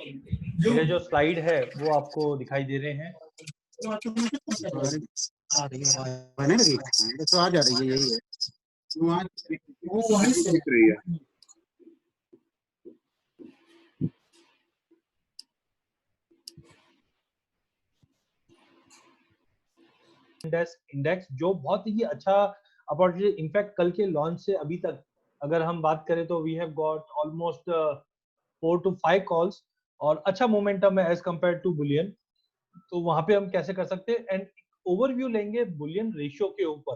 मेरे जो स्लाइड है वो आपको दिखाई दे रहे हैं। आ रही है बने लगी तो आ जा रही है, यही है वो वहीं से दिख रही है। इंडेक्स जो बहुत ही अच्छा अपॉर्चुनिटी, इनफैक्ट कल के लॉन्च से अभी तक अगर हम बात करें तो we have got almost 4 to 5 calls और अच्छा मोमेंटम है एज कंपेयर टू बुलियन। तो वहां पे हम कैसे कर सकते हैं एंड ओवरव्यू लेंगे बुलियन रेशियो के ऊपर,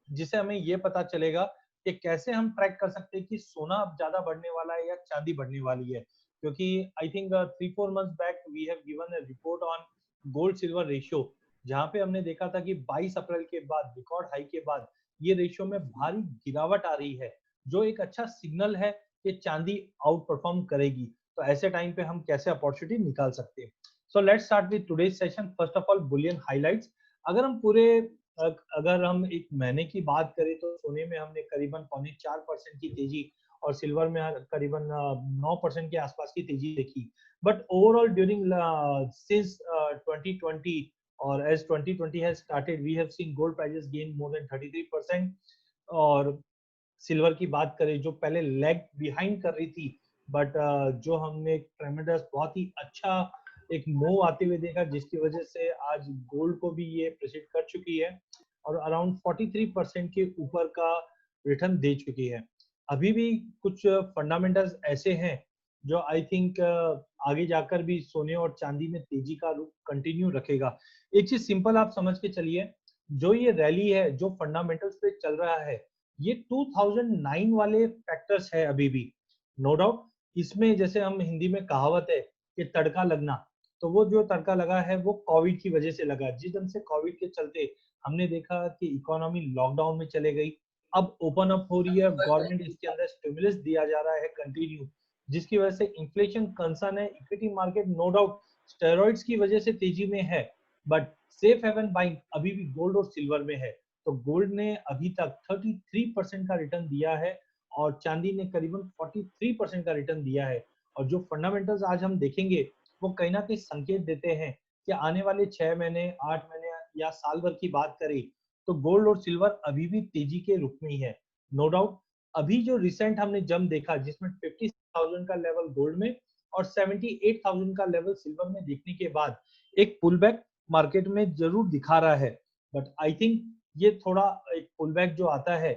जिससे हमें ये पता चलेगा कि कैसे हम ट्रैक कर सकते हैं कि सोना अब ज्यादा बढ़ने वाला है या चांदी बढ़ने वाली है। क्योंकि I think 3-4 months back we have given a report on gold silver ratio, जहां पे हमने देखा था कि 22 अप्रैल के बाद रिकॉर्ड हाई के बाद ये रेशियो में भारी गिरावट आ रही है, जो एक अच्छा सिग्नल है कि चांदी आउट परफॉर्म करेगी। तो ऐसे टाइम पे हम कैसे अपॉर्चुनिटी निकाल सकते हैं। So let's start with today's session. First of all Boolean highlights. अगर हम पूरे अगर हम एक महीने की बात करें तो सोने में हमने करीबन 4.25% की तेजी और सिल्वर में करीबन 9% के आसपास की तेजी देखी। बट ओवरऑल ड्यूरिंग सिंस 2020 और as 2020 has started we have seen gold prices gain more than 33%। और सिल्वर की बात करें जो पहले लेग बिहाइंड कर रही थी, बट जो हमने ट्रेमेंडस बहुत ही अच्छा एक मूव आते हुए देखा, जिसकी वजह से आज गोल्ड को भी ये प्रेसिड कर चुकी है और अराउंड 43% के ऊपर का रिटर्न दे चुकी है। अभी भी कुछ फंडामेंटल्स ऐसे हैं जो आई थिंक आगे जाकर भी सोने और चांदी में तेजी का रुख कंटिन्यू रखेगा। एक चीज सिंपल आप समझ के चलिए, जो ये रैली है जो फंडामेंटल्स पे चल रहा है, ये 2009 वाले फैक्टर्स है अभी भी, नो डाउट। इसमें जैसे हम हिंदी में कहावत है कि तड़का लगना, तो वो जो तड़का लगा है वो कोविड की वजह से लगा। जिस ढंग से कोविड के चलते हमने देखा कि इकोनॉमी लॉकडाउन में चले गई, अब ओपन अप हो रही है, गवर्नमेंट इसके अंदर स्टिमुलस दिया जा रहा है कंटिन्यू, जिसकी वजह से इन्फ्लेशन कंसर्न है। Equity market no doubt steroids की वजह से तेजी में है, बट सेफ हेवन बाइंग अभी भी गोल्ड और सिल्वर में है। तो गोल्ड ने अभी तक 33% का रिटर्न दिया है और चांदी ने करीबन 43% का रिटर्न दिया है। और जो फंडामेंटल्स आज हम देखेंगे वो कहीं ना कहीं संकेत देते हैं कि आने वाले 6 महीने 8 महीने या साल भर की बात करें तो गोल्ड और सिल्वर अभी भी तेजी के रुख में ही है, नो डाउट। अभी जो रिसेंट हमने जंप देखा जिसमें 50,000 का लेवल गोल्ड में और 78,000 का लेवल सिल्वर में देखने के बाद एक पुल बैक मार्केट में जरूर दिखा रहा है। बट आई थिंक ये थोड़ा एक पुल बैक जो आता है,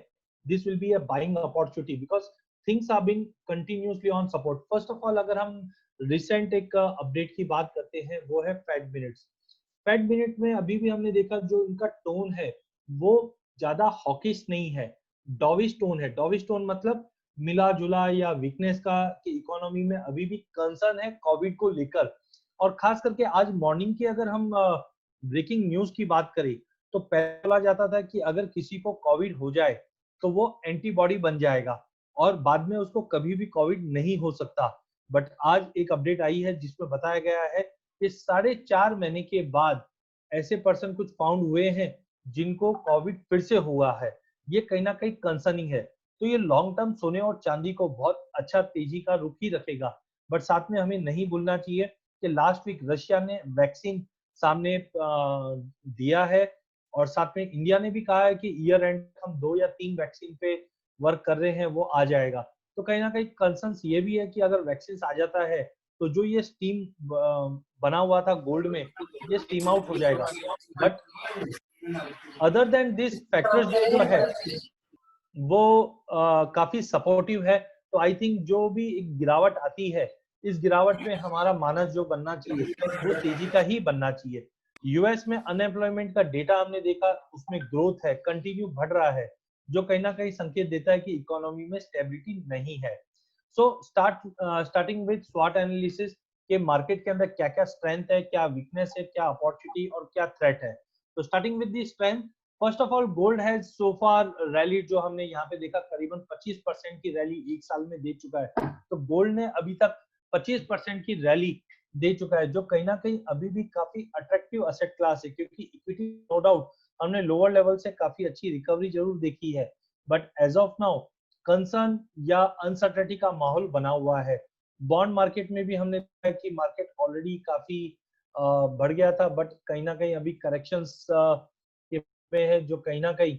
this will be a buying opportunity because things are being continuously on support. First of all अगर हम रिसेंट एक अपडेट की बात करते हैं वो है फेड मिनट्स। फेड मिनट में अभी भी हमने देखा जो इनका टोन है वो ज्यादा हॉकिश नहीं है, डॉविश टोन है। डॉविश टोन मतलब मिला जुला या वीकनेस का कि इकोनॉमी में अभी भी कंसर्न है कोविड को लेकर। और खास करके आज मॉर्निंग की अगर हम ब्रेकिंग न्यूज की बात करें तो पहले बोला जाता था कि अगर किसी को कोविड हो जाए तो वो एंटीबॉडी बन जाएगा और बाद में उसको कभी भी कोविड नहीं हो सकता। बट आज एक अपडेट आई है जिसमें बताया गया है कि 4.5 महीने के बाद ऐसे पर्सन कुछ फाउंड हुए हैं जिनको कोविड फिर से हुआ है। ये कहीं ना कहीं कंसर्निंग है। तो ये लॉन्ग टर्म सोने और चांदी को बहुत अच्छा तेजी का रुख ही रखेगा। बट साथ में हमें नहीं भूलना चाहिए कि लास्ट वीक रशिया ने वैक्सीन सामने दिया है और साथ में इंडिया ने भी कहा है कि ईयर एंड हम 2 या 3 वैक्सीन पे वर्क कर रहे हैं, वो आ जाएगा। तो कहीं ना कहीं कंसर्न ये भी है कि अगर वैक्सीन आ जाता है तो जो ये स्टीम बना हुआ था गोल्ड में ये स्टीम आउट हो जाएगा। But other than this factors जो है वो काफी सपोर्टिव है। तो आई थिंक जो भी एक गिरावट आती है इस गिरावट में हमारा मानस जो बनना चाहिए वो तेजी का ही बनना चाहिए। यूएस में अनएम्प्लॉयमेंट का डेटा हमने देखा, उसमें ग्रोथ है, कंटिन्यू बढ़ रहा है, जो कहीं ना कहीं संकेत देता है कि इकोनॉमी में स्टेबिलिटी नहीं है। सो स्टार्टिंग विद स्वॉट एनालिसिस के मार्केट के अंदर क्या क्या स्ट्रेंथ है, क्या वीकनेस है, क्या अपॉर्चुनिटी और क्या थ्रेट है। तो starting with the strength, first of all gold has so far rally, जो हमने यहाँ पे देखा करीबन 25% की रैली एक साल में दे चुका है। तो गोल्ड ने अभी तक 25% की रैली दे चुका है, जो कहीं ना कहीं अभी भी काफी अट्रैक्टिव असेट क्लास है, क्योंकि इक्विटी नो डाउट हमने लोअर लेवल से काफी अच्छी रिकवरी जरूर देखी है। But as of now concern या अनसर्टेनिटी का माहौल बना हुआ है। बॉन्ड मार्केट में भी हमने देखा कि मार्केट ऑलरेडी काफी बढ़ गया था, बट कहीं ना कहीं अभी करेक्शंस में है जो कहीं ना कहीं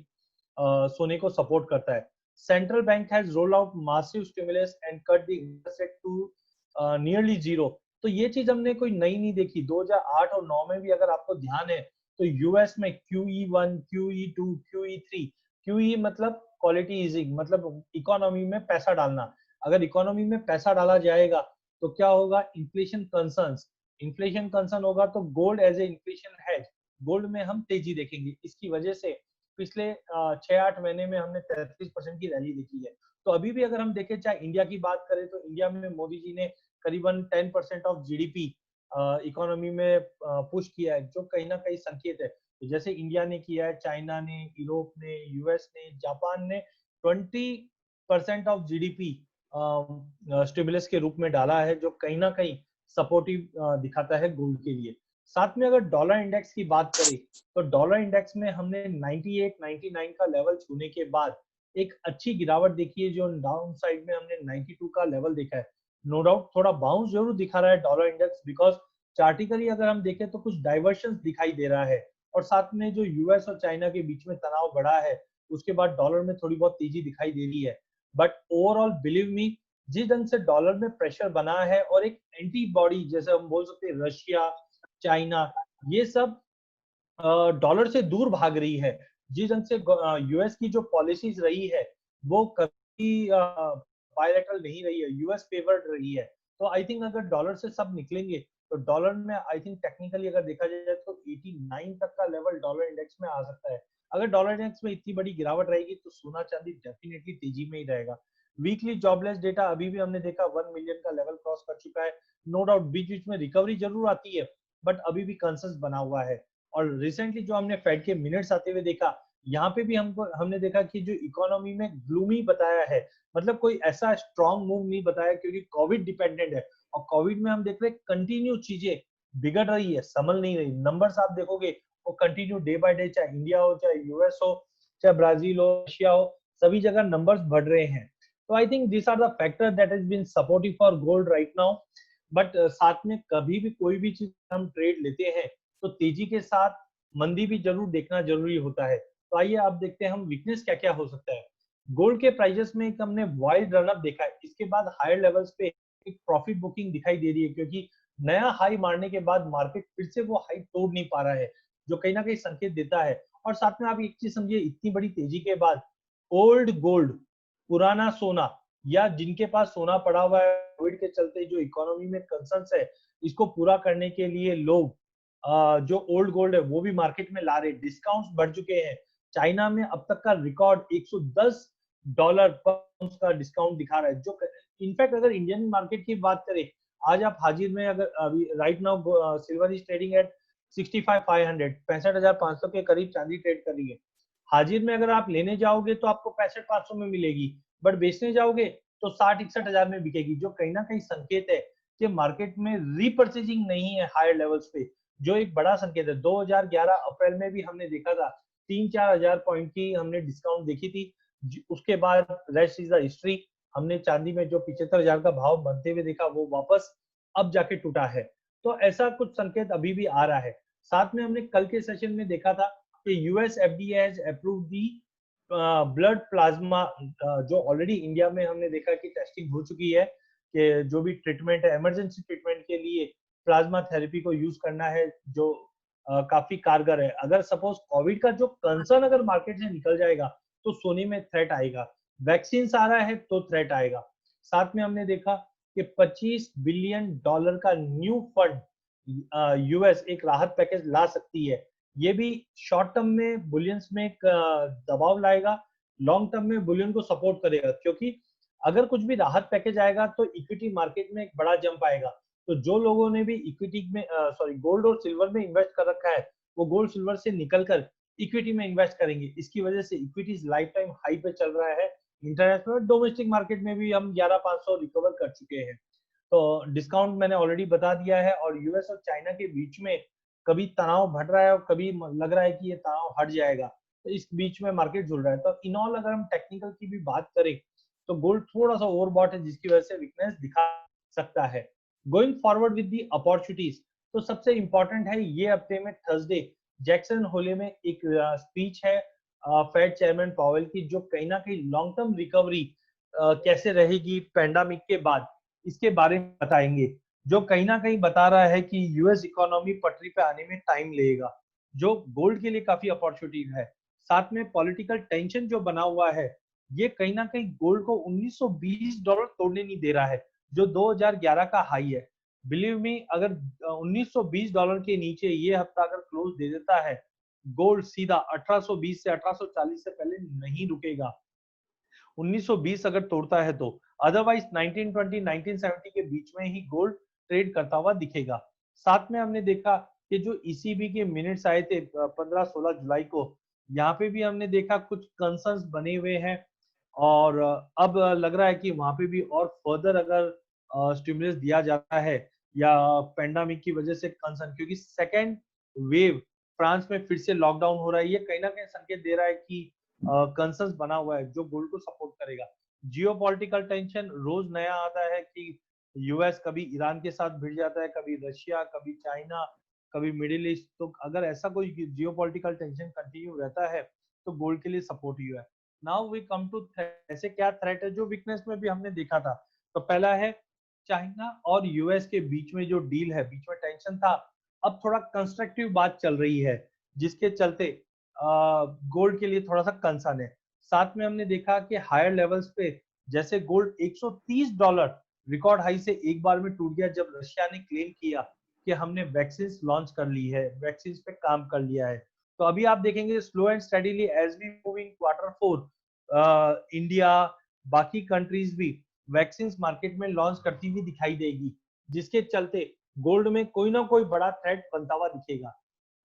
सोने को सपोर्ट करता है। Central bank has roll out massive stimulus and cut the interest rate to nearly zero. तो ये चीज हमने कोई नई नहीं देखी, 2008 और 9 में भी अगर आपको ध्यान है तो यूएस में QE1, QE2, QE3, QE मतलब क्वालिटी ईजिंग, मतलब इकोनॉमी में पैसा डालना। अगर इकोनॉमी में पैसा डाला जाएगा तो क्या होगा, इन्फ्लेशन कंसर्न्स, इन्फ्लेशन कंसर्न होगा तो gold as a inflation hedge, gold में हम तेजी देखेंगे। इसकी वजह से पिछले 6-8 महीने में हमने 33% की रैली देखी है। तो अभी भी अगर हम देखें, चाहे इंडिया की बात करें तो इंडिया में मोदी जी ने करीबन 10% ऑफ जीडीपी इकोनॉमी में पुश किया है, जो कहीं ना कहीं संकेत है। तो जैसे इंडिया ने किया है, चाइना ने, यूरोप ने, यूएस ने, जापान ने 20% ऑफ जीडीपी स्टिमुलस के रूप में डाला है, जो कहीं ना कहीं सपोर्टिव दिखाता है गोल्ड के लिए। साथ में अगर डॉलर इंडेक्स की बात करें तो डॉलर इंडेक्स में हमने 98, 99 का लेवल छूने के बाद एक अच्छी गिरावट देखी है, जो डाउन साइड में हमने 92 का लेवल देखा है। नो डाउट थोड़ा बाउंस जरूर दिखा रहा है डॉलर इंडेक्स, बिकॉज चार्टिकली अगर हम देखें तो कुछ डाइवर्शन दिखाई दे रहा है, और साथ में जो यूएस और चाइना के बीच में तनाव बढ़ा है उसके बाद डॉलर में थोड़ी बहुत तेजी दिखाई दे रही है। बट ओवरऑल बिलीव मी, जिस ढंग से डॉलर में प्रेशर बना है और एक एंटीबॉडी जैसे हम बोल सकते हैं, रशिया, चाइना, ये सब डॉलर से दूर भाग रही है। जिस ढंग से यूएस की जो पॉलिसीज रही है वो कभी बायलैटरल नहीं रही है, यूएस फेवर्ड रही है। तो आई थिंक अगर डॉलर से सब निकलेंगे तो डॉलर में आई थिंक टेक्निकली अगर देखा जाए तो 89 तक का लेवल डॉलर इंडेक्स में आ सकता है। अगर डॉलर इंडेक्स में इतनी बड़ी गिरावट रहेगी तो सोना चांदी डेफिनेटली तेजी में ही रहेगा। वीकली जॉबलेस डेटा अभी भी हमने देखा 1 मिलियन का लेवल क्रॉस कर चुका है। नो डाउट बीच बीच में रिकवरी जरूर आती है, बट अभी भी कंसर्न बना हुआ है। और रिसेंटली जो हमने फेड के मिनट्स आते हुए देखा, यहाँ पे भी हमने देखा कि जो इकोनॉमी में ग्लूमी बताया है, मतलब कोई ऐसा स्ट्रॉन्ग मूव नहीं बताया, क्योंकि कोविड डिपेंडेंट है। और कोविड में हम देख रहे हैं कंटिन्यू चीजें बिगड़ रही है, संभल नहीं रही। नंबर्स आप देखोगे वो कंटिन्यू डे बाय डे, चाहे इंडिया हो, चाहे यूएस हो, चाहे ब्राजील हो, रशिया हो, सभी जगह नंबर्स बढ़ रहे हैं। तो I think this are the factor that has been supportive for gold right now. But साथ में कभी भी कोई भी चीज हम ट्रेड लेते हैं तो तेजी के साथ मंदी भी जरूर देखना जरूरी होता है। तो आइए आप देखते हैं हम वीकनेस क्या क्या हो सकता है। गोल्ड के प्राइजेस में एक हमने वाइड रनअप देखा है, इसके बाद हायर लेवल्स पे एक प्रॉफिट बुकिंग दिखाई दे रही है, क्योंकि नया हाई मारने के बाद मार्केट फिर से वो हाई तोड़ नहीं पा रहा है, जो कहीं ना कहीं संकेत देता है। और साथ में आप एक चीज समझिए, इतनी बड़ी तेजी के बाद ओल्ड गोल्ड, पुराना सोना, या जिनके पास सोना पड़ा हुआ है कोविड के चलते जो इकोनॉमी में कंसर्न्स है, इसको पूरा करने के लिए लोग जो ओल्ड गोल्ड है वो भी मार्केट में ला रहे, डिस्काउंट्स बढ़ चुके हैं। चाइना में अब तक का रिकॉर्ड $110 पर आउंस का डिस्काउंट दिखा रहा है, जो इनफैक्ट अगर इंडियन मार्केट की बात करें, आज आप हाजिर में अगर अभी right now silver is trading at 65,500, 65,500 के करीब चांदी ट्रेड कर रही है। हाजिर में अगर आप लेने जाओगे तो आपको 65,500 में मिलेगी, बट बेचने जाओगे तो 60-61 हजार में बिकेगी, जो कहीं ना कहीं संकेत है कि मार्केट में रीपर्चेजिंग नहीं है हायर लेवल्स पे, जो एक बड़ा संकेत है। 2011 अप्रैल में भी हमने देखा था 3-4 हजार पॉइंट की हमने डिस्काउंट देखी थी। उसके बाद रेस्ट इज द हिस्ट्री। हमने चांदी में जो 75,000 का भाव बनते हुए देखा वो वापस अब जाके टूटा है। तो ऐसा कुछ संकेत अभी भी आ रहा है। साथ में हमने कल के सेशन में देखा था कि US FDA has approved the blood plasma, जो ऑलरेडी इंडिया में हमने देखा कि टेस्टिंग हो चुकी है कि जो भी ट्रीटमेंट है, इमरजेंसी ट्रीटमेंट के लिए प्लाज्मा थेरेपी को यूज करना है, जो काफी कारगर है। अगर सपोज कोविड का जो कंसर्न अगर मार्केट से निकल जाएगा तो सोने में थ्रेट आएगा, वैक्सीन आ रहा है तो थ्रेट आएगा। साथ में हमने देखा कि $25 बिलियन का न्यू फंड यूएस एक राहत पैकेज ला सकती है। ये भी शॉर्ट टर्म में बुलियंस में एक दबाव लाएगा, लॉन्ग टर्म में बुलियन को सपोर्ट करेगा, क्योंकि अगर कुछ भी राहत पैकेज आएगा तो इक्विटी मार्केट में एक बड़ा जंप आएगा। तो जो लोगों ने भी इक्विटी में गोल्ड और सिल्वर में इन्वेस्ट कर रखा है, वो गोल्ड सिल्वर से निकलकर इक्विटी में इन्वेस्ट करेंगे। इसकी वजह से इक्विटीज लाइफ टाइम हाई पे चल रहा है। इंटरनेशनल डोमेस्टिक मार्केट में भी हम 11,500 रिकवर कर चुके हैं। तो डिस्काउंट मैंने ऑलरेडी बता दिया है। और यूएस और चाइना के बीच में कभी तनाव बढ़ रहा है और कभी लग रहा है कि ये तनाव हट जाएगा, तो इस बीच में मार्केट झूल रहा है। तो इन ऑल अगर हम टेक्निकल की भी बात करें तो गोल्ड थोड़ा सा ओवरबॉट है, जिसकी वजह से वीकनेस दिखा। सकता है। Going forward with the opportunities, तो सबसे इंपॉर्टेंट है ये हफ्ते में थर्सडे जैक्सन होले में एक स्पीच है फेड चेयरमैन पावेल की, जो कहीं ना कहीं लॉन्ग टर्म रिकवरी कैसे रहेगी पेंडेमिक के बाद, इसके बारे में बताएंगे, जो कहीं ना कहीं बता रहा है कि यूएस इकोनॉमी पटरी पे आने में टाइम लगेगा, जो गोल्ड के लिए काफी अपॉर्चुनिटी है। साथ में पॉलिटिकल टेंशन जो बना हुआ है, ये कहीं ना कहीं गोल्ड को $1920 तोड़ने नहीं दे रहा है, जो 2011 का हाई है। बिलीव मी, अगर $1920 के नीचे ये हफ्ता अगर क्लोज दे देता है, गोल्ड सीधा 1820 से 1840 से पहले नहीं रुकेगा। 1920 अगर तोड़ता है तो, अदरवाइज 1920 1970 के बीच में ही गोल्ड ट्रेड करता हुआ दिखेगा। साथ में हमने देखा कि जो ईसीबी के मिनट्स आए थे 15-16 जुलाई को, यहाँ पे भी हमने देखा कुछ कंसर्न्स बने हुए हैं, और अब लग रहा है कि वहां पे भी और फर्दर अगर स्टिमुलस दिया जाता है या पेंडेमिक की वजह से कंसर्न, क्योंकि सेकेंड वेव फ्रांस में फिर से लॉकडाउन हो रहा है, ये कहीं ना कहीं संकेत दे रहा है कि कंसर्न्स बना हुआ है जो गोल्ड को सपोर्ट करेगा। जियोपॉलिटिकल टेंशन रोज नया आता है कि यूएस कभी ईरान के साथ भिड़ जाता है, कभी रशिया, कभी चाइना, कभी मिडिल ईस्ट, तो अगर ऐसा कोई जियोपॉलिटिकल टेंशन कंटिन्यू रहता है तो गोल्ड के लिए सपोर्ट ही है। नाउ वी कम टू ऐसे क्या थ्रेट है जो वीकनेस में भी हमने देखा था। तो पहला है चाइना और यूएस के बीच में जो डील है, बीच में टेंशन था, अब थोड़ा कंस्ट्रक्टिव बात चल रही है, जिसके चलते गोल्ड के लिए थोड़ा सा कंसर्न है। साथ में हमने देखा कि हायर लेवल्स पे जैसे गोल्ड $130 रिकॉर्ड हाई से एक बार में टूट गया, जब रशिया ने क्लेम किया कि हमने वैक्सीन लॉन्च कर ली है, वैक्सीन पे काम कर लिया है। तो अभी आप देखेंगे slow and steadily as we move in Q4 India, बाकी कंट्रीज भी वैक्सीन मार्केट में लॉन्च करती हुई दिखाई देगी, जिसके चलते गोल्ड में कोई ना कोई बड़ा थ्रेट बनता हुआ दिखेगा।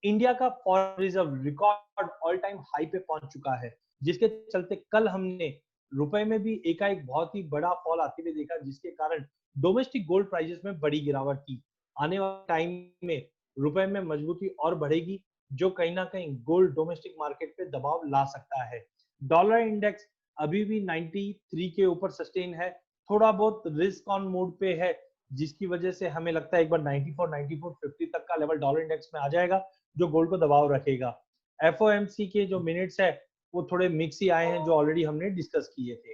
इंडिया का foreign reserve record all time high पे पहुंच चुका है, जिसके चलते कल हमने रुपए में भी एकाएक बहुत ही बड़ा फॉल आते हुए देखा, जिसके कारण डोमेस्टिक गोल्ड प्राइसेस में बड़ी गिरावट थी। आने वाले टाइम में रुपए में मजबूती और बढ़ेगी, जो कहीं ना कहीं गोल्ड डोमेस्टिक मार्केट पे दबाव ला सकता है। डॉलर इंडेक्स अभी भी 93 के ऊपर सस्टेन है, थोड़ा बहुत रिस्क ऑन मोड पे है, जिसकी वजह से हमें लगता है एक बार 94 9450 तक का लेवल डॉलर इंडेक्स में आ जाएगा, जो गोल्ड को दबाव रखेगा। एफओएमसी के जो मिनट्स है वो थोड़े मिक्स ही आए हैं, जो ऑलरेडी हमने डिस्कस किए थे।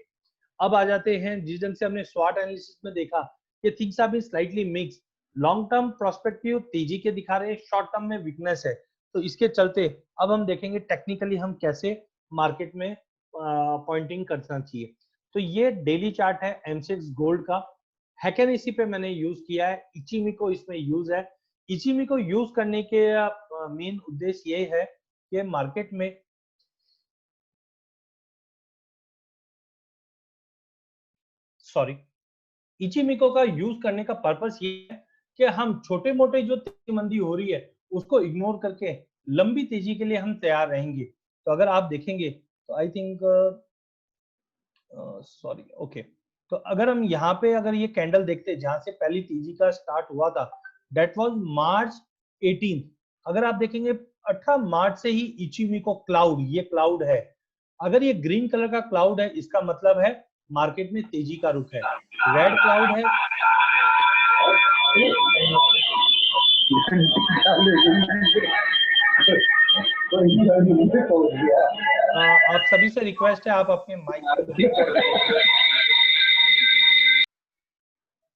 अब आ जाते हैं जिस ढंग से हमने स्वाट एनालिसिस में देखा कि things are been slightly mix, long term prospective तेजी के दिखा रहे हैं, शॉर्ट टर्म में वीकनेस है। तो इसके चलते अब हम देखेंगे टेक्निकली हम कैसे मार्केट में पॉइंटिंग करना चाहिए। तो ये डेली चार्ट है एमसीएक्स गोल्ड का, हैकन इसी पे मैंने यूज किया है, इचिमिको इसमें यूज है। इचिमिको यूज करने के मेन उद्देश्य ये है कि मार्केट में सॉरी इचिमिको का यूज करने का पर्पस ये है कि हम छोटे मोटे जो तेजी मंदी हो रही है उसको इग्नोर करके लंबी तेजी के लिए हम तैयार रहेंगे। तो अगर आप देखेंगे तो आई थिंक सॉरी ओके, तो अगर हम यहाँ पे अगर ये कैंडल देखते हैं जहां से पहली तेजी का स्टार्ट हुआ था, दैट वाज मार्च 18। अगर आप देखेंगे 18 मार्च से ही इचिमिको क्लाउड, ये क्लाउड है, अगर ये ग्रीन कलर का क्लाउड है इसका मतलब है मार्केट में तेजी का रुख है। रेड क्लाउड है आप सभी से रिक्वेस्ट है आप अपने माइक पे,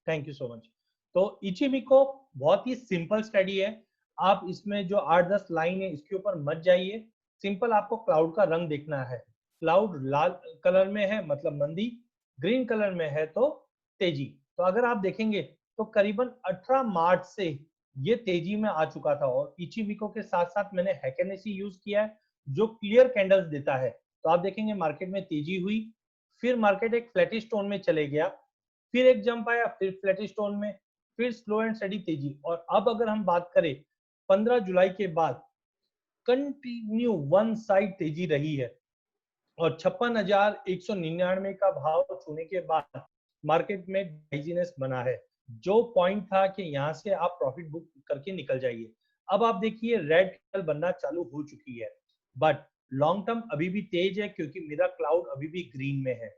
थैंक यू सो मच। तो इचिमिको बहुत ही सिंपल स्टडी है, आप इसमें जो 8-10 लाइन है इसके ऊपर मत जाइए, सिंपल आपको क्लाउड का रंग देखना है। क्लाउड लाल कलर में है मतलब मंदी, ग्रीन कलर में है तो तेजी। तो अगर आप देखेंगे तो करीबन 18 मार्च से ये तेजी में आ चुका था, और इचिमिको के साथ साथ मैंने हैकेनेसी यूज किया है जो क्लियर कैंडल्स देता है। तो आप देखेंगे मार्केट में तेजी हुई, फिर मार्केट एक फ्लैटिश टोन में चले गया, फिर एक जंप आया, फिर फ्लैटिश टोन में, फिर स्लो एंड स्टडी तेजी। और अब अगर हम बात करें 15 जुलाई के बाद कंटिन्यू वन साइड तेजी रही है, और 56,199 का भाव छूने के बाद मार्केट में डाइजीनेस बना है, जो पॉइंट था कि यहाँ से आप प्रॉफिट बुक करके निकल जाइए। अब आप देखिए रेड कैंडल बनना चालू हो चुकी है, बट लॉन्ग टर्म अभी भी तेज है क्योंकि मेरा क्लाउड अभी भी ग्रीन में है।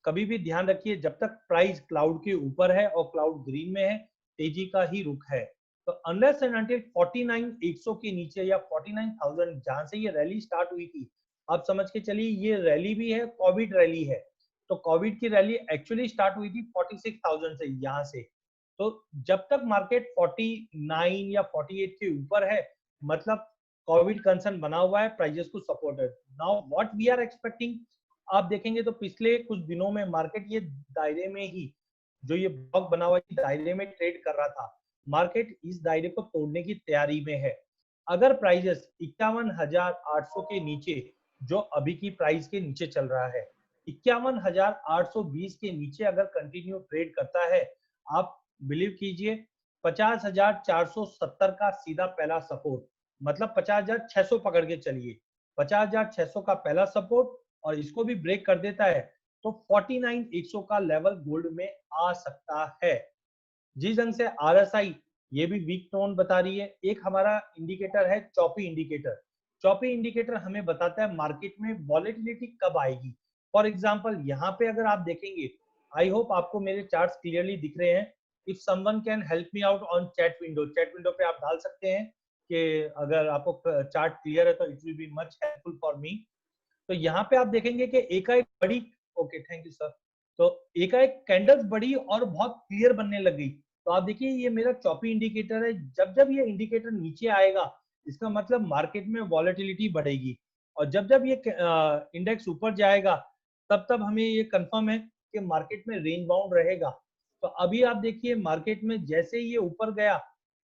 कभी भी ध्यान रखिए, जब तक प्राइस क्लाउड के ऊपर है और क्लाउड ग्रीन में है, तेजी का ही रुख है। तो अनलेस एंड अनटिल 49,100 के नीचे या 49,000 जहां से ये रैली स्टार्ट हुई थी, आप समझ के चलिए ये रैली भी है, कोविड रैली है। तो कोविड की रैली एक्चुअली स्टार्ट हुई थी 46,000 से, यहाँ से। तो जब तक मार्केट 49 या 48 के ऊपर है, मतलब कोविड कंसर्न बना हुआ है, प्राइजेस को supported. Now what we are expecting, आप देखेंगे तो पिछले कुछ दिनों में मार्केट ये दायरे में ही, जो ये ब्लॉक बना हुआ है, दायरे में ट्रेड कर रहा था। मार्केट इस दायरे को तोड़ने की तैयारी में है। अगर प्राइजेस 51,800 के नीचे, जो अभी की प्राइस के नीचे चल रहा है, 51,820 के नीचे अगर कंटिन्यू ट्रेड करता है, आप बिलीव कीजिए 50,470 का सीधा पहला सपोर्ट, मतलब 50,600 पकड़ के चलिए, 50,600 का पहला सपोर्ट, और इसको भी ब्रेक कर देता है तो 49,100 का लेवल गोल्ड में आ सकता है। जिस ढंग से आरएसआई ये भी वीक टोन बता रही है, एक हमारा इंडिकेटर है चॉपी इंडिकेटर। चॉपी इंडिकेटर हमें बताता है मार्केट में वॉलेटिलिटी कब आएगी। फॉर एग्जांपल यहाँ पे अगर आप देखेंगे, आई होप आपको मेरे चार्ट्स क्लियरली दिख रहे हैं। If someone can help me out on chat window पे आप डाल सकते हैं कि अगर आपको चार्ट क्लियर है तो it will be much helpful for me. तो यहाँ पे आप देखेंगे कि एकाएक बड़ी, ओके थैंक यू सर, तो एकाएक कैंडल्स बड़ी और बहुत क्लियर बनने लग गई। तो आप देखिए ये मेरा चॉपी इंडिकेटर है, जब जब ये इंडिकेटर नीचे आएगा इसका मतलब मार्केट में वॉलेटिलिटी बढ़ेगी, और जब जब ये इंडेक्स ऊपर जाएगा तब तब हमें ये कंफर्म है कि मार्केट में रेंज बाउंड रहेगा। तो अभी आप देखिए मार्केट में जैसे ही ये ऊपर गया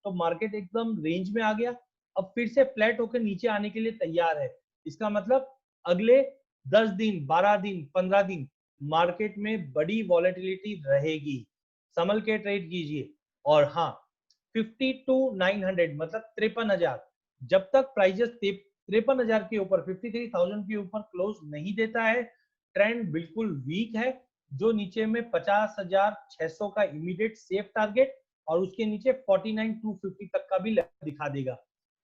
तो मार्केट एकदम रेंज में आ गया, अब फिर से फ्लैट होकर नीचे आने के लिए तैयार है। इसका मतलब अगले 10 दिन, 12 दिन, 15 दिन मार्केट में बड़ी वॉलेटिलिटी रहेगी, संभल के ट्रेड कीजिए। और हाँ, 52,900 मतलब 53,000, जब तक प्राइजेस 53,000 के ऊपर, 53,000 के ऊपर क्लोज नहीं देता है, ट्रेंड बिल्कुल वीक है। जो नीचे में 50,600 का इमीडिएट सेफ टारगेट और उसके नीचे 49,250 तक का भी लेवल दिखा देगा।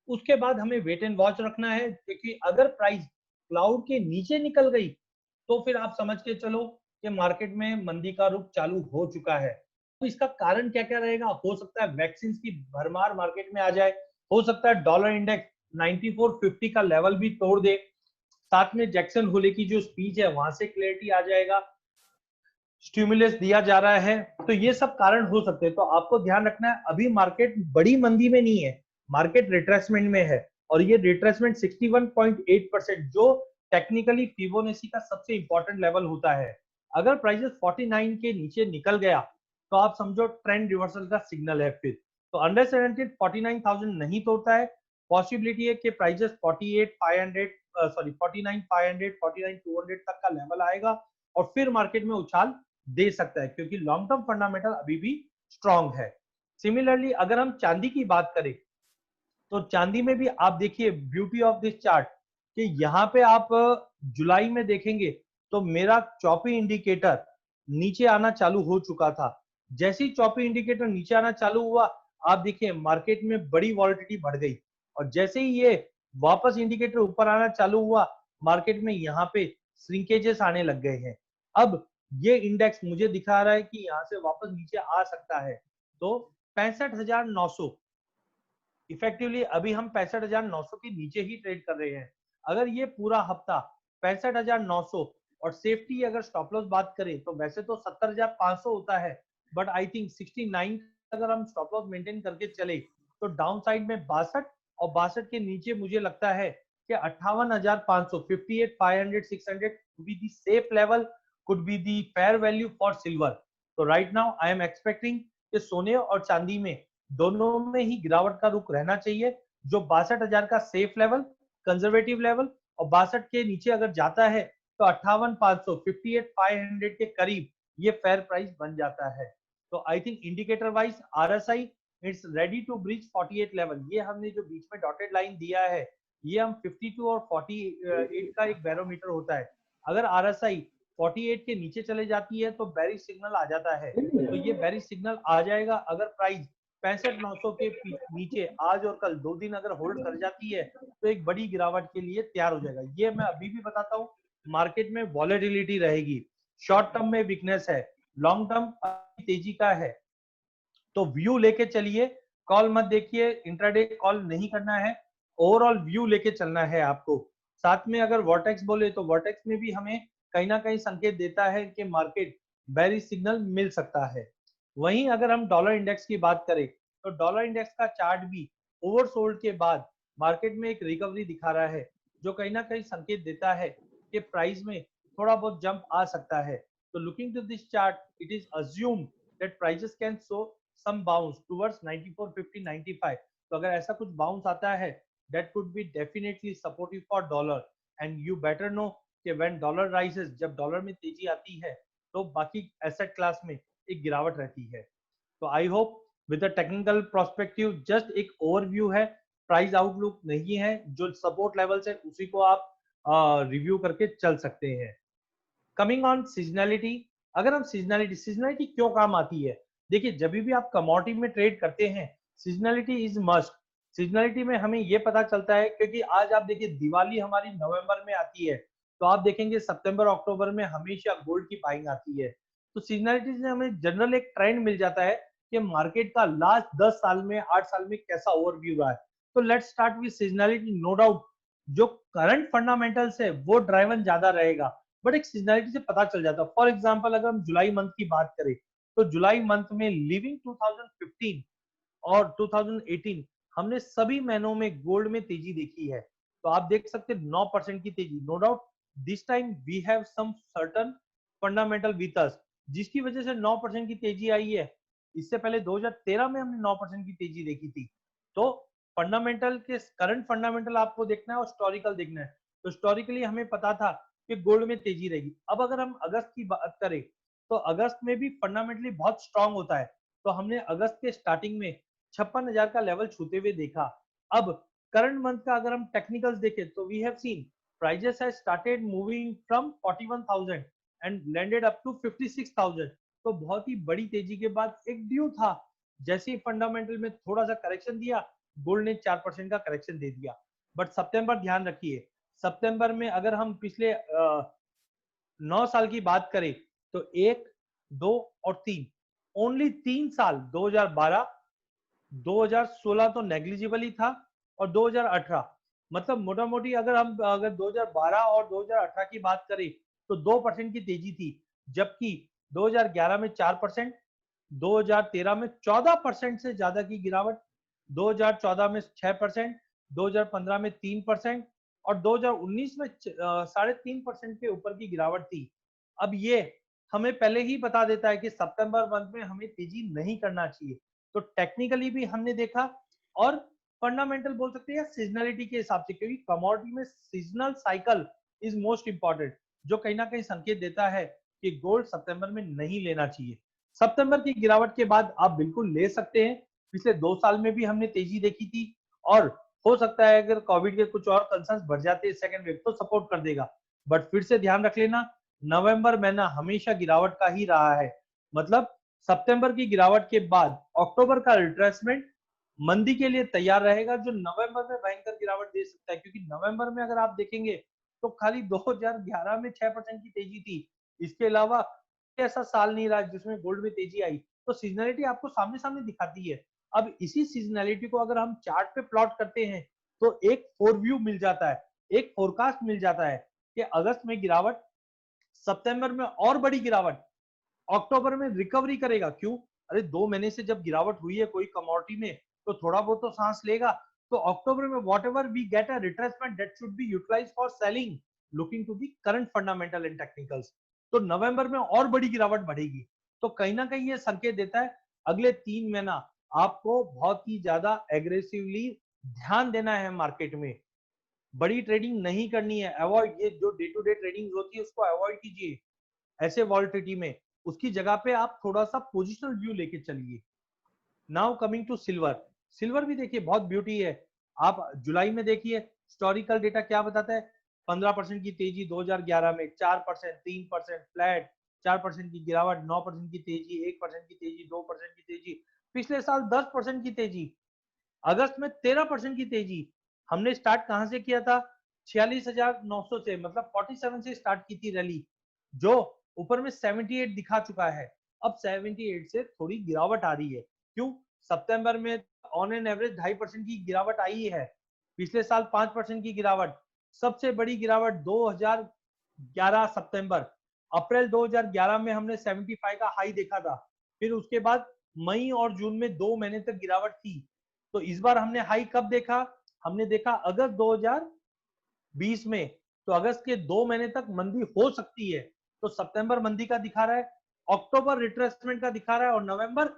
उसके बाद हमें वेट एंड वॉच रखना है, क्योंकि अगर प्राइस क्लाउड के नीचे निकल गई तो फिर आप समझ के चलो कि मार्केट में मंदी का रुख चालू हो चुका है। तो इसका कारण क्या क्या रहेगा, हो सकता है वैक्सीन की भरमार मार्केट में आ जाए, हो सकता है डॉलर इंडेक्स 9450 का लेवल भी तोड़ दे, साथ में जैक्सन होले की जो स्पीच है वहां से क्लैरिटी आ जाएगा, स्टिमुलस दिया जा रहा है। तो ये सब कारण हो सकते हैं। तो आपको ध्यान रखना है अभी मार्केट बड़ी मंदी में नहीं है, मार्केट रिट्रेसमेंट में है, और ये रिट्रेसमेंट 61.8%, जो टेक्निकली फिबोनाची का सबसे इंपॉर्टेंट लेवल होता है। अगर प्राइसेस 49 के नीचे निकल गया तो आप समझो ट्रेंड रिवर्सल का सिग्नल है फिर। तो अनलेस एंड अनटिल 49,000 नहीं तोड़ता है, पॉसिबिलिटी है कि प्राइसेस 48,500 सॉरी 49,500 49,200 तक का लेवल आएगा और फिर मार्केट में उछाल दे सकता है, क्योंकि लॉन्ग टर्म फंडामेंटल अभी भी स्ट्रांग है। सिमिलरली अगर हम चांदी की बात करें तो चांदी में भी आप देखिए ब्यूटी ऑफ दिस चार्ट कि यहाँ पे आप जुलाई में देखेंगे तो मेरा चॉपी इंडिकेटर नीचे आना चालू हो चुका था। जैसे ही चॉपी इंडिकेटर नीचे आना चालू हुआ, आप देखिए मार्केट में बड़ी वॉलिटिलिटी बढ़ गई, और जैसे ही ये वापस इंडिकेटर ऊपर आना चालू हुआ, मार्केट में यहाँ पे श्रिंकेजेस आने लग गए हैं। अब ये इंडेक्स मुझे दिखा रहा है कि यहाँ से वापस नीचे आ सकता है। तो 65,900 इफेक्टिवली अभी हम 65,900 के नीचे ही ट्रेड कर रहे हैं। अगर ये पूरा हफ्ता 65,900, और सेफ्टी अगर स्टॉप लॉस बात करें तो वैसे तो 70,500 होता है, बट आई थिंक 69 अगर हम स्टॉप लॉस मेंटेन करके चले तो डाउन साइड में 62, और 62 के नीचे मुझे लगता है कि 58,500 58,500 600 could be the safe level, could be the fair value for silver. तो right now I am expecting कि सोने और चांदी में दोनों में ही गिरावट का रुख रहना चाहिए। जो 62,000 का सेफ लेवल, कंजर्वेटिव लेवल, और 62 के नीचे अगर जाता है तो 58,500 58,500 के करीब ये फेयर प्राइस बन जाता है। तो I think indicator wise RSI it's ready to breach 48 level. ये हमने जो बीच में डॉटेड लाइन दिया है, ये हम 52 और 48 का एक बैरोमीटर होता है। अगर आरएसआई 48 के नीचे चले जाती है तो बेरिश सिग्नल आ जाता है। तो ये बेरिश सिग्नल आ जाएगा अगर प्राइस 65,900 के नीचे आज और कल 2 दिन अगर होल्ड कर जाती है तो एक बड़ी गिरावट के लिए तैयार हो जाएगा। ये मैं अभी भी बताता हूँ, मार्केट में वॉलेटिलिटी रहेगी। शॉर्ट टर्म में वीकनेस है, लॉन्ग टर्म तेजी का है, तो व्यू लेके चलिए, कॉल मत देखिए, इंट्राडे कॉल नहीं करना है, ओवरऑल व्यू लेके चलना है आपको। साथ में अगर वर्टेक्स बोले तो वर्टेक्स में भी हमें कहीं ना कहीं संकेत देता है कि मार्केट बेरिश सिग्नल मिल सकता है। वहीं अगर हम डॉलर इंडेक्स की बात करें तो डॉलर इंडेक्स का चार्ट भी ओवरसोल्ड के बाद मार्केट में एक रिकवरी दिखा रहा है, जो कहीं ना कहीं संकेत देता है कि प्राइस में थोड़ा बहुत जंप आ सकता है। तो looking to this chart, it is assumed that prices can show some bounce towards 94.50 95। तो अगर ऐसा कुछ बाउंस आता है, that could be definitely supportive for dollar, and you better know कि when dollar rises, जब डॉलर में तेजी आती है तो बाकी एसेट क्लास में एक गिरावट रहती है। तो I hope with the technical prospective just एक ओवरव्यू है, प्राइस आउटलुक नहीं है, जो सपोर्ट लेवल्स है उसी को आप रिव्यू करके चल सकते हैं। कमिंग ऑन सीजनैलिटी, अगर हम सीजनैलिटी क्यों काम आती है, देखिए जब भी आप कमोडिटी में ट्रेड करते हैं सीजनैलिटी इज मस्ट। सीजनैलिटी में हमें ये पता चलता है क्योंकि आज आप देखिए दिवाली हमारी नवंबर में आती है, तो आप देखेंगे सितंबर अक्टूबर में हमेशा गोल्ड की बाइंग आती है। तो सीजनैलिटी से हमें जनरल एक ट्रेंड मिल जाता है कि मार्केट का लास्ट 10 साल में 8 साल में कैसा ओवरव्यू रहा है। तो let's start with seasonality. No doubt जो करंट फंडामेंटल्स है वो ड्राइवन ज्यादा रहेगा, बट एक सीजनैलिटी से पता चल जाता है। फॉर एग्जांपल अगर हम जुलाई मंथ की बात करें तो जुलाई मंथ में लिविंग 2015 और 2018 हमने सभी महीनों में गोल्ड में तेजी देखी है। तो आप देख सकते हैं 9% की तेजी। No doubt this time we have some certain fundamental with us, जिसकी वजह से 9% की तेजी आई है। इससे पहले 2013 में हमने 9% की तेजी देखी थी। तो फंडामेंटल के करंट फंडामेंटल आपको देखना है और हिस्टोरिकल देखना है। तो हिस्टोरिकली हमें पता था कि गोल्ड में तेजी रहेगी। अब अगर हम अगस्त की बात करें तो अगस्त में भी फंडामेंटली बहुत स्ट्रांग होता है। तो हमने अगस्त के स्टार्टिंग में 56,000 का लेवल छूते हुए देखा। अब करंट मंथ का अगर हम टेक्निकल्स देखें तो we have seen prices has started moving from 41,000 and landed up to 56,000। तो बहुत ही बड़ी तेजी के बाद एक ड्यू था, जैसे ही फंडामेंटल में थोड़ा सा करेक्शन दिया गोल्ड ने 4% का करेक्शन दे दिया। बट सितंबर ध्यान रखिए, सितंबर में अगर हम पिछले 9 साल की बात करें तो 1, 2 और 3, ओनली 3 साल 2012, 2016 तो नेग्लिजिबल ही था और 2018, मतलब मोटा मोटी अगर 2012 और 2018 की बात करें तो 2% की तेजी थी, जबकि 2011 में 4%, 2013 में 14% से ज्यादा की गिरावट, 2014 में 6%, 2015 में 3% और 2019 में 3.5% के ऊपर की गिरावट थी। अब ये हमें पहले ही बता देता है कि सितंबर मंथ में हमें तेजी नहीं करना चाहिए। तो टेक्निकली भी हमने देखा और फंडामेंटल बोल सकते हैं या सीजनलिटी के हिसाब से, क्योंकि कमोडिटी में seasonal cycle is most important, जो कहीं ना कहीं संकेत देता है कि गोल्ड सितंबर में नहीं लेना चाहिए। सितंबर की गिरावट के बाद आप बिल्कुल ले सकते हैं। पिछले 2 साल में भी हमने तेजी देखी थी और हो सकता है अगर कोविड के कुछ और कंसर्न्स बढ़ जाते हैं सेकंड वेव तो सपोर्ट कर देगा। बट फिर से ध्यान रख लेना नवंबर महीना हमेशा गिरावट का ही रहा है। मतलब सितंबर की गिरावट के बाद अक्टूबर का रिट्रेसमेंट मंदी के लिए तैयार रहेगा, जो नवंबर में भयंकर गिरावट दे सकता है। क्योंकि नवंबर में अगर आप देखेंगे तो खाली 2011 में 6% की तेजी थी, इसके अलावा ऐसा साल नहीं रहा जिसमें गोल्ड में तेजी आई। तो सीजनलिटी आपको सामने सामने दिखाती है। अब इसी सीजनलिटी को अगर हम चार्ट पे प्लॉट करते हैं तो एक फोरव्यू मिल जाता है, एक फोरकास्ट मिल जाता है कि अगस्त में गिरावट, सितंबर में और बड़ी गिरावट, अक्टूबर में रिकवरी करेगा। क्यों? अरे 2 महीने से जब गिरावट हुई है कोई कमोडिटी में तो थोड़ा बहुत तो सांस लेगा। तो अक्टूबर में whatever we get a retracement that should be utilised for selling looking to the current fundamental and technicals. तो नवंबर में और बड़ी गिरावट बढ़ेगी। तो कहीं ना कहीं ये संकेत देता है अगले 3 महीना आपको बहुत ही ज्यादा एग्रेसिवली ध्यान देना है मार्केट में। बड़ी ट्रेडिंग नहीं करनी है, अवॉइड ये जो डे टू डे ट्रेडिंग होती है उसको अवॉइड कीजिए ऐसे वॉलिटिलिटी में। उसकी जगह पे आप थोड़ा सा पोजिशनल व्यू लेके चलिए। Now coming to silver, silver भी देखिए बहुत ब्यूटी है। आप जुलाई में देखिए हिस्टोरिकल डेटा क्या बताता है, 15% की तेजी 2011 में, 4%, 3% फ्लैट, 4% की गिरावट, 9% की तेजी, 1% की तेजी, 2% की तेजी, पिछले साल 10% की तेजी, अगस्त में 13% की तेजी। हमने स्टार्ट कहां से किया था? 46,900 से, मतलब 47 से स्टार्ट की थी रैली, जो ऊपर में 78 दिखा चुका है, अब 78 से थोड़ी गिरावट आ रही है। क्यों? सितंबर में ऑन एन एवरेज 2.5% की गिरावट आई है, पिछले साल 5% की गिरावट, सबसे बड़ी गिरावट 2011 सितंबर, अप्रैल 2011 में हमने 75 का हाई देखा था, फिर उसके बाद मई और जून में 2 महीने तक गिरावट थी। तो इस बार हमने हाई कब देखा? हमने देखा अगस्त 2020 में, तो अगस्त के 2 महीने तक मंदी हो सकती है। तो सितंबर मंदी का दिखा रहा है, अक्टूबर रिट्रेसमेंट का दिखा रहा है और नवंबर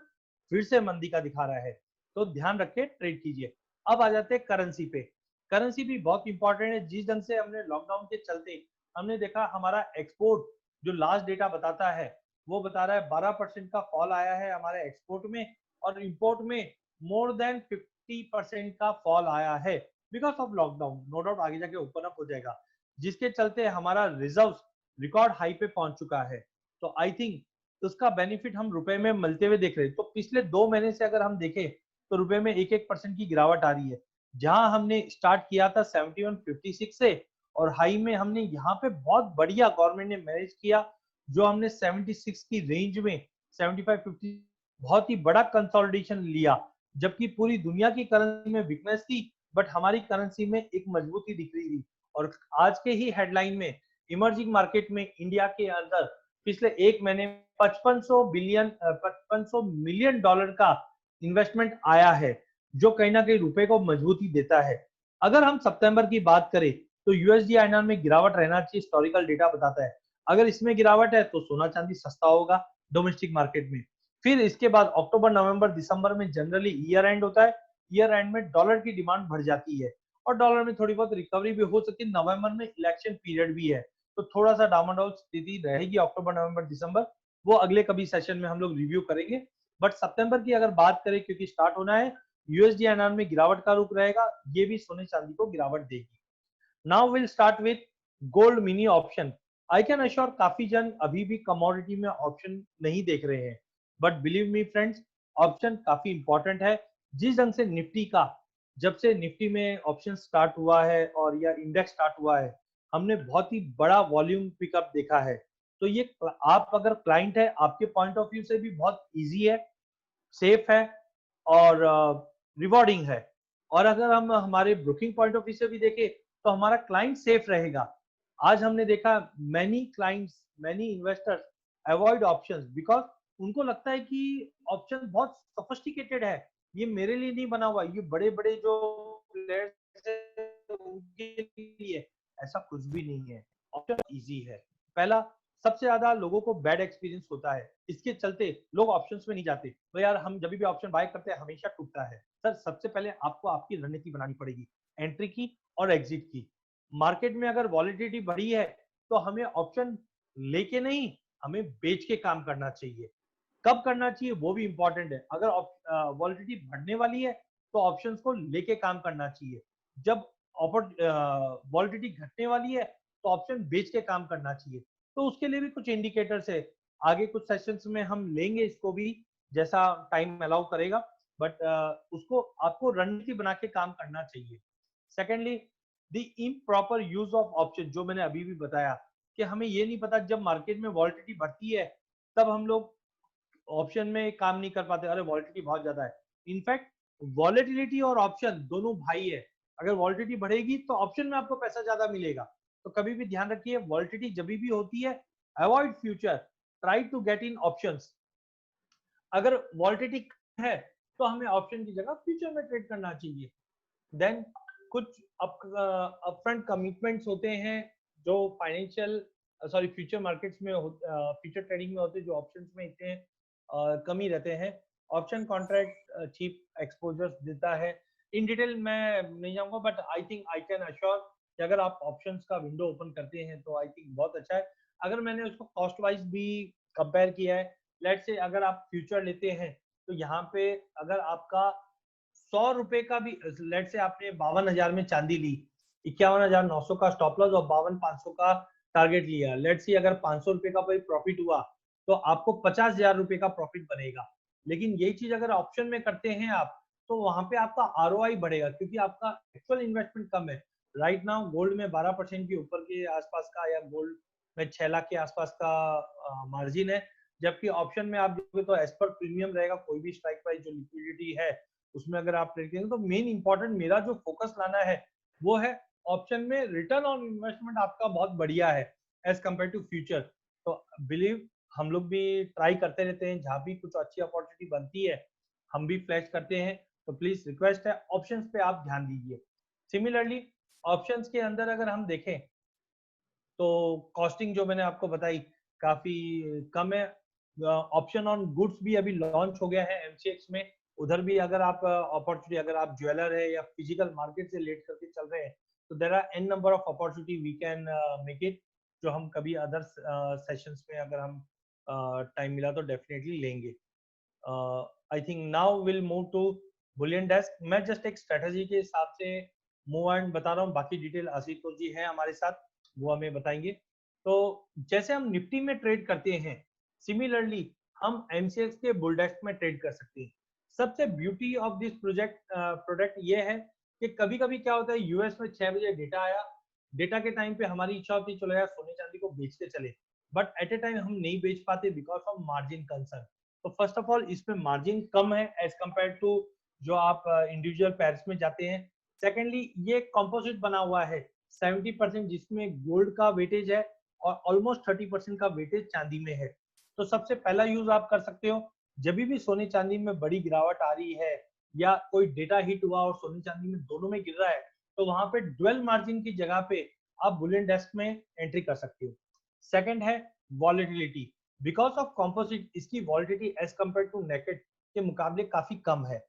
फिर से मंदी का दिखा रहा है। तो ध्यान रख के ट्रेड कीजिए। अब आ जाते हैं करेंसी पे। करेंसी भी बहुत इंपॉर्टेंट है। जिस ढंग से हमने लॉकडाउन के चलते हमने देखा हमारा एक्सपोर्ट जो लास्ट डेटा बताता है वो बता रहा है 12% का फॉल आया है हमारे एक्सपोर्ट में, और इंपोर्ट में मोर देन 50% का फॉल आया है because of lockdown. No doubt आगे जाके ओपन अप हो जाएगा, जिसके चलते हमारा रिजर्व रिकॉर्ड हाई पे पहुंच चुका है। तो आई थिंक उसका बेनिफिट हम रुपए में मिलते हुए देख रहे हैं। तो पिछले 2 महीने से अगर हम देखें तो रुपए में 1% की गिरावट आ रही है। जहां हमने स्टार्ट किया था 71.56 से, और हाई में हमने यहाँ पे बहुत बढ़िया गवर्नमेंट ने मैनेज किया, जो हमने 76 की रेंज में 75-50 बहुत ही बड़ा कंसोलिडेशन लिया, जबकि पूरी दुनिया की करेंसी में वीकनेस थी, बट हमारी करेंसी में एक मजबूती दिख रही थी। और आज के ही हेडलाइन में इमर्जिंग मार्केट में इंडिया के अंदर पिछले एक महीने 5500 मिलियन डॉलर का इन्वेस्टमेंट आया है, जो कहीं ना कहीं रुपए को मजबूती देता है। अगर हम सितंबर की बात करें तो यूएसडी आईएनआर में गिरावट रहना चाहिए, हिस्टोरिकल डेटा बताता है। अगर इसमें गिरावट है तो सोना चांदी सस्ता होगा डोमेस्टिक मार्केट में। फिर इसके बाद अक्टूबर नवंबर दिसंबर में जनरली ईयर एंड होता है, ईयर एंड में डॉलर की डिमांड बढ़ जाती है और डॉलर में थोड़ी बहुत रिकवरी भी हो सकती है। नवंबर में इलेक्शन पीरियड भी है, तो थोड़ा सा डामाडोल स्थिति रहेगी अक्टूबर नवंबर दिसंबर, वो अगले कभी सेशन में हम लोग रिव्यू करेंगे। बट सितंबर की अगर बात करें, क्योंकि स्टार्ट होना है, यूएसडी आईएनआर में गिरावट का रुख रहेगा, ये भी सोने चांदी को गिरावट देगी। Now will start with gold mini option. I can assure काफी जन अभी भी कमोडिटी में ऑप्शन नहीं देख रहे हैं, but believe me friends, option काफी इंपॉर्टेंट है। जिस ढंग से निफ्टी का, जब से निफ्टी में ऑप्शन स्टार्ट हुआ है और या इंडेक्स स्टार्ट हुआ है, हमने बहुत ही बड़ा वॉल्यूम पिकअप देखा है। तो ये आप अगर क्लाइंट है, आपके पॉइंट ऑफ व्यू से भी बहुत इजी है, सेफ है और रिवॉर्डिंग है। और अगर हम हमारे ब्रोकिंग पॉइंट ऑफ व्यू से भी देखें तो हमारा क्लाइंट सेफ रहेगा। आज हमने देखा many clients, many investors avoid options because उनको लगता है कि ऑप्शन बहुत सोफिस्टिकेटेड है, ये मेरे लिए नहीं बना हुआ, ये बड़े बड़े जो प्लेयर्स हैं उनके लिए। ऐसा कुछ भी नहीं है, ऑप्शन इजी है। पहला, सबसे ज्यादा लोगों को बैड एक्सपीरियंस होता है, इसके चलते लोग ऑप्शंस में नहीं जाते। तो यार हम जब भी ऑप्शन बाय करते हैं हमेशा टूटता है। सर सबसे पहले आपको आपकी रणनीति बनानी पड़ेगी, एंट्री की और एग्जिट की। मार्केट में अगर वॉलिडिटी बढ़ी है तो हमें ऑप्शन लेके नहीं, हमें बेच के काम करना चाहिए। कब करना चाहिए वो भी इंपॉर्टेंट है। अगर वॉलिडिटी बढ़ने वाली है तो ऑप्शंस को लेके काम करना चाहिए। जब वॉलिडिटी घटने वाली है तो ऑप्शन बेच के काम करना चाहिए। तो उसके लिए भी कुछ इंडिकेटर्स है, आगे कुछ सेशंस में हम लेंगे इसको भी, जैसा टाइम अलाउ करेगा। बट उसको आपको रणनीति बना के काम करना चाहिए। Secondly, the improper use of option, जो मैंने अभी भी बताया कि हमें ये नहीं पता जब मार्केट में वॉलिडिटी बढ़ती है तब हम लोग ऑप्शन में काम नहीं कर पाते, अरे वॉलिडिटी बहुत ज्यादा है। इनफैक्ट वॉलिटिलिटी और ऑप्शन दोनों भाई है, अगर वॉलिडिटी बढ़ेगी तो ऑप्शन में आपको पैसा ज्यादा मिलेगा। तो कभी भी ध्यान रखिए, वॉलिडिटी जब भी होती है avoid future, try to get in options. अगर वॉलिडिटी है तो हमें ऑप्शन की जगह फ्यूचर में ट्रेड करना चाहिए। देन कुछ अपफ्रंट कमिटमेंट्स होते हैं जो फाइनेंशियल फ्यूचर मार्केट्स में फ्यूचर ट्रेडिंग में होते हैं, जो ऑप्शंस में इतने कमी रहते हैं। ऑप्शन कॉन्ट्रैक्ट चीप एक्सपोजर्स देता है। इन डिटेल मैं नहीं जाऊंगा, but I think I can assure कि अगर आप ऑप्शंस का विंडो ओपन करते हैं तो आई थिंक बहुत अच्छा है। अगर मैंने उसको कॉस्ट वाइज भी कंपेयर किया है, लेट्स से अगर आप फ्यूचर लेते हैं तो यहाँ पे अगर आपका 100 रुपए का भी, लेट से आपने 52,000 में चांदी ली, 51,900 का स्टॉप लॉस और 52,500 का टारगेट लिया, लेट से अगर 500 रुपए का प्रॉफिट हुआ तो आपको 50,000 रुपए का प्रॉफिट बनेगा। लेकिन यही चीज अगर ऑप्शन में करते हैं आप, तो वहां पे आपका आरओआई बढ़ेगा, क्योंकि आपका एक्चुअल इन्वेस्टमेंट कम है। राइट नाउ गोल्ड में 12% के ऊपर के आसपास का, या गोल्ड में 6 लाख के आसपास का मार्जिन है, जबकि ऑप्शन में आप देखोगे तो एज पर प्रीमियम रहेगा, कोई भी स्ट्राइक प्राइस जो लिक्विडिटी है उसमें अगर आप ट्रेड करेंगे तो मेन इंपॉर्टेंट मेरा जो फोकस लाना है वो है ऑप्शन में रिटर्न ऑन इन्वेस्टमेंट आपका बहुत बढ़िया है एज कम्पेयर टू फ्यूचर। तो बिलीव हम लोग भी ट्राई करते रहते हैं, जहाँ भी कुछ अच्छी अपॉर्चुनिटी बनती है हम भी फ्लैश करते हैं, तो प्लीज रिक्वेस्ट है ऑप्शंस पे आप ध्यान दीजिए। सिमिलरली ऑप्शंस के अंदर अगर हम देखें तो कॉस्टिंग जो मैंने आपको बताई काफी कम है। ऑप्शन ऑन गुड्स भी अभी लॉन्च हो गया है एमसीएक्स में, उधर भी अगर आप अपॉर्चुनिटी, अगर आप ज्वेलर है या फिजिकल मार्केट से रिलेट करके चल रहे हैं तो there are an number of opportunity we can make it, जो हम कभी अदर सेशंस में अगर हम टाइम मिला तो डेफिनेटली लेंगे। I think now will move to bullion desk. मैं जस्ट एक स्ट्रेटजी के हिसाब से मूव एंड बता रहा हूँ, बाकी डिटेल आशीतोष जी है हमारे साथ, वो हमें बताएंगे। तो जैसे हम निफ्टी में ट्रेड करते हैं सिमिलरली हम एमसीएक्स के बुल डेस्क में ट्रेड कर सकते हैं। सबसे ब्यूटी ऑफ दिस प्रोडक्ट ये है कि कभी कभी क्या होता है, यूएस में 6 बजे डेटा आया, डेटा के टाइम पे हमारी इच्छा होती है चलो यार सोने चांदी को बेचते चले, बट एट ए टाइम हम नहीं बेच पाते बिकॉज ऑफ मार्जिन कंसर्न। तो फर्स्ट ऑफ ऑल इसमें मार्जिन कम है एज कम्पेयर टू जो आप इंडिविजुअल पैर्स में जाते हैं। सेकेंडली ये कंपोजिट बना हुआ है 70% जिसमें गोल्ड का वेटेज है और ऑलमोस्ट 30% का वेटेज चांदी में है। तो सबसे पहला यूज आप कर सकते हो जब भी सोने चांदी में बड़ी गिरावट आ रही है या कोई डेटा हिट हुआ और सोने चांदी में दोनों में गिर रहा है, तो वहां पे ड्वेल मार्जिन की जगह पे आप बुलियन डेस्क में एंट्री कर सकते हो। सेकंड है वॉलेटिलिटी, बिकॉज ऑफ कॉम्पोजिट इसकी volatility as compare to naked के मुकाबले काफी कम है।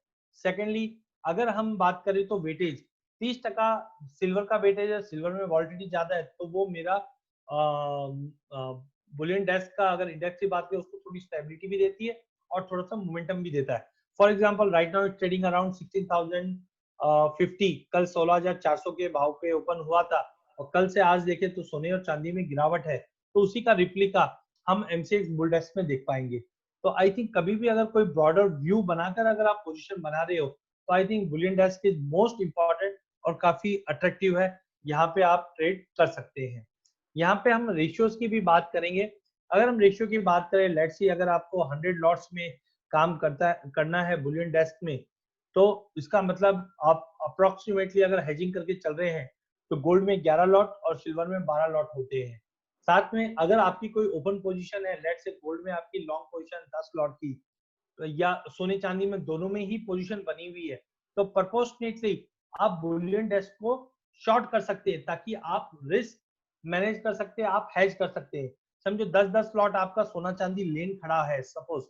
सेकेंडली अगर हम बात करें तो वेटेज 30% सिल्वर का वेटेज है, सिल्वर में वॉलिडिटी ज्यादा है, तो वो मेरा बुलियन डेस्क का अगर इंडेक्स की बात करें उसको थोड़ी स्टेबिलिटी भी देती है और थोड़ा सा मोमेंटम भी देता है। For example right now trading around 16,050, कल 16,400 के भाव पे ओपन हुआ था और कल से आज देखें तो सोने और चांदी में गिरावट है, तो उसी का रिप्लिका हम एमसीएक्स बुल डेस्क में देख पाएंगे। तो आई थिंक कभी भी अगर कोई ब्रॉडर व्यू बनाकर अगर आप पोजीशन बना रहे हो तो I think Boolean desk is most important और काफी अट्रैक्टिव है, यहाँ पे आप ट्रेड कर सकते हैं। यहाँ पे हम रेशियोज की भी बात करेंगे। अगर हम रेशियो की बात करें, लेट्स सी अगर आपको 100 लॉट्स में काम करना है बुलियन डेस्क में, तो इसका मतलब आप अप्रोक्सीमेटली अगर हेजिंग करके चल रहे हैं तो गोल्ड में 11 लॉट और सिल्वर में 12 लॉट होते हैं। साथ में अगर आपकी कोई ओपन पोजीशन है, लेट्स से गोल्ड में आपकी लॉन्ग पोजीशन 10 लॉट की या सोने चांदी में दोनों में ही पोजीशन बनी हुई है, तो प्रपोर्शनेटली आप बुलियन डेस्क को शॉर्ट कर सकते हैं ताकि आप रिस्क मैनेज कर सकते हैं, आप हेज कर सकते हैं। समझो 10-10 लॉट आपका सोना चांदी लेन खड़ा है, सपोज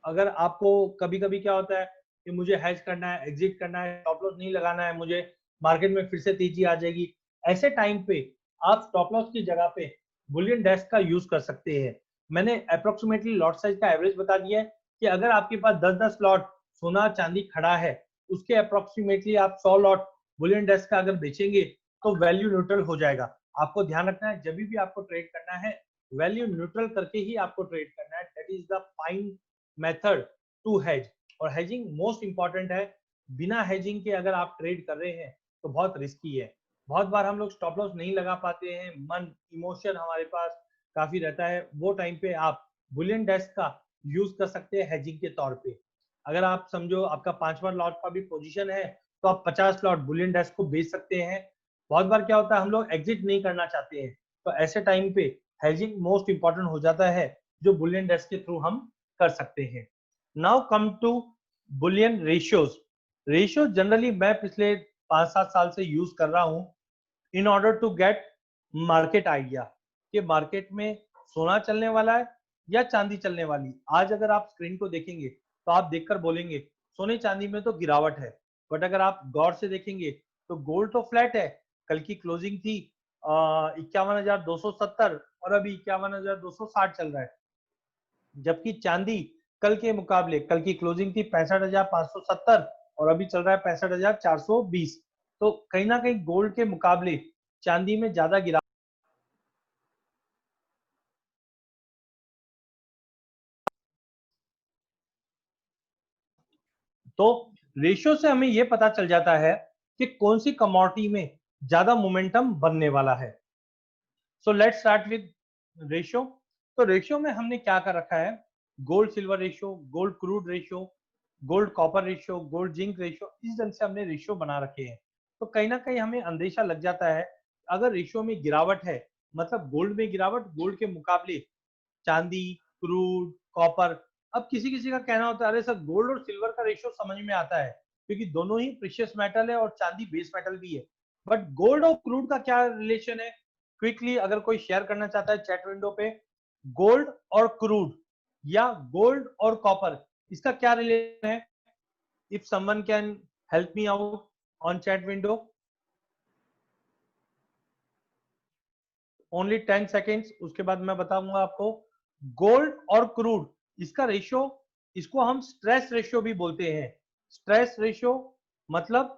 अगर आपको कभी कभी क्या होता है कि मुझे हेज करना है, एग्जिट करना है, स्टॉप लॉस नहीं लगाना है, मुझे मार्केट में फिर से तेजी आ जाएगी, ऐसे टाइम पे आप स्टॉप लॉस की जगह पे बुलियन डेस्क का यूज कर सकते हैं। मैंने अप्रोक्सीमेटली लॉट साइज का एवरेज बता दिया है कि अगर आपके पास 10-10 लॉट सोना चांदी खड़ा है, उसके अप्रोक्सीमेटली आप 100 लॉट बुलियन डेस्क का अगर बेचेंगे तो वैल्यू न्यूट्रल हो जाएगा। आपको ध्यान रखना है जब भी आपको ट्रेड करना है वैल्यू न्यूट्रल करके ही आपको ट्रेड करना है। That is the fine method to hedge, और हेजिंग मोस्ट इंपॉर्टेंट है। बिना हेजिंग के अगर आप ट्रेड कर रहे हैं तो बहुत रिस्की है। बहुत बार हम लोग स्टॉप लॉस नहीं लगा पाते हैं, मन इमोशन हमारे पास काफी रहता है, वो टाइम पे आप बुलियन डेस्क का यूज कर सकते हैं हेजिंग के तौर पे। अगर आप समझो आपका 5 लॉट का भी पोजीशन है तो आप 50 लॉट बुलियन डेस्क को बेच सकते हैं। बहुत बार क्या होता है हम लोग एग्जिट नहीं करना चाहते हैं, तो ऐसे टाइम पे हेजिंग मोस्ट इंपॉर्टेंट हो जाता है जो बुलियन डेस्क के थ्रू हम कर सकते हैं। Now come to bullion ratios. Ratio generally मैं पिछले 5-7 साल से यूज कर रहा हूं in order to get market idea कि मार्केट में सोना चलने वाला है या चांदी चलने वाली। आज अगर आप स्क्रीन को देखेंगे तो आप देखकर बोलेंगे सोने चांदी में तो गिरावट है, बट अगर आप गौर से देखेंगे तो गोल्ड तो फ्लैट है, कल की क्लोजिंग थी 51,270 और अभी 51,260 चल रहा है, जबकि चांदी कल के मुकाबले, कल की क्लोजिंग थी 65,570 और अभी चल रहा है 65,420। तो कहीं ना कहीं गोल्ड के मुकाबले चांदी में ज्यादा गिरा। तो रेशियो से हमें यह पता चल जाता है कि कौन सी कमोडिटी में ज्यादा मोमेंटम बनने वाला है। So let's start with ratio, तो रेशियो में हमने क्या कर रखा है, gold silver ratio, gold crude ratio, gold copper ratio, gold zinc ratio, इस ढंग से हमने रेशियो बना रखे हैं। तो कहीं ना कहीं हमें अंदेशा लग जाता है अगर रेशियो में गिरावट है, मतलब गोल्ड में गिरावट, गोल्ड के मुकाबले चांदी, क्रूड, कॉपर। अब किसी किसी का कहना होता है अरे सर गोल्ड और सिल्वर का रेशियो समझ में आता है क्योंकि दोनों ही प्रीशियस मेटल है और चांदी बेस मेटल भी है, बट गोल्ड और क्रूड का क्या रिलेशन है? क्विकली अगर कोई शेयर करना चाहता है चैट विंडो पे, गोल्ड और क्रूड या गोल्ड और कॉपर, इसका क्या रिलेशन है? If someone can help me out on chat window, only 10 seconds, उसके बाद मैं बताऊंगा आपको। गोल्ड और क्रूड, इसका रेशियो, इसको हम स्ट्रेस रेशियो भी बोलते हैं। स्ट्रेस रेशियो मतलब,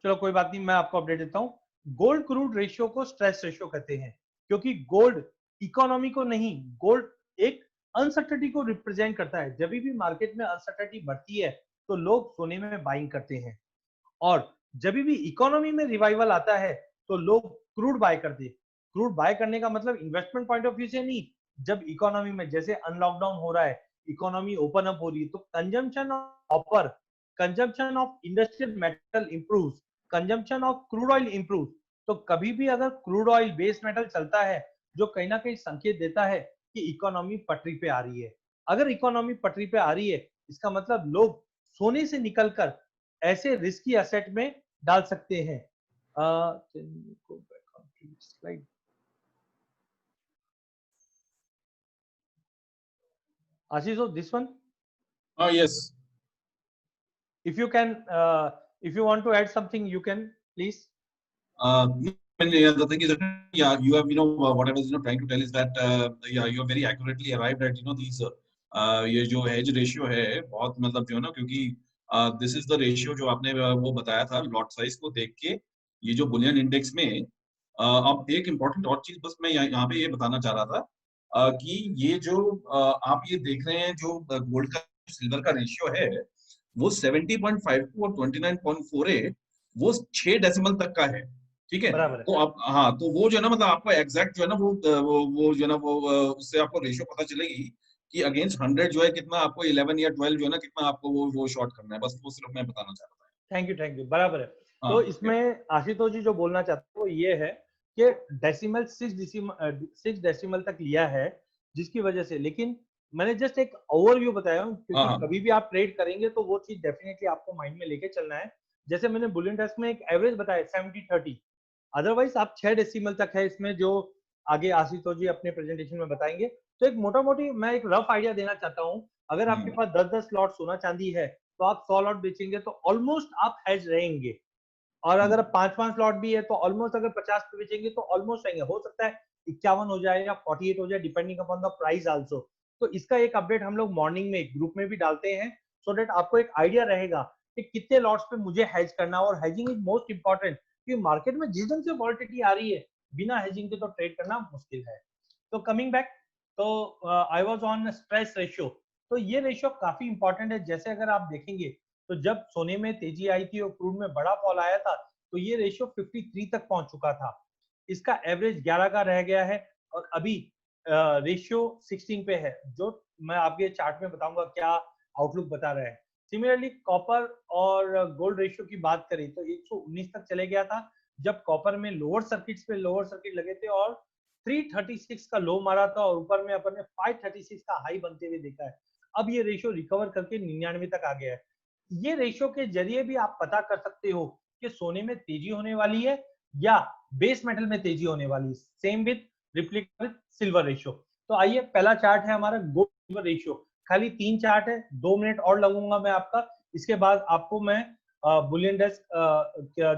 चलो कोई बात नहीं, मैं आपको अपडेट देता हूं। गोल्ड क्रूड रेशियो को स्ट्रेस रेशियो कहते हैं क्योंकि गोल्ड इकोनॉमी को नहीं, गोल्ड एक अनसर्टेनिटी को रिप्रेजेंट करता है। जब भी मार्केट में अनसर्टेनिटी बढ़ती है तो लोग सोने में बाइंग करते हैं, और जब भी इकोनॉमी में रिवाइवल आता है तो लोग क्रूड बाय करते हैं। क्रूड बाय करने का मतलब इन्वेस्टमेंट पॉइंट ऑफ व्यू से नहीं, जब इकोनॉमी में जैसे अनलॉकडाउन हो रहा है, इकोनॉमी ओपन अप हो रही है, तो consumption of copper, consumption of industrial metal improve, consumption of crude oil improve. तो कभी भी अगर क्रूड ऑयल बेस मेटल चलता है, जो कहीं ना कहीं संकेत देता है कि इकोनॉमी पटरी पे आ रही है। अगर इकोनॉमी पटरी पे आ रही है, इसका मतलब लोग सोने से निकलकर ऐसे रिस्की एसेट में डाल सकते हैं। Slide, Ashish, this one, Yes. if you can, if you want to add something you can please. And the thing is that, yeah, you have, what I was, trying to tell is that, yeah, you have very accurately arrived at, these, ये जो hedge ratio है, बहुत मतलब जो है ना, क्योंकि this is the ratio जो आपने वो बताया था lot size को देख के, ये जो bullion index में, अब एक important और चीज बस मैं यहाँ पे ये बताना चाह रहा था, कि ये जो आप ये देख रहे हैं जो गोल्ड का सिल्वर का रेशियो है, वो 70.52 और 29.48, वो 6 डेसिमल तक का है, ठीक है। बराबर है। तो आप, हाँ, तो वो जो है ना, मतलब आपका एग्जैक्ट जो है ना, वो जो है ना, वो उससे आपको रेशियो पता चलेगी कि अगेंस्ट 100 जो है कितना आपको 11 या 12 जो है ना, कितना आपको वो शॉर्ट करना है, बस वो सिर्फ मैं बताना चाह रहा था। थैंक यू, बराबर है। हाँ, तो इसमें आशुतोष जी जो बोलना चाहते हैं वो ये है कि डेसिमल 6 डेसिमल तक लिया है, जिसकी वजह से, लेकिन मैंने जस्ट एक ओवरव्यू बताया हूँ क्योंकि कभी भी आप ट्रेड करेंगे तो वो चीज डेफिनेटली आपको माइंड में लेके चलना है। जैसे मैंने बुलियन डेस्क में एक एवरेज बताया 70-30, अदरवाइज आप 6 डेसिमल तक है इसमें, जो आगे आशुतोष जी अपने प्रेजेंटेशन में बताएंगे। तो एक मोटा मोटी मैं एक रफ आइडिया देना चाहता हूँ, अगर आपके पास 10-10 लॉट सोना चांदी है तो आप 100 लॉट बेचेंगे तो ऑलमोस्ट आप हेज रहेंगे, और अगर 5-5 लॉट भी है तो ऑलमोस्ट, अगर 50 पे बेचेंगे तो ऑलमोस्ट रहेंगे। हो सकता है 51 हो जाए या 48 हो जाए, depending upon the price also. तो इसका एक अपडेट हम लोग मॉर्निंग में ग्रुप में भी डालते हैं, सो दैट आपको एक आइडिया रहेगा कि कितने लॉट्स पे मुझे हेज करना, और हेजिंग इज मोस्ट इंपॉर्टेंट क्योंकि मार्केट में जिस ढंग से वॉलिटिलिटी आ रही है, बिना हेजिंग के तो ट्रेड करना मुश्किल है। तो कमिंग बैक, तो I was on stress ratio. तो ये रेशियो काफी इंपॉर्टेंट है। जैसे अगर आप देखेंगे तो जब सोने में तेजी आई थी और क्रूड में बड़ा फॉल आया था, तो ये रेशियो 53 तक पहुंच चुका था। इसका एवरेज 11 का रह गया है, और अभी रेशियो 16 पे है, जो मैं आपके चार्ट में बताऊंगा क्या आउटलुक बता रहा है। सिमिलरली कॉपर और गोल्ड रेशियो की बात करें तो 119 तक चले गया था, जब कॉपर में लोअर सर्किट्स पे लोअर सर्किट लगे थे और 336 का लो मारा था, और ऊपर में अपन ने 536 का हाई बनते हुए देखा है। अब ये रेशियो रिकवर करके 99 तक आ गया है। ये रेशियो के जरिए भी आप पता कर सकते हो कि सोने में तेजी होने वाली है या बेस मेटल में तेजी होने वाली है। Same with replica with silver ratio. तो आइए, पहला चार्ट है हमारा गोल्ड सिल्वर रेशियो। खाली 3 चार्ट है, 2 मिनट और लगूंगा मैं आपका, इसके बाद आपको मैं बुलियन डेस्क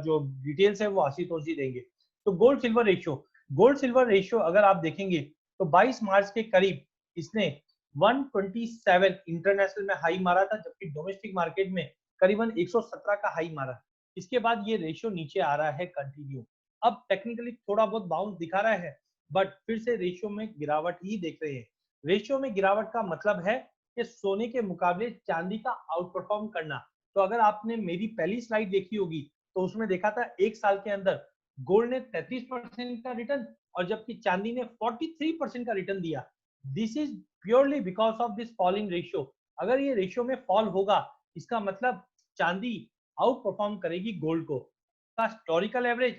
जो डिटेल्स है वो आशुतोष जी देंगे। तो गोल्ड सिल्वर रेशियो अगर आप देखेंगे तो 22 मार्च के करीब इसने 127 इंटरनेशनल में हाई मारा था, जबकि डोमेस्टिक मार्केट में करीबन 117 का हाई मारा। इसके बाद ये रेशियो नीचे आ रहा है कंटिन्यू। अब टेक्निकली थोड़ा बहुत बाउंस दिखा रहा है, बट फिर से रेशियो में गिरावट ही देख रहे हैं। रेशियो में गिरावट का मतलब है कि सोने के मुकाबले चांदी का आउट परफॉर्म करना। तो अगर आपने मेरी पहली स्लाइड देखी होगी तो उसमें देखा था एक साल के अंदर गोल्ड ने 33% का रिटर्न और जबकि चांदी ने 43% का रिटर्न दिया। This is purely because of this falling ratio. अगर ये रेशियो में फॉल होगा इसका मतलब चांदी आउट परफॉर्म करेगी गोल्ड को। का हिस्टोरिकल एवरेज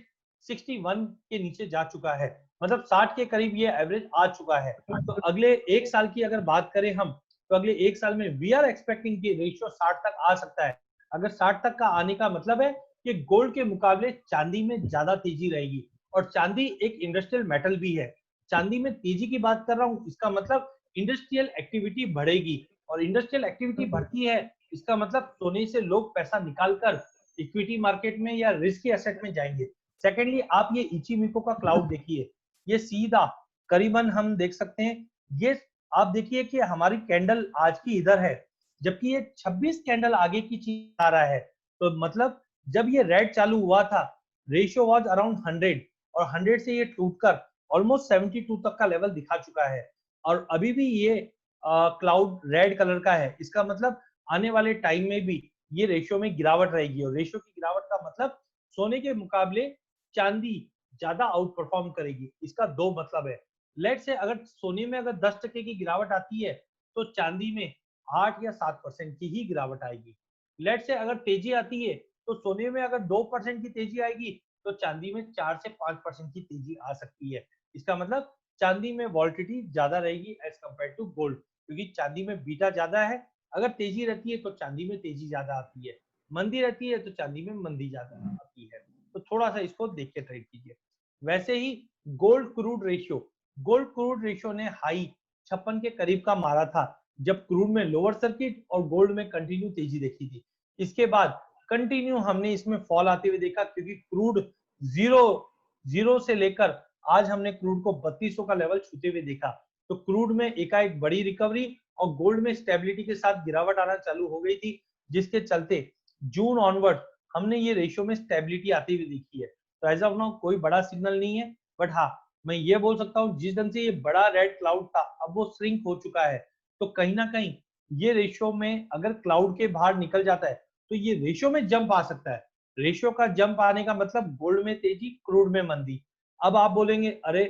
61 के नीचे जा चुका है, मतलब 60 के करीब ये एवरेज आ चुका है। तो अगले एक साल की अगर बात करें हम, तो अगले एक साल में वी आर एक्सपेक्टिंग कि रेशियो 60 तक आ सकता है। अगर 60 तक का आने का मतलब है कि गोल्ड के मुकाबले चांदी में ज्यादा तेजी रहेगी, और चांदी एक इंडस्ट्रियल मेटल भी है। चांदी में तेजी की बात कर रहा हूँ, इसका मतलब इंडस्ट्रियल एक्टिविटी बढ़ेगी, और इंडस्ट्रियल एक्टिविटी बढ़ती है इसका मतलब सोने से लोग पैसा निकालकर इक्विटी मार्केट में या रिस्की एसेट में जाएंगे। सेकेंडली, आप ये इचिमिको का क्लाउड देखिए, ये सीधा करीबन हम देख सकते हैं, ये आप देखिए कि हमारी कैंडल आज की इधर है, जबकि ये 26 कैंडल आगे की चीज आ रहा है। तो मतलब जब ये रेड चालू हुआ था, रेशियो वाज अराउंड 100, और 100 से ये टूटकर ऑलमोस्ट 72 तक का लेवल दिखा चुका है, और अभी भी ये क्लाउड रेड कलर का है। इसका मतलब आने वाले टाइम में भी ये रेशियो में गिरावट रहेगी, और रेशियो की गिरावट का मतलब सोने के मुकाबले चांदी ज्यादा आउट परफॉर्म करेगी। इसका दो मतलब है। लेट से अगर सोने में अगर 10% की गिरावट आती है तो चांदी में 8 या 7% की ही गिरावट आएगी। लेट से अगर तेजी आती है तो सोने में अगर 2% की तेजी आएगी तो चांदी में 4 से 5% की तेजी आ सकती है। इसका मतलब चांदी में वॉल्टिलिटी ज्यादा रहेगी एज कम्पेयर टू गोल्ड, क्योंकि चांदी में बीटा ज्यादा है। अगर तेजी रहती है तो चांदी में तेजी ज्यादा आती है, मंदी रहती है तो चांदी में मंदी ज्यादा आती है। तो थोड़ा सा इसको देख के ट्रेड कीजिए। वैसे ही गोल्ड क्रूड रेशियो ने हाई 56 के करीब का मारा था, जब क्रूड में लोअर सर्किट और गोल्ड में कंटिन्यू तेजी देखी थी। इसके बाद कंटिन्यू हमने इसमें फॉल आते हुए देखा, क्योंकि क्रूड जीरो जीरो से लेकर आज हमने क्रूड को 3200 का लेवल छूते हुए देखा। तो क्रूड में एकाएक बड़ी रिकवरी और गोल्ड में स्टेबिलिटी के साथ गिरावट आना चालू हो गई थी, जिसके चलते जून ऑनवर्ड हमने ये रेशियो में स्टेबिलिटी आती हुई देखी है। तो एज ऑफ नाउ कोई बड़ा सिग्नल नहीं है, बट हाँ मैं ये बोल सकता हूँ जिस ढंग से ये बड़ा रेड क्लाउड था अब वो श्रिंक हो चुका है। तो कहीं ना कहीं ये रेशियो में अगर क्लाउड के बाहर निकल जाता है तो ये रेशियो में जंप आ सकता है। रेशियो का जंप आने का मतलब गोल्ड में तेजी, क्रूड में मंदी। अब आप बोलेंगे अरे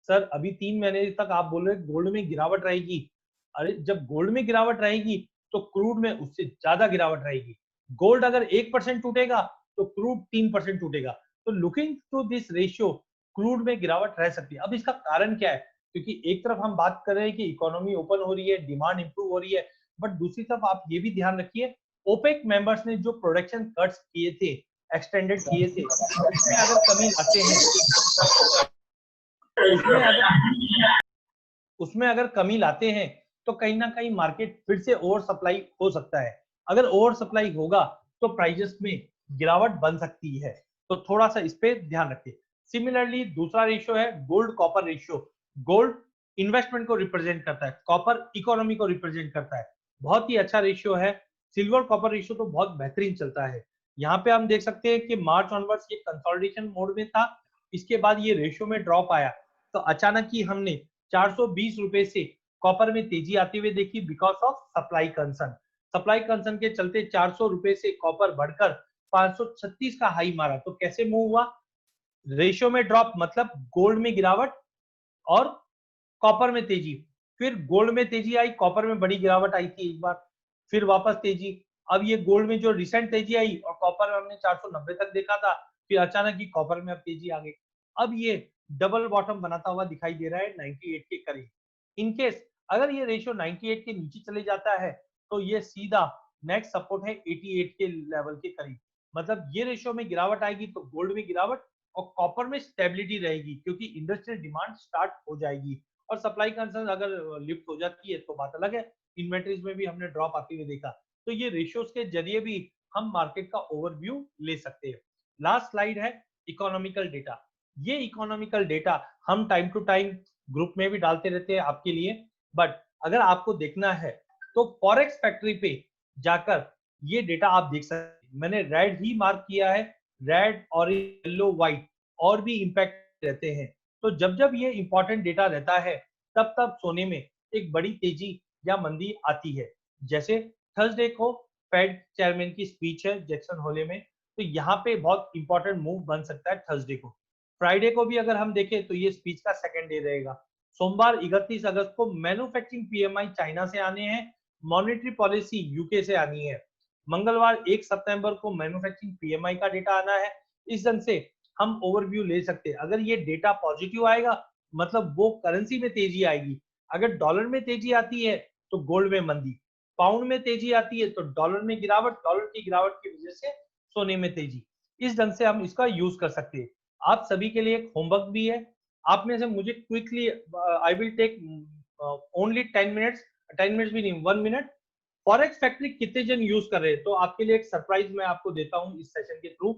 सर अभी 3 महीने तक आप बोल रहे गोल्ड में गिरावट रहेगी। अरे जब गोल्ड में गिरावट रहेगी तो क्रूड में उससे ज्यादा गिरावट रहेगी। गोल्ड अगर 1% टूटेगा तो क्रूड 3% टूटेगा। तो looking to this ratio crude में गिरावट रह सकती है। अब इसका कारण क्या है? क्योंकि एक तरफ हम बात कर रहे हैं कि इकोनॉमी ओपन हो रही है, डिमांड इंप्रूव हो रही है, बट दूसरी तरफ आप ये भी ध्यान रखिए ओपेक मेंबर्स ने जो प्रोडक्शन कट्स किए थे, एक्सटेंडेड किए थे, उसमें अगर कमी लाते हैं, उसमें अगर कमी लाते हैं तो कहीं ना कहीं मार्केट फिर से ओवर सप्लाई हो सकता है। अगर ओवर सप्लाई होगा तो प्राइजेस में गिरावट बन सकती है। तो थोड़ा सा इस पे ध्यान रखिए। सिमिलरली दूसरा रेशियो है gold copper ratio. Gold investment को रिप्रेजेंट करता है, कॉपर इकोनॉमी को रिप्रेजेंट करता है। बहुत ही अच्छा रेशियो है। सिल्वर कॉपर रेशियो तो बहुत बेहतरीन चलता है। यहाँ पे हम देख सकते हैं कि मार्च ऑनवर्ड्स ये कंसोलिडेशन मोड में था, इसके बाद ये रेशियो में ड्रॉप आया, तो अचानक ही हमने 420 रुपए से कॉपर में तेजी आती हुई देखी because of supply concern. Supply concern के चलते 400 रुपए से कॉपर बढ़कर 536 का हाई मारा। तो कैसे मूव हुआ? रेशियो में ड्रॉप मतलब गोल्ड में गिरावट और कॉपर में तेजी। फिर गोल्ड में तेजी आई, कॉपर में बड़ी गिरावट आई थी एक बार, फिर वापस तेजी। अब ये गोल्ड में जो रिसेंट तेजी आई और कॉपर में हमने 490 तक देखा था, फिर अचानक ही कॉपर में अब तेजी आ गई। अब ये डबल बॉटम बनाता हुआ दिखाई दे रहा है 98 के करीब। इनकेस अगर ये रेशियो 98 के नीचे चले जाता है तो ये सीधा नेक्स्ट सपोर्ट है 88 के लेवल के करीब। मतलब ये रेशियो में गिरावट आएगी तो गोल्ड में गिरावट और कॉपर में स्टेबिलिटी रहेगी, क्योंकि इंडस्ट्रियल डिमांड स्टार्ट हो जाएगी। और सप्लाई कंसर्न अगर लिफ्ट हो जाती है तो बात अलग है। इन्वेंटरीज में भी हमने ड्रॉप आते हुए देखा। तो ये रेशियोज के जरिए भी हम मार्केट का ओवरव्यू ले सकते हैं। लास्ट स्लाइड है इकोनॉमिकल डेटा। ये इकोनॉमिकल डेटा हम टाइम टू टाइम ग्रुप में भी डालते रहते हैं आपके लिए, बट अगर आपको देखना है तो फॉरेक्स फैक्ट्री पे जाकर ये डेटा आप देख सकते हैं। मैंने रेड ही मार्क किया है, रेड और येलो व्हाइट और भी इंपैक्ट रहते हैं। तो जब जब ये इंपॉर्टेंट डेटा रहता है तब तब सोने में एक बड़ी तेजी या मंदी आती है। जैसे थर्सडे को फेड चेयरमैन की स्पीच है जैक्सन होले में, तो यहाँ पे बहुत इंपॉर्टेंट मूव बन सकता है थर्सडे को। फ्राइडे को भी अगर हम देखें तो ये स्पीच का सेकंड डे रहेगा। सोमवार 31 अगस्त को मैन्युफैक्चरिंग पीएमआई चाइना से आने हैं, मॉनेटरी पॉलिसी यूके से आनी है। मंगलवार 1 सितंबर को मैन्युफैक्चरिंग पीएमआई का डेटा आना है। इस ढंग से हम ओवरव्यू ले सकते हैं। अगर ये डेटा पॉजिटिव आएगा मतलब वो करेंसी में तेजी आएगी। अगर डॉलर में तेजी आती है तो गोल्ड में मंदी, पाउंड में तेजी आती है तो डॉलर में गिरावट, डॉलर की गिरावट की वजह से सोने में तेजी। इस ढंग से हम इसका यूज कर सकते हैं। आप सभी के लिए एक होमवर्क भी है। आप में से मुझे quickly, I will take only 10 minutes भी नहीं, 1 मिनट। फॉरेक्स फैक्ट्री कितने जन यूज कर रहे हैं? तो आपके लिए एक सरप्राइज मैं आपको देता हूं इस सेशन के थ्रू।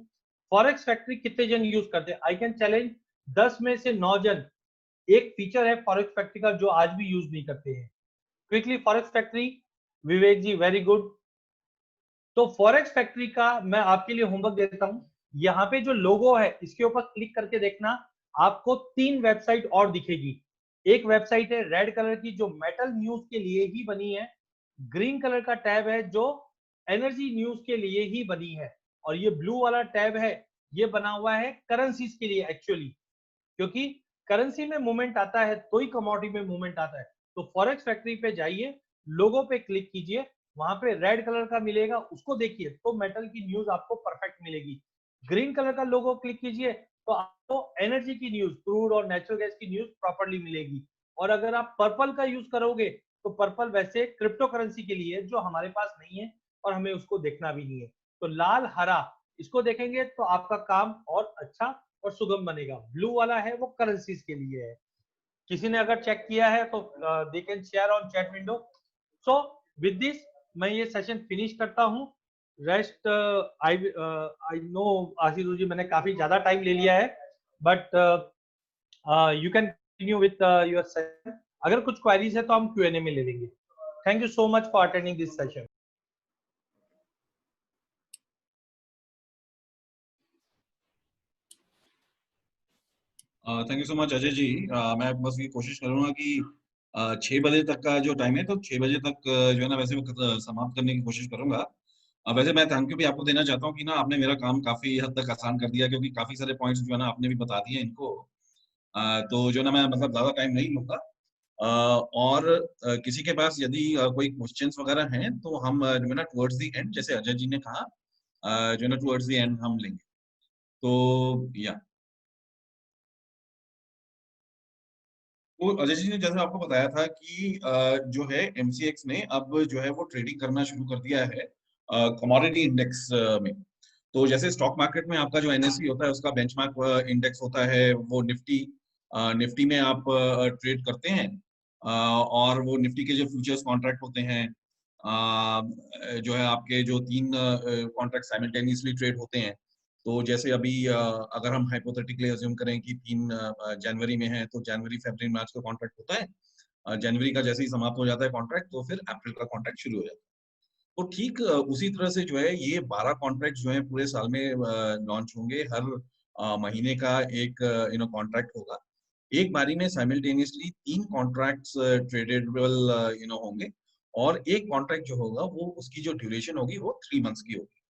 फॉरेक्स फैक्ट्री कितने जन यूज करते हैं? आई कैन चैलेंज 10 में से 9 जन एक फीचर है फॉरेक्स फैक्ट्री का जो आज भी यूज नहीं करते हैं। क्विकली फॉरेक्स फैक्ट्री, विवेक जी वेरी गुड। तो फॉरेक्स फैक्ट्री का मैं आपके लिए होमवर्क देता हूं। यहाँ पे जो लोगो है इसके ऊपर क्लिक करके देखना, आपको 3 वेबसाइट और दिखेगी। एक वेबसाइट है रेड कलर की जो मेटल न्यूज के लिए ही बनी है, ग्रीन कलर का टैब है जो एनर्जी न्यूज के लिए ही बनी है, और ये ब्लू वाला टैब है ये बना हुआ है करेंसीज के लिए एक्चुअली, क्योंकि करेंसी में मूवमेंट आता है तो ही कमोडिटी में मूवमेंट आता है। तो फॉरेक्स फैक्ट्री पे जाइए, लोगो पे क्लिक कीजिए, वहां पे रेड कलर का मिलेगा उसको देखिए तो मेटल की न्यूज आपको परफेक्ट मिलेगी। ग्रीन कलर का लोगो क्लिक कीजिए तो आपको एनर्जी की न्यूज, क्रूड और नेचुरल गैस की न्यूज प्रॉपर्ली मिलेगी। और अगर आप पर्पल का यूज करोगे तो पर्पल वैसे क्रिप्टो करेंसी के लिए जो हमारे पास नहीं है और हमें उसको देखना भी नहीं है। तो लाल हरा इसको देखेंगे तो आपका काम और अच्छा और सुगम बनेगा। ब्लू वाला है वो करेंसीज के लिए है। किसी ने अगर चेक किया है तो they can share on chat window. So with this मैं ये सेशन फिनिश करता हूं। Rest I know Ashish ji मैंने काफी ज्यादा टाइम ले लिया है, but you can continue with your session. अगर कुछ क्वेरीज है तो हम Q&A में ले लेंगे। Thank you so much for attending this session. Thank you so much Ajay ji. मैं बस ये कोशिश करूंगा कि 6 बजे तक का जो टाइम है तो 6 बजे तक जो है ना वैसे समाप्त करने की कोशिश करूंगा। वैसे मैं थैंक यू भी आपको देना चाहता हूँ कि ना आपने मेरा काम काफी हद तक आसान कर दिया, क्योंकि काफी सारे पॉइंट्स जो है ना आपने भी बता दिए इनको। तो जो ना मैं मतलब ज्यादा टाइम नहीं लूंगा। और किसी के पास यदि कोई क्वेश्चंस वगैरह हैं तो हम जो है ना टुवर्ड्स द एंड, जैसे अजय जी ने कहा, जो है ना टुवर्ड्स द एंड हम लेंगे। तो या तो अजय जी ने जैसे आपको बताया था कि जो है एमसीएक्स ने अब जो है वो ट्रेडिंग करना शुरू कर दिया है कमोडिटी इंडेक्स में। तो जैसे स्टॉक मार्केट में आपका जो एनएसई होता है उसका बेंचमार्क इंडेक्स होता है, वो निफ्टी, निफ्टी में आप ट्रेड करते हैं। और वो निफ्टी के जो फ्यूचर्स कॉन्ट्रैक्ट होते हैं, जो है आपके जो 3 कॉन्ट्रैक्ट साइमल्टेनियसली ट्रेड होते हैं। तो जैसे अभी अगर हम हाइपोथेटिकली अज्यूम करें कि 3 जनवरी में है तो जनवरी फरवरी मार्च का कॉन्ट्रैक्ट होता है। जनवरी का जैसे ही समाप्त हो जाता है कॉन्ट्रैक्ट तो फिर अप्रैल का कॉन्ट्रैक्ट शुरू हो जाता है। तो ठीक उसी तरह से जो है ये 12 कॉन्ट्रैक्ट जो है पूरे साल में लॉन्च होंगे। हर महीने का एक कॉन्ट्रैक्ट होगा। एक बारी में साइमल्टेनियसली 3 कॉन्ट्रैक्ट्स ट्रेडेबल होंगे। और एक कॉन्ट्रैक्ट जो होगा वो उसकी जो ड्यूरेशन होगी वो 3 मंथ्स की होगी।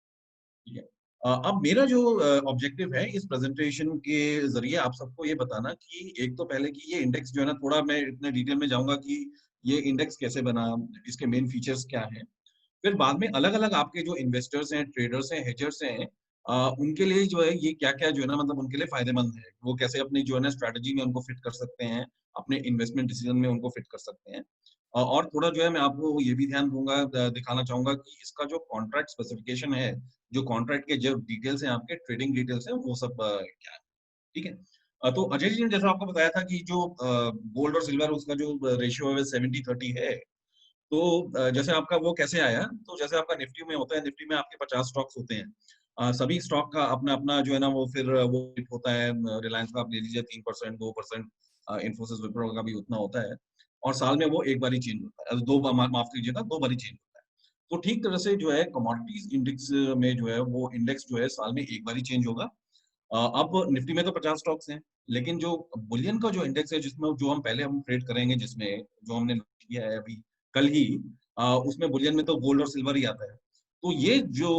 ठीक है। अब मेरा जो ऑब्जेक्टिव है इस प्रेजेंटेशन के जरिए आप सबको ये बताना कि एक तो पहले कि ये इंडेक्स जो है ना, थोड़ा मैं इतने डिटेल में जाऊंगा कि ये इंडेक्स कैसे बना, इसके मेन फीचर्स क्या हैं। फिर बाद में अलग अलग आपके जो इन्वेस्टर्स हैं, ट्रेडर्स हैं, हेजर्स हैं, उनके लिए जो है ये क्या क्या जो है ना मतलब उनके लिए फायदेमंद है, वो कैसे अपनी जो है ना स्ट्रैटेजी में उनको फिट कर सकते हैं, अपने इन्वेस्टमेंट डिसीजन में उनको फिट कर सकते हैं। और थोड़ा जो है मैं आपको ये भी ध्यान दूंगा, दिखाना चाहूंगा कि इसका जो कॉन्ट्रैक्ट स्पेसिफिकेशन है, जो कॉन्ट्रैक्ट के जो डिटेल्स हैं, आपके ट्रेडिंग डिटेल्स हैं, वो सब क्या है। ठीक है। तो अजय जी ने जैसा आपको बताया था कि जो गोल्ड और सिल्वर उसका जो रेशियो है 70-30 है। तो जैसे आपका वो कैसे आया, तो जैसे आपका निफ्टी में होता है, निफ्टी में आपके 50 स्टॉक्स होते हैं। सभी स्टॉक का अपना अपना जो है ना वो फिर वो हिट होता है। रिलायंस का आप ले लीजिए 3%, 2%, इन्फोसिस विप्रो का भी उतना होता है। और साल में वो एक बार ही चेंज होता है, माफ कीजिएगा, 2 बार ही चेंज होता है। तो ठीक तरह से जो है कमोडिटीज इंडेक्स में जो है वो इंडेक्स जो है साल में एक बार ही चेंज होगा। अब निफ्टी में तो 50 स्टॉक्स हैं, लेकिन जो बुलियन का जो इंडेक्स है जिसमें जो हम पहले हम ट्रेड करेंगे, जिसमें जो हमने किया है अभी कल ही, उसमें बुलियन में तो गोल्ड और सिल्वर ही आता है। तो ये जो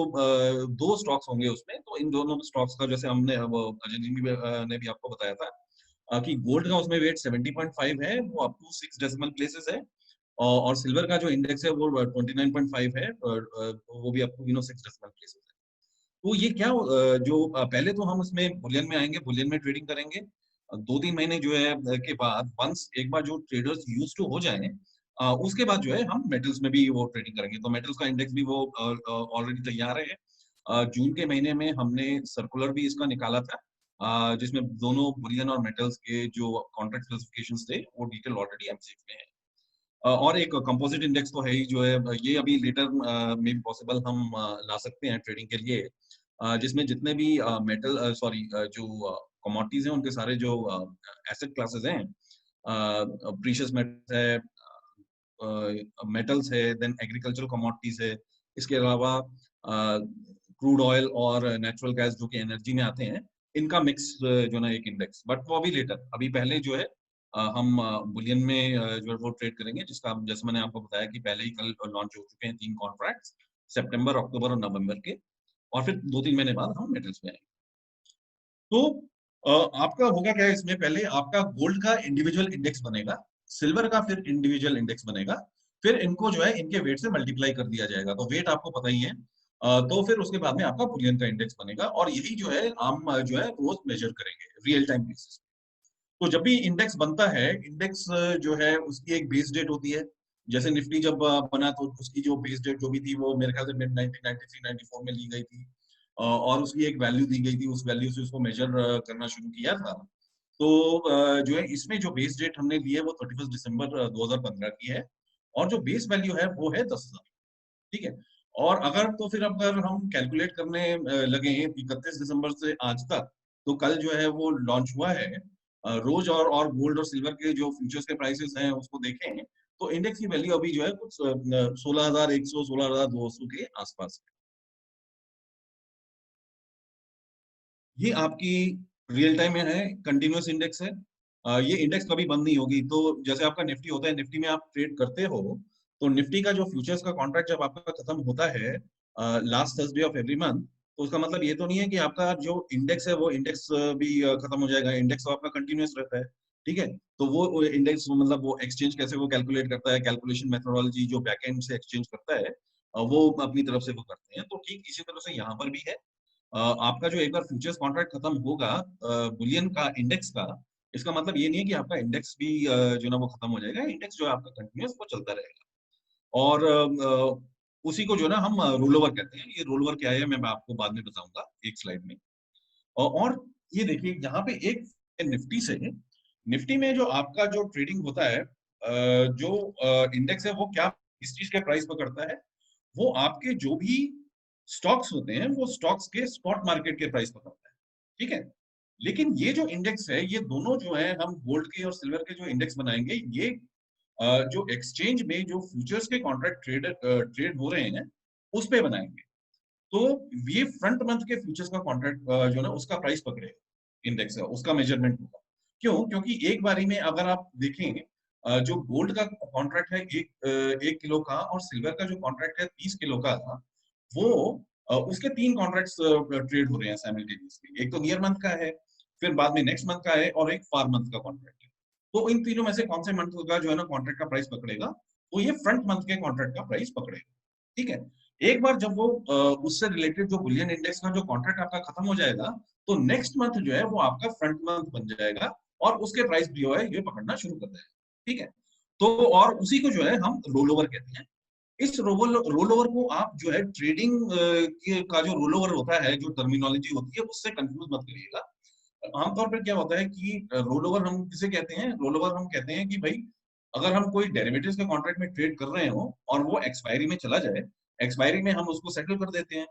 दो स्टॉक्स होंगे उसमें, तो इन दोनों स्टॉक्स का जैसे हमने अजय जी ने भी आपको बताया था कि गोल्ड का उसमें वेट 70.5 है, वो अप टू 6 डेसिमल प्लेसेस है, और सिल्वर का जो इंडेक्स है वो 29.5 है, वो भी अप टू 6 डेसिमल प्लेसेस है। तो ये क्या जो पहले तो हम इसमें बुलियन में आएंगे, बुलियन में ट्रेडिंग करेंगे। 2-3 महीने जो है के बाद वंस एक बार जो ट्रेडर्स यूज टू हो जाएं, उसके बाद जो है हम मेटल्स में भी वो ट्रेडिंग करेंगे। तो मेटल्स का इंडेक्स भी वो ऑलरेडी तैयार है। जून के महीने में हमने सर्कुलर भी इसका निकाला था, जिसमें दोनों बुलियन और मेटल्स के जो कॉन्ट्रैक्ट स्पेसिफिकेशंस थे वो डिटेल ऑलरेडी एमसीएक्स में है। और एक कंपोजिट इंडेक्स तो है ही जो है, ये अभी लेटर में भी पॉसिबल हम ला सकते हैं ट्रेडिंग के लिए, जिसमें जितने भी मेटल सॉरी जो कमोडिटीज हैं उनके सारे जो एसेट क्लासेस हैं, प्रीशियस मेटल्स है, मेटल्स है, देन एग्रीकल्चरल कमोडिटीज है, इसके अलावा क्रूड ऑयल और नेचुरल गैस जो कि एनर्जी में आते हैं, इनका मिक्स जो ना एक इंडेक्स, बट वो अभी लेटर, अभी पहले जो है हम बुलियन में जो है वो ट्रेड करेंगे, जिसका जैसे मैंने आपको बताया कि पहले ही कल लॉन्च हो चुके हैं 3 कॉन्ट्रैक्ट्स, सितंबर, अक्टूबर और नवंबर के, और फिर 2-3 महीने बाद हम मेटल्स में आएंगे। तो आपका होगा क्या इसमें, पहले आपका गोल्ड का इंडिविजुअल इंडेक्स बनेगा, सिल्वर का फिर इंडिविजुअल इंडेक्स बनेगा, फिर इनको जो है इनके वेट से मल्टीप्लाई कर दिया जाएगा, तो वेट आपको पता ही है। तो फिर उसके बाद में आपका बुलियन का इंडेक्स बनेगा, और यही जो है हम जो है रोज मेजर करेंगे रियल टाइम बेसिस। तो जब भी इंडेक्स बनता है, इंडेक्स जो है उसकी एक बेस डेट होती है। जैसे निफ्टी जब बना तो उसकी जो बेस डेट जो भी थी वो मेरे ख्याल से मिड 1993-94 में ली गई थी, और उसकी एक वैल्यू दी गई थी, उस वैल्यू से उसको मेजर करना शुरू किया था। तो जो है इसमें जो बेस डेट हमने ली है वो 31 दिसंबर 2015 की है, और जो बेस वैल्यू है वो है 10,000। ठीक है। और अगर तो फिर अगर हम कैलकुलेट करने लगे 31 दिसंबर से आज तक, तो कल जो है वो लॉन्च हुआ है, रोज और गोल्ड और सिल्वर के जो फ्यूचर्स के प्राइसेस हैं उसको देखें, तो इंडेक्स की वैल्यू अभी जो है कुछ 16,100 16,200 के आसपास है। ये आपकी रियल टाइम में है, कंटिन्यूअस इंडेक्स है। ये इंडेक्स कभी बंद नहीं होगी। तो जैसे आपका निफ्टी होता है, निफ्टी में आप ट्रेड करते हो, तो निफ्टी का जो फ्यूचर्स का कॉन्ट्रैक्ट जब आपका खत्म होता है last Thursday of every month, तो उसका मतलब ये तो नहीं है कि आपका जो इंडेक्स है वो इंडेक्स भी खत्म हो जाएगा। इंडेक्स तो आपका कंटिन्यूअस रहता है। ठीक है। तो वो इंडेक्स मतलब वो एक्सचेंज कैसे वो कैलकुलेट करता है, कैलकुलेशन मेथोडोलॉजी जो बैकएंड से एक्सचेंज करता है, वो अपनी तरफ से वो करते हैं। तो ठीक इसी तरह से यहाँ पर भी है। आपका जो एक बार फ्यूचर्स कॉन्ट्रैक्ट खत्म होगा बुलियन का इंडेक्स का, इसका मतलब ये नहीं है कि आपका इंडेक्स भी जो ना वो खत्म हो जाएगा। इंडेक्स जो है आपका कंटिन्यूअस वो चलता रहेगा। और उसी को जो ना हम रोल ओवर कहते हैं। ये रोल ओवर क्या है मैं आपको बाद में बताऊंगा एक स्लाइड में। और ये देखिए यहाँ पे एक निफ्टी से, निफ्टी में जो आपका जो ट्रेडिंग होता है, जो इंडेक्स है वो क्या इस चीज के प्राइस पर करता है, वो आपके जो भी स्टॉक्स होते हैं वो स्टॉक्स के स्पॉट मार्केट के प्राइस पर करता है। ठीक है। लेकिन ये जो इंडेक्स है, ये दोनों जो है हम गोल्ड के और सिल्वर के जो इंडेक्स बनाएंगे, ये जो एक्सचेंज में जो फ्यूचर्स के कॉन्ट्रैक्ट ट्रेड हो रहे हैं उस पे बनाएंगे। तो ये फ्रंट मंथ के फ्यूचर्स का कॉन्ट्रैक्ट जो ना उसका प्राइस पकड़ेगा, इंडेक्स है उसका मेजरमेंट होगा। क्यों? क्योंकि एक बारी में अगर आप देखें, जो गोल्ड का कॉन्ट्रैक्ट है 1 किलो का, और सिल्वर का जो कॉन्ट्रैक्ट है 30 किलो का, वो उसके 3 कॉन्ट्रैक्ट्स ट्रेड हो रहे हैं साइमल्टेनियसली। एक तो नियर मंथ का है, फिर बाद में नेक्स्ट मंथ का है, और एक फार मंथ का कॉन्ट्रैक्ट है। तो इन तीनों में से कौन से मंथ का जो है ना कॉन्ट्रैक्ट का प्राइस पकड़ेगा, तो ये फ्रंट मंथ के कॉन्ट्रैक्ट का प्राइस पकड़ेगा। ठीक है। एक बार जब वो उससे रिलेटेड जो बुलियन इंडेक्स का जो कॉन्ट्रैक्ट आपका खत्म हो जाएगा, तो नेक्स्ट मंथ जो है वो आपका फ्रंट मंथ बन जाएगा, और उसके प्राइस भी जो है ये पकड़ना शुरू कर देगा। ठीक है। तो और उसी को जो है हम रोल ओवर कहते हैं। इस रोल ओवर को आप जो है ट्रेडिंग का जो रोल ओवर होता है, जो टर्मिनोलॉजी होती है, उससे कंफ्यूज मत करिएगा। आमतौर पर क्या होता है कि रोल ओवर हम किसे कहते हैं, रोल ओवर हम कहते हैं कि भाई अगर हम कोई डेरिवेटिव्स के कॉन्ट्रैक्ट में ट्रेड कर रहे हो और वो एक्सपायरी में चला जाए, एक्सपायरी में हम उसको सेटल कर देते हैं,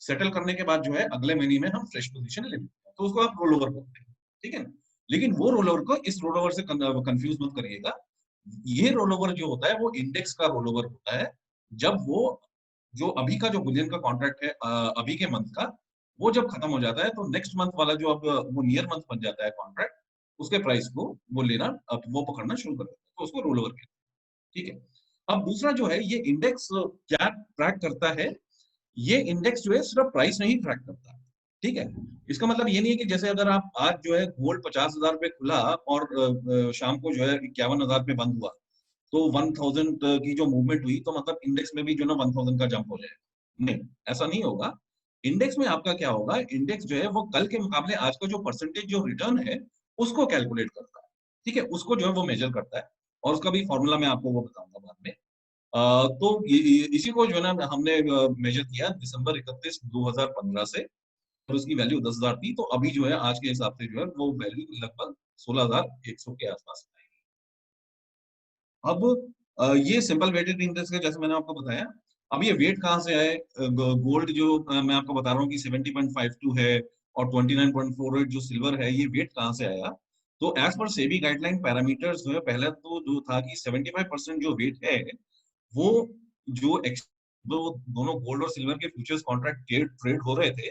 सेटल करने के बाद जो है अगले महीने में हम फ्रेश पोजीशन ले लेते हैं, तो उसको आप रोल ओवर बोलते हैं। ठीक है। लेकिन वो रोल ओवर को इस रोल ओवर से कंफ्यूज मत करिएगा। ये रोल ओवर जो होता है वो इंडेक्स का रोल ओवर होता है, जब वो जो अभी का जो बुलियन का कॉन्ट्रैक्ट है अभी के मंथ का, वो जब खत्म हो जाता है, तो नेक्स्ट मंथ वाला जो अब वो नियर मंथ बन जाता है कॉन्ट्रैक्ट, उसके प्राइस को वो लेना, अब वो पकड़ना शुरू कर देता है, तो उसको रोल ओवर कहते हैं। ठीक है। अब दूसरा जो है, ये इंडेक्स क्या ट्रैक करता है, ये इंडेक्स जो है सिर्फ प्राइस नहीं ट्रैक करता, ठीक है। इसका मतलब ये नहीं है कि जैसे अगर आप आज जो है गोल्ड 50,000 पे खुला और शाम को जो है 51,000 पे बंद हुआ, तो 1000 की जो मूवमेंट हुई तो मतलब इंडेक्स में भी जो ना 1000 का जंप हो जाएगा। नहीं, ऐसा नहीं होगा। इंडेक्स में आपका क्या होगा, इंडेक्स जो है वो कल के मुकाबले आज का जो परसेंटेज जो रिटर्न है उसको कैलकुलेट करता है, ठीक है, उसको जो है वो मेजर करता है, और उसका भी फॉर्मूला मैं आपको वो बताऊंगा बाद में। तो इसी को जो है ना हमने मेजर किया दिसंबर 31 2015 से, और उसकी वैल्यू 10,000 थी, तो अभी जो है आज के हिसाब से जो है वो वैल्यू लगभग 16,100 के आसपास है। अब ये सिंपल वेटेड इंडेक्स का जैसे मैंने आपको बताया। अब ये वेट कहाँ से आए, गोल्ड जो मैं आपको बता रहा हूँ कि 70.52 है और 29.48 जो सिल्वर है, ये वेट कहाँ से आया। तो as per SEBI guideline parameters जो है, पहले तो जो था कि 75% जो वेट है वो जो जो दोनों गोल्ड और सिल्वर के फ्यूचर्स कॉन्ट्रैक्ट ट्रेड हो रहे थे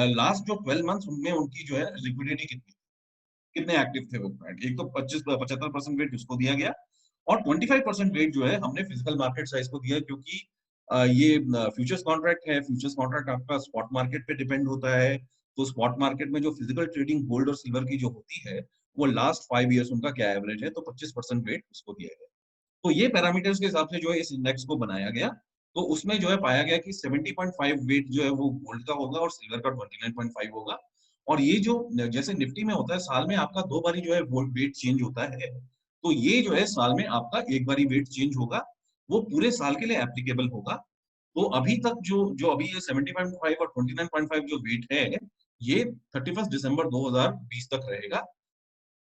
लास्ट जो 12 मंथ्स, उनमें उनकी जो है लिक्विडिटी कितने एक्टिव थे वो क्लाइंट। एक तो 75% वेट उसको दिया गया, और 25% वेट जो है हमने फिजिकल मार्केट साइज को दिया, क्योंकि ये फ्यूचर्स कॉन्ट्रैक्ट है। फ्यूचर्स कॉन्ट्रैक्ट आपका स्पॉट मार्केट पे डिपेंड होता है, तो स्पॉट मार्केट में जो फिजिकल ट्रेडिंग गोल्ड और सिल्वर की जो होती है वो लास्ट 5 ईयर्स उनका क्या एवरेज है, तो 25% वेट उसको दिया गया। तो ये पैरामीटर्स के हिसाब से जो है इस इंडेक्स को बनाया गया। तो उसमें जो है पाया गया कि 70.5 वेट जो है वो गोल्ड का होगा और सिल्वर का 29.5 होगा। और ये जो जैसे निफ्टी में होता है साल में आपका 2 बारी जो है वो वेट चेंज होता है, तो ये जो है साल में आपका एक बारी वेट चेंज होगा, वो पूरे साल के लिए एप्लीकेबल होगा। तो अभी तक जो जो अभी ये 70.5 और 29.5 जो वेट है, ये 31 दिसंबर 2020 तक रहेगा।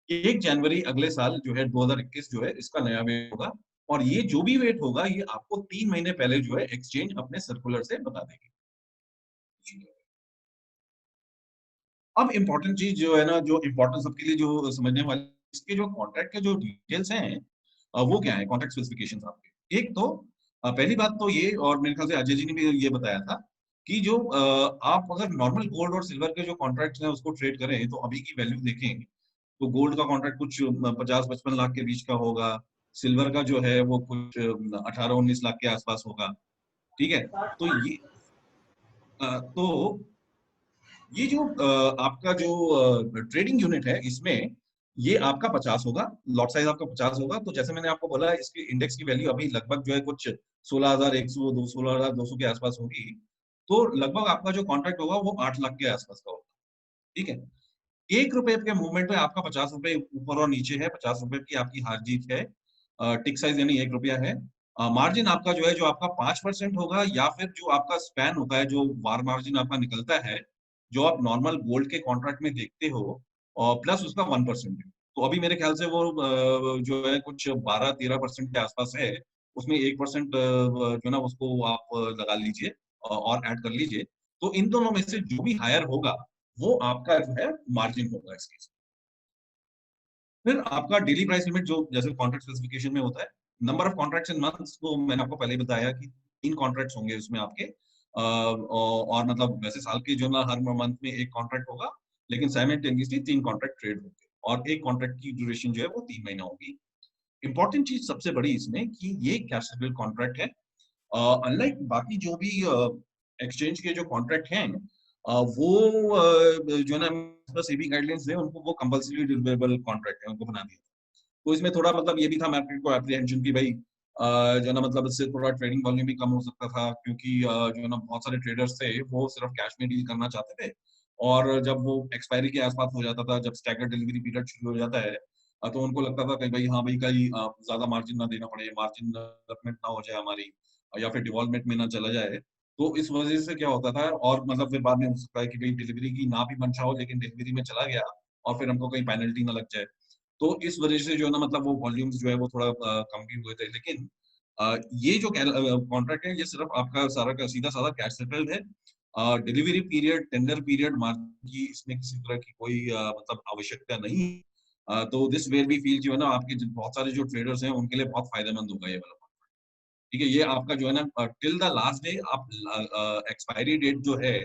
1 जनवरी अगले साल जो है 2021 जो है इसका नया वेट होगा, और ये जो भी वेट होगा ये आपको 3 महीने पहले जो है एक्सचेंज अपने सर्कुलर से बता देगी। अब इम्पोर्टेंट चीज जो है ना, जो इम्पोर्टेंट सबके लिए जो समझने वाले, इसके जो कॉन्ट्रैक्ट के जो डिटेल्स हैं वो क्या है, कॉन्ट्रैक्ट स्पेसिफिकेशंस आपके। एक तो पहली बात तो ये, और मेरे ख्याल से अजय जी ने भी ये बताया था कि जो आप अगर नॉर्मल गोल्ड और सिल्वर के जो कॉन्ट्रैक्ट हैं उसको ट्रेड करें तो अभी की वैल्यू देखें तो गोल्ड का कॉन्ट्रैक्ट कुछ 50-55 लाख के बीच का होगा, सिल्वर का जो है वो कुछ 18-19 लाख के आसपास होगा, ठीक है। तो तो ये जो आपका जो ट्रेडिंग यूनिट है, इसमें ये आपका 50 होगा, लॉट साइज आपका 50 होगा। तो जैसे मैंने आपको बोला इसके इंडेक्स की वैल्यू अभी लगभग जो है कुछ 16,100 16,200 के आसपास होगी, तो लगभग आपका जो कॉन्ट्रैक्ट होगा वो 8 लाख के आसपास का होगा, ठीक है। 1 रुपए के मूवमेंट में आपका 50 रुपए ऊपर और नीचे है, 50 रुपए की आपकी हार जीत है। टिक साइज यानी 1 रुपया है। मार्जिन आपका जो है जो आपका 5% होगा, या फिर जो आपका स्पैन होता है, जो वार मार्जिन आपका निकलता है, जो आप नॉर्मल गोल्ड के कॉन्ट्रैक्ट में देखते हो, और प्लस उसका 1% है। तो अभी मेरे ख्याल से वो जो है कुछ 12-13% के आसपास है। उसमें 1% जो ना उसको आप लगा लीजिए और ऐड कर लीजिए। तो इन दोनों में से जो भी हायर होगा वो आपका जो है मार्जिन होगा इसके। फिर आपका डेली प्राइस लिमिट जो जैसे कॉन्ट्रैक्ट स्पेसिफिकेशन में होता है, number of contracts in months को मैंने आपको पहले ही बताया कि 3 कॉन्ट्रैक्ट्स होंगे उसमें आपके, और मतलब वैसे साल के जो ना हर मंथ में 1 कॉन्ट्रैक्ट होगा, लेकिन साइमल्टेनियसली 3 कॉन्ट्रैक्ट ट्रेड होंगे, और एक कॉन्ट्रैक्ट की ड्यूरेशन जो है वो 3 महीना होगी। इंपॉर्टेंट चीज सबसे बड़ी इसमें कि ये कैश सेटल्ड कॉन्ट्रैक्ट है। अनलाइक बाकी जो भी एक्सचेंज के जो कॉन्ट्रैक्ट हैं, वो जो है ना सेबी गाइडलाइंस है उनको वो कंपल्सरी डिलीवरेबल कॉन्ट्रैक्ट है, उनको बना दिया। तो इसमें थोड़ा मतलब ये भी था मार्केट को एप्रीहेंशन की भाई जो है ना मतलब इससे थोड़ा ट्रेडिंग वॉल्यूम भी कम हो सकता था, क्योंकि जो है ना बहुत सारे ट्रेडर्स थे वो सिर्फ कैश में डील करना चाहते थे, और जब वो एक्सपायरी के आसपास हो जाता था, जब स्टैगर्ड डिलीवरी पीरियड शुरू हो जाता है, तो उनको लगता था कि भाई हाँ भाई कहीं ज्यादा मार्जिन ना देना पड़े, मार्जिन डेवलपमेंट ना हो जाए हमारी, या फिर डिवॉल्वमेंट में ना चला जाए। तो इस वजह से क्या होता था, और मतलब फिर बाद में हो सकता है कि भाई डिलीवरी की ना भी मंशा हो लेकिन डिलीवरी में चला गया और फिर हमको कहीं पेनल्टी ना लग जाए। तो इस वजह से जो है ना मतलब वो वॉल्यूम्स जो है वो थोड़ा कम भी हुए थे। लेकिन ये जो कॉन्ट्रैक्ट है ये सिर्फ आपका सारा का सीधा साधा कैश सेटल्ड है। Delivery period, tender period, margin की इसमें किसी तरह की कोई मतलब आवश्यकता नहीं। तो दिस वेयर वी फील जो है ना आपके बहुत सारे जो ट्रेडर्स हैं उनके लिए बहुत फायदेमंद होगा ये वाला। ठीक है, ये आपका जो है ना टिल द लास्ट डे आप एक्सपायरी डेट जो है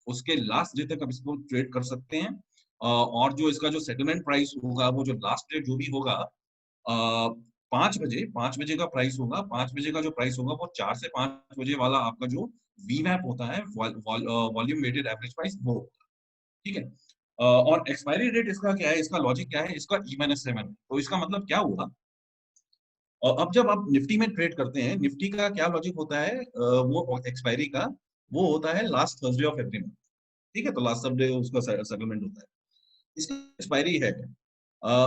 उसके लास्ट डे तक आप इसको ट्रेड कर सकते हैं। और जो इसका जो सेटलमेंट प्राइस होगा वो जो लास्ट डेट जो भी होगा 5 बजे का प्राइस होगा। 5 बजे का जो प्राइस होगा वो 4 से 5 बजे वाला आपका जो वीवैप होता है, वॉल्यूम वेटेड एवरेज प्राइस, वो होता है, ठीक है। और एक्सपायरी डेट इसका क्या है, इसका लॉजिक क्या है, इसका E-7। तो इसका मतलब क्या हुआ, और अब जब आप निफ्टी में ट्रेड करते हैं, निफ्टी का क्या लॉजिक होता है, वो एक्सपायरी का वो होता है last Thursday of every month, ठीक है। तो लास्ट थर्सडे उसका सेटलमेंट होता है, इसकी एक्सपायरी है।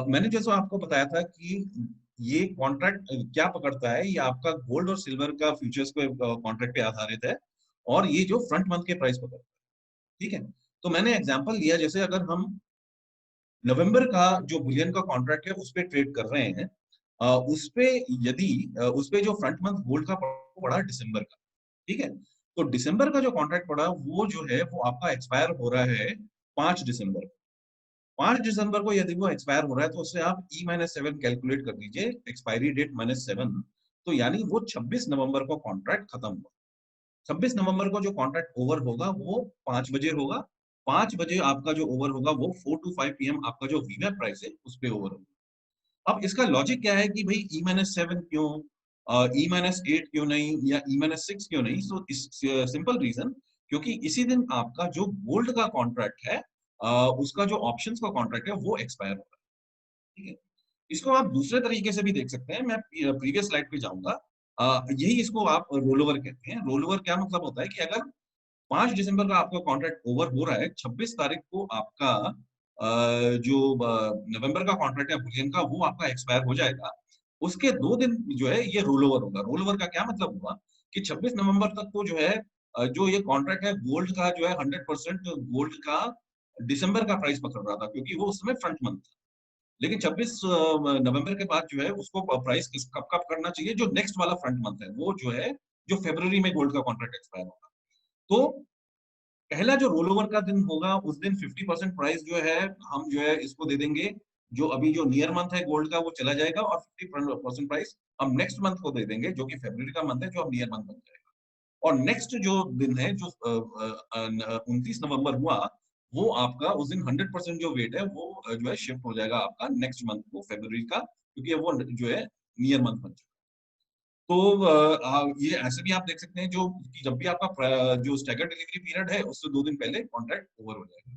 मैंने जैसा आपको बताया था कि ये कॉन्ट्रैक्ट क्या पकड़ता है, ये आपका गोल्ड और सिल्वर का फ्यूचर्स पे कॉन्ट्रैक्ट पे आधारित है, और ये जो फ्रंट मंथ के प्राइस पकड़ता है, ठीक है। तो मैंने एग्जांपल लिया, जैसे अगर हम नवंबर का जो बुलियन का कॉन्ट्रैक्ट है उस पे ट्रेड कर रहे हैं, उस पे यदि उस पे जो फ्रंट मंथ गोल्ड का पड़ा दिसंबर का, ठीक है। तो दिसंबर का जो कॉन्ट्रैक्ट पड़ा वो जो है वो आपका एक्सपायर हो रहा है 5 दिसंबर। 5 दिसंबर को यदि वो एक्सपायर हो रहा है तो उससे आप E-7 कैलकुलेट कर दीजिए, एक्सपायरी डेट -7, तो यानी वो 26 नवंबर को कॉन्ट्रैक्ट खत्म हुआ। 26 नवंबर को जो कॉन्ट्रैक्ट ओवर होगा वो 5 बजे होगा। 5 बजे आपका जो ओवर होगा वो 4 to 5 PM आपका जो वीवैप प्राइस है उस पे ओवर होगा। अब इसका लॉजिक क्या है कि भाई E-7 क्यों, E-8 क्यों नहीं, या E-6 क्यों नहीं? सो इस सिंपल रीजन, क्योंकि इसी दिन आपका जो गोल्ड का कॉन्ट्रैक्ट है, उसका जो ऑप्शंस का कॉन्ट्रैक्ट है वो एक्सपायर हो रहा है, ठीक है। इसको आप दूसरे तरीके से भी देख सकते हैं, मैं प्रीवियस स्लाइड पे जाऊंगा। यही इसको आप रोल ओवर कहते हैं। रोल ओवर क्या मतलब होता है कि अगर 5 दिसंबर का आपका कॉन्ट्रैक्ट ओवर हो रहा है, 26 तारीख को आपका जो नवंबर का कॉन्ट्रैक्ट है बुलियन का वो आपका एक्सपायर हो जाएगा। उसके 2 दिन जो है ये रोल ओवर होगा। रोल ओवर का क्या मतलब हुआ कि 26 नवंबर तक तो जो है जो ये कॉन्ट्रैक्ट है गोल्ड का जो है 100% गोल्ड का दिसंबर का प्राइस पकड़ रहा था, क्योंकि वो उस समय फ्रंट मंथ था। लेकिन 26 नवंबर के बाद जो है उसको प्राइस कब कब करना चाहिए, जो नेक्स्ट वाला फ्रंट मंथ है वो जो है जो फरवरी में गोल्ड का कॉन्ट्रैक्ट एक्सपायर होगा। तो पहला जो रोल ओवर का दिन होगा उस दिन 50% प्राइस जो है हम जो है इसको दे देंगे, जो अभी जो नियर मंथ है गोल्ड का वो चला जाएगा, और 50% प्राइस हम नेक्स्ट मंथ को दे देंगे, जो कि फरवरी का मंथ है, जो अब नियर मंथ बन जाएगा। और नेक्स्ट जो दिन है जो 29 नवंबर हुआ, वो आपका उस दिन 100% जो वेट है वो जो है शिफ्ट हो जाएगा आपका नेक्स्ट मंथ को, फरवरी का, क्योंकि वो जो है नियर मंथ बन जाएगा। तो ये ऐसे भी आप देख सकते हैं, जो कि जब भी आपका जो स्टैगर डिलीवरी पीरियड है उससे 2 दिन पहले कॉन्ट्रैक्ट ओवर हो जाएगा।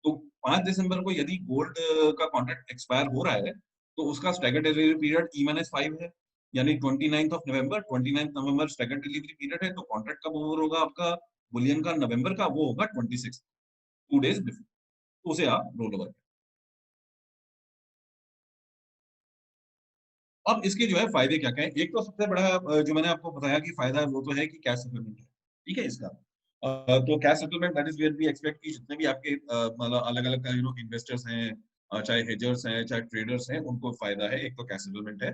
तो 5 दिसंबर को यदि गोल्ड का कॉन्ट्रैक्ट एक्सपायर हो रहा है तो उसका स्टैगर डिलीवरी पीरियड E-5 है, यानी 29 नवंबर। 29 नवंबर स्टैगर डिलीवरी पीरियड है, तो कॉन्ट्रैक्ट कब ओवर होगा आपका बुलियन का नवंबर का, वो होगा 26, 2 डेज बिफोर। तो उसे आप रोल ओवर। अब इसके जो है फायदे क्या क्या है, एक तो सबसे बड़ा जो मैंने आपको बताया कि फायदा है वो तो है कि कैश सेटलमेंट है, ठीक है इसका। तो cash settlement that is where we expect कि जितने भी आपके मतलब अलग अलग इन्वेस्टर्स हैं, चाहे हेजर्स हैं चाहे ट्रेडर्स हैं, उनको फायदा है। एक तो कैश सेटलमेंट है।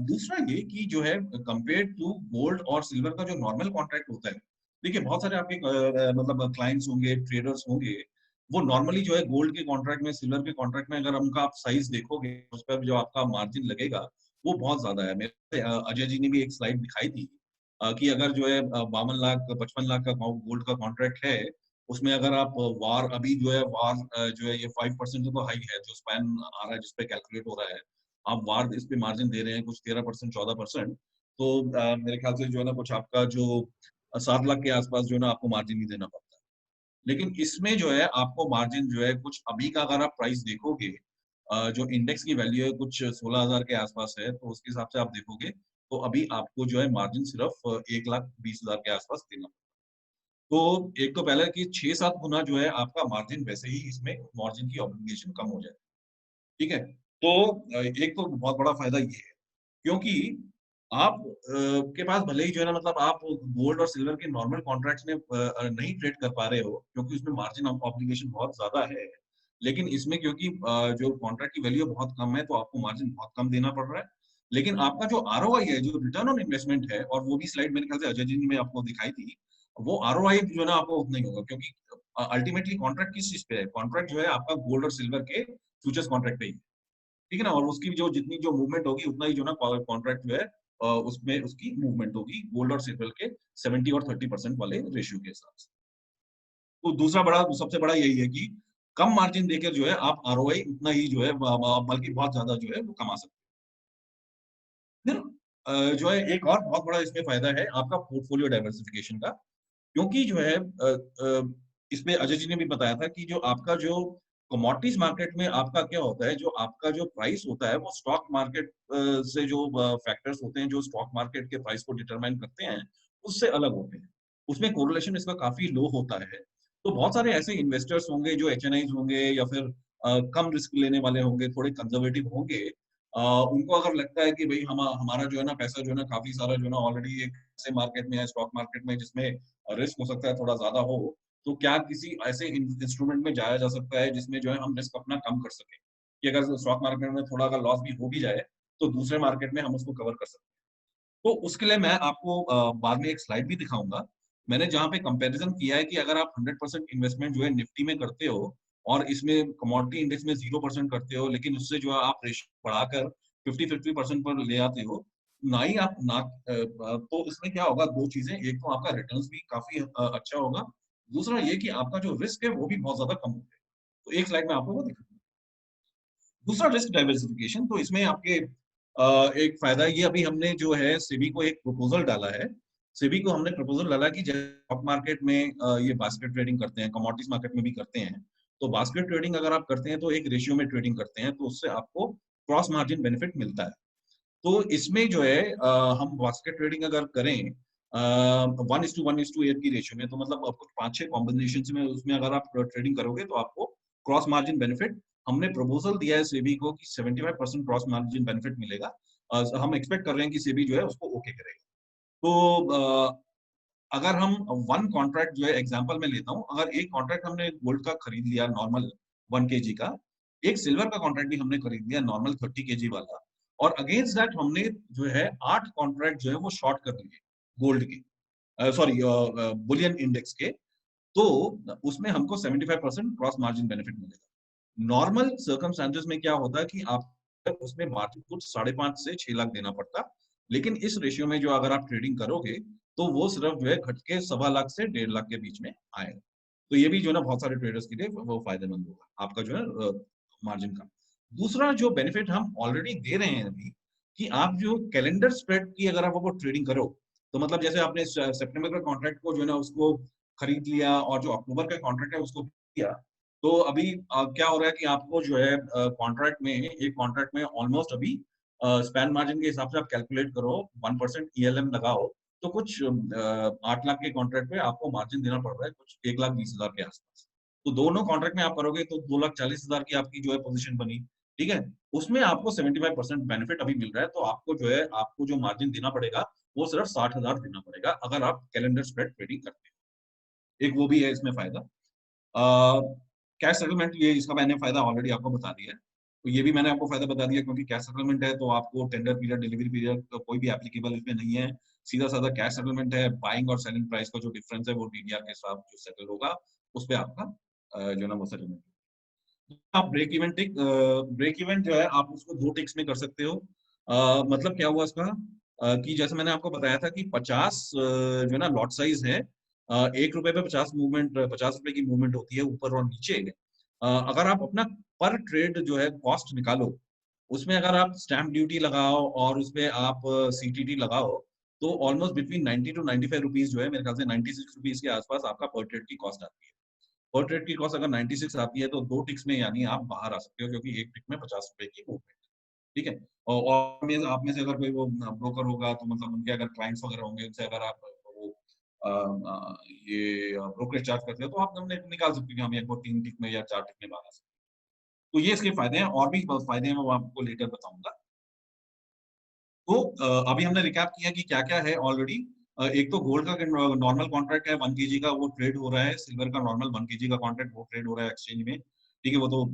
दूसरा ये कि जो है कंपेयर टू गोल्ड और सिल्वर का जो नॉर्मल कॉन्ट्रैक्ट होता है, देखिए बहुत सारे आपके मतलब क्लाइंट्स होंगे, ट्रेडर्स होंगे, वो नॉर्मली जो है गोल्ड के कॉन्ट्रैक्ट में, सिल्वर के कॉन्ट्रैक्ट में अगर उनका आप साइज देखोगे उस पर जो आपका मार्जिन लगेगा वो बहुत ज्यादा है। मेरे अजय जी ने भी एक स्लाइड दिखाई थी कि अगर जो है 52 लाख 55 लाख का गोल्ड का कॉन्ट्रैक्ट है, उसमें अगर आप वार अभी जो है वार जो है ये 5% तो हाई है जो स्पैन आ रहा है जिसपे कैलकुलेट हो रहा है, आप वार इस पे मार्जिन दे रहे हैं कुछ 13% 14%, तो मेरे ख्याल से जो है ना कुछ आपका जो 7 लाख के आसपास जो है ना आपको मार्जिन ही देना पड़ता है। लेकिन इसमें जो है आपको मार्जिन जो है कुछ अभी का अगर आप प्राइस देखोगे, जो इंडेक्स की वैल्यू है कुछ 16,000 के आसपास है, तो उसके हिसाब से आप देखोगे तो अभी आपको जो है मार्जिन सिर्फ 1,20,000 के आसपास देना। तो एक तो पहले कि 6-7 गुना जो है आपका मार्जिन वैसे ही इसमें मार्जिन की ऑब्लिगेशन कम हो जाए, ठीक है। तो एक तो बहुत बड़ा फायदा ये है, क्योंकि आप के पास भले ही जो है ना मतलब आप गोल्ड और सिल्वर के नॉर्मल कॉन्ट्रैक्ट्स में नहीं ट्रेड कर पा रहे हो, क्योंकि उसमें मार्जिन ऑफ ऑब्लिगेशन बहुत ज्यादा है। लेकिन इसमें क्योंकि जो कॉन्ट्रैक्ट की वैल्यू बहुत कम है, तो आपको मार्जिन बहुत कम देना पड़ रहा है। लेकिन आपका जो आरओआई है, जो रिटर्न ऑन इन्वेस्टमेंट है, और वो भी स्लाइड मेरे ख्याल से अजय जी ने आपको दिखाई थी, वो आरओआई जो है ना आपको उतना ही होगा, क्योंकि अल्टीमेटली कॉन्ट्रैक्ट किस चीज पे है, कॉन्ट्रैक्ट जो है आपका गोल्ड और सिल्वर के फ्यूचर्स कॉन्ट्रैक्ट पे ही है, ठीक है ना। और उसकी जो जितनी जो मूवमेंट होगी उतना ही जो ना कॉन्ट्रैक्ट जो है उसमें उसकी मूवमेंट होगी गोल्ड और सिल्वर के 70 और 30% वाले रेशियो के हिसाब से। तो दूसरा बड़ा सबसे बड़ा यही है कि कम मार्जिन देकर जो है आप आरओआई उतना ही जो है बल्कि बहुत ज्यादा जो है वो कमा सकते हैं। फिर जो है एक और बहुत बड़ा इसमें फायदा है आपका पोर्टफोलियो डाइवर्सिफिकेशन का। क्योंकि जो है इसमें अजय जी ने भी बताया था कि जो आपका जो कमोडिटीज मार्केट में आपका क्या होता है, जो आपका जो प्राइस होता है वो स्टॉक मार्केट से जो फैक्टर्स होते हैं जो स्टॉक मार्केट के प्राइस को डिटरमाइन करते हैं उससे अलग होते हैं। उसमें कोरिलेशन इसका काफी लो होता है। तो बहुत सारे ऐसे इन्वेस्टर्स होंगे जो एचएनआईज होंगे या फिर कम रिस्क लेने वाले होंगे, थोड़े कंजर्वेटिव होंगे। उनको अगर लगता है कि भाई हमारा जो है ना पैसा जो है ना काफी सारा जो है ना ऑलरेडी एक ऐसे मार्केट में है, स्टॉक मार्केट में, जिसमें रिस्क हो सकता है थोड़ा ज्यादा हो, तो क्या किसी ऐसे इंस्ट्रूमेंट में जाया जा सकता है जिसमें जो है हम रिस्क अपना कम कर सकें, कि अगर स्टॉक मार्केट में थोड़ा अगर लॉस भी हो भी जाए तो दूसरे मार्केट में हम उसको कवर कर सकते हैं। तो उसके लिए मैं आपको बाद में एक स्लाइड भी दिखाऊंगा। मैंने जहाँ पे कंपैरिजन किया है कि अगर आप 100% इन्वेस्टमेंट जो है निफ्टी में करते हो और इसमें कमोडिटी इंडेक्स में 0% करते हो, लेकिन उससे जो है आप रेशियो बढ़ाकर 50-50% पर ले आते हो, ना ही आप ना तो इसमें क्या होगा, दो चीजें, एक तो आपका रिटर्न्स भी काफी अच्छा होगा, दूसरा ये कि आपका जो रिस्क है वो भी बहुत ज्यादा कम होगा। तो एक स्लाइड में आपको वो दिखाऊंगा। दूसरा रिस्क डाइवर्सिफिकेशन, तो इसमें आपके एक फायदा ये, अभी हमने जो है सेबी को एक प्रपोजल डाला है। सेबी को हमने प्रपोजल डाला कि स्टॉक मार्केट में ये बास्केट ट्रेडिंग करते हैं, कमोडिटीज मार्केट में भी करते हैं। तो बास्केट ट्रेडिंग अगर आप करते हैं तो एक रेशियो में ट्रेडिंग करते हैं, तो उससे आपको क्रॉस मार्जिन बेनिफिट मिलता है। तो इसमें जो है हम बास्केट ट्रेडिंग अगर करें 1:1:8 की रेशियो में, तो मतलब आपको 5-6 कॉम्बिनेशन में उसमें अगर आप ट्रेडिंग करोगे तो आपको क्रॉस मार्जिन बेनिफिट, हमने प्रपोजल दिया है सेबी को कि 75% क्रॉस मार्जिन बेनिफिट मिलेगा। हम एक्सपेक्ट कर रहे हैं कि सेबी जो है उसको ओके करेगा। तो अगर हम वन कॉन्ट्रैक्ट जो है एग्जांपल में लेता हूं, अगर एक कॉन्ट्रैक्ट हमने गोल्ड का खरीद लिया नॉर्मल 1 kg का, एक सिल्वर का कॉन्ट्रैक्ट भी हमने खरीद लिया नॉर्मल 30 kg वाला, और अगेंस्ट दैट हमने जो है 8 कॉन्ट्रैक्ट जो है वो शॉर्ट कर लिए गोल्ड के, सॉरी बुलियन इंडेक्स के, तो उसमें हमको 75% क्रॉस मार्जिन बेनिफिट मिलेगा। नॉर्मल सर्कमस्टेंसेस में क्या होता है कि आप उसमें मार्जिन कुछ 5.5 से 6 लाख देना पड़ता, लेकिन इस रेशियो में जो अगर आप ट्रेडिंग करोगे तो वो सिर्फ जो है घट के 1.25 लाख से 1.5 लाख के बीच में आएगा। तो ये भी जो है ना बहुत सारे ट्रेडर्स के लिए वो फायदेमंद होगा आपका जो है मार्जिन का। दूसरा जो बेनिफिट हम ऑलरेडी दे रहे हैं अभी, कि आप जो कैलेंडर स्प्रेड की अगर आप वो ट्रेडिंग करो, तो मतलब जैसे आपने सितंबर का कॉन्ट्रैक्ट को जो है ना उसको खरीद लिया और जो अक्टूबर का कॉन्ट्रैक्ट है उसको किया, तो अभी क्या हो रहा है कि आपको जो है कॉन्ट्रैक्ट में, एक कॉन्ट्रैक्ट में ऑलमोस्ट अभी स्पैन मार्जिन के हिसाब से आप कैलकुलेट करो, 1% ELM लगाओ, तो कुछ 8 लाख के कॉन्ट्रैक्ट पे आपको मार्जिन देना पड़ रहा है कुछ 1,20,000 के आसपास। तो दोनों कॉन्ट्रैक्ट में आप करोगे तो 2,40,000 की आपकी जो है पोजीशन बनी, ठीक है। उसमें आपको 75% बेनिफिट अभी मिल रहा है, तो आपको जो है आपको जो मार्जिन देना पड़ेगा वो सिर्फ 60,000 देना पड़ेगा अगर आप कैलेंडर स्प्रेड ट्रेडिंग करते हो। एक वो भी है इसमें फायदा। कैश सेटलमेंट, ये इसका मैंने फायदा ऑलरेडी आपको बता दिया है, तो ये भी मैंने आपको फायदा बता दिया, क्योंकि कैश सेटलमेंट है तो आपको टेंडर पीरियड, डिलीवरी पीरियड कोई भी एप्लीकेबल इसमें नहीं है। सीधा साधा कैश सेटलमेंट है, बाइंग और सेलिंग प्राइस का जो डिफरेंस है वो DDR के साथ जो सेटल होगा उस पर आपका जो ना वो सेटलमेंट। आप ब्रेक इवन जो है आप उसको 2 टिक्स में कर सकते हो। मतलब क्या हुआ इसका, कि जैसे मैंने आपको बताया था कि 50 जो है ना लॉट साइज है, 1 रुपए पे 50 रुपए की मूवमेंट होती है ऊपर और नीचे। अगर आप अपना पर ट्रेड जो है कॉस्ट निकालो, उसमें अगर आप स्टैम्प ड्यूटी लगाओ और उसमें आप CTT लगाओ, तो ऑलमोस्ट बिटवीन 90 टू 95 रुपीज जो है, मेरे ख्याल से 96 रुपीज के आसपास आपका पर ट्रेड की कॉस्ट आती है। पर ट्रेड की कॉस्ट अगर 96 आती है तो 2 टिक्स में यानी आप बाहर आ सकते हो, क्योंकि एक टिक में 50 रुपए की मूवमेंट, ठीक है। और आप में से अगर कोई वो ब्रोकर होगा, तो मतलब उनके अगर क्लाइंट्स वगैरह होंगे, उनसे अगर आप वो ये ब्रोकरेज चार्ज करते हो तो आप हमने निकाल सकते हो कि हम एक 3 टिक में या 4 टिक में बाहर आ सकते हैं। तो ये इसके फायदे हैं, और भी बहुत फायदे हैं, मैं वो आपको लेटर बताऊंगा। तो अभी हमने रिकैप किया कि क्या क्या है ऑलरेडी। एक तो गोल्ड का नॉर्मल कॉन्ट्रैक्ट है 1 kg का, वो ट्रेड हो रहा है। सिल्वर का नॉर्मल 1 kg का कॉन्ट्रैक्ट वो ट्रेड हो रहा है एक्सचेंज में, ठीक है। वो तो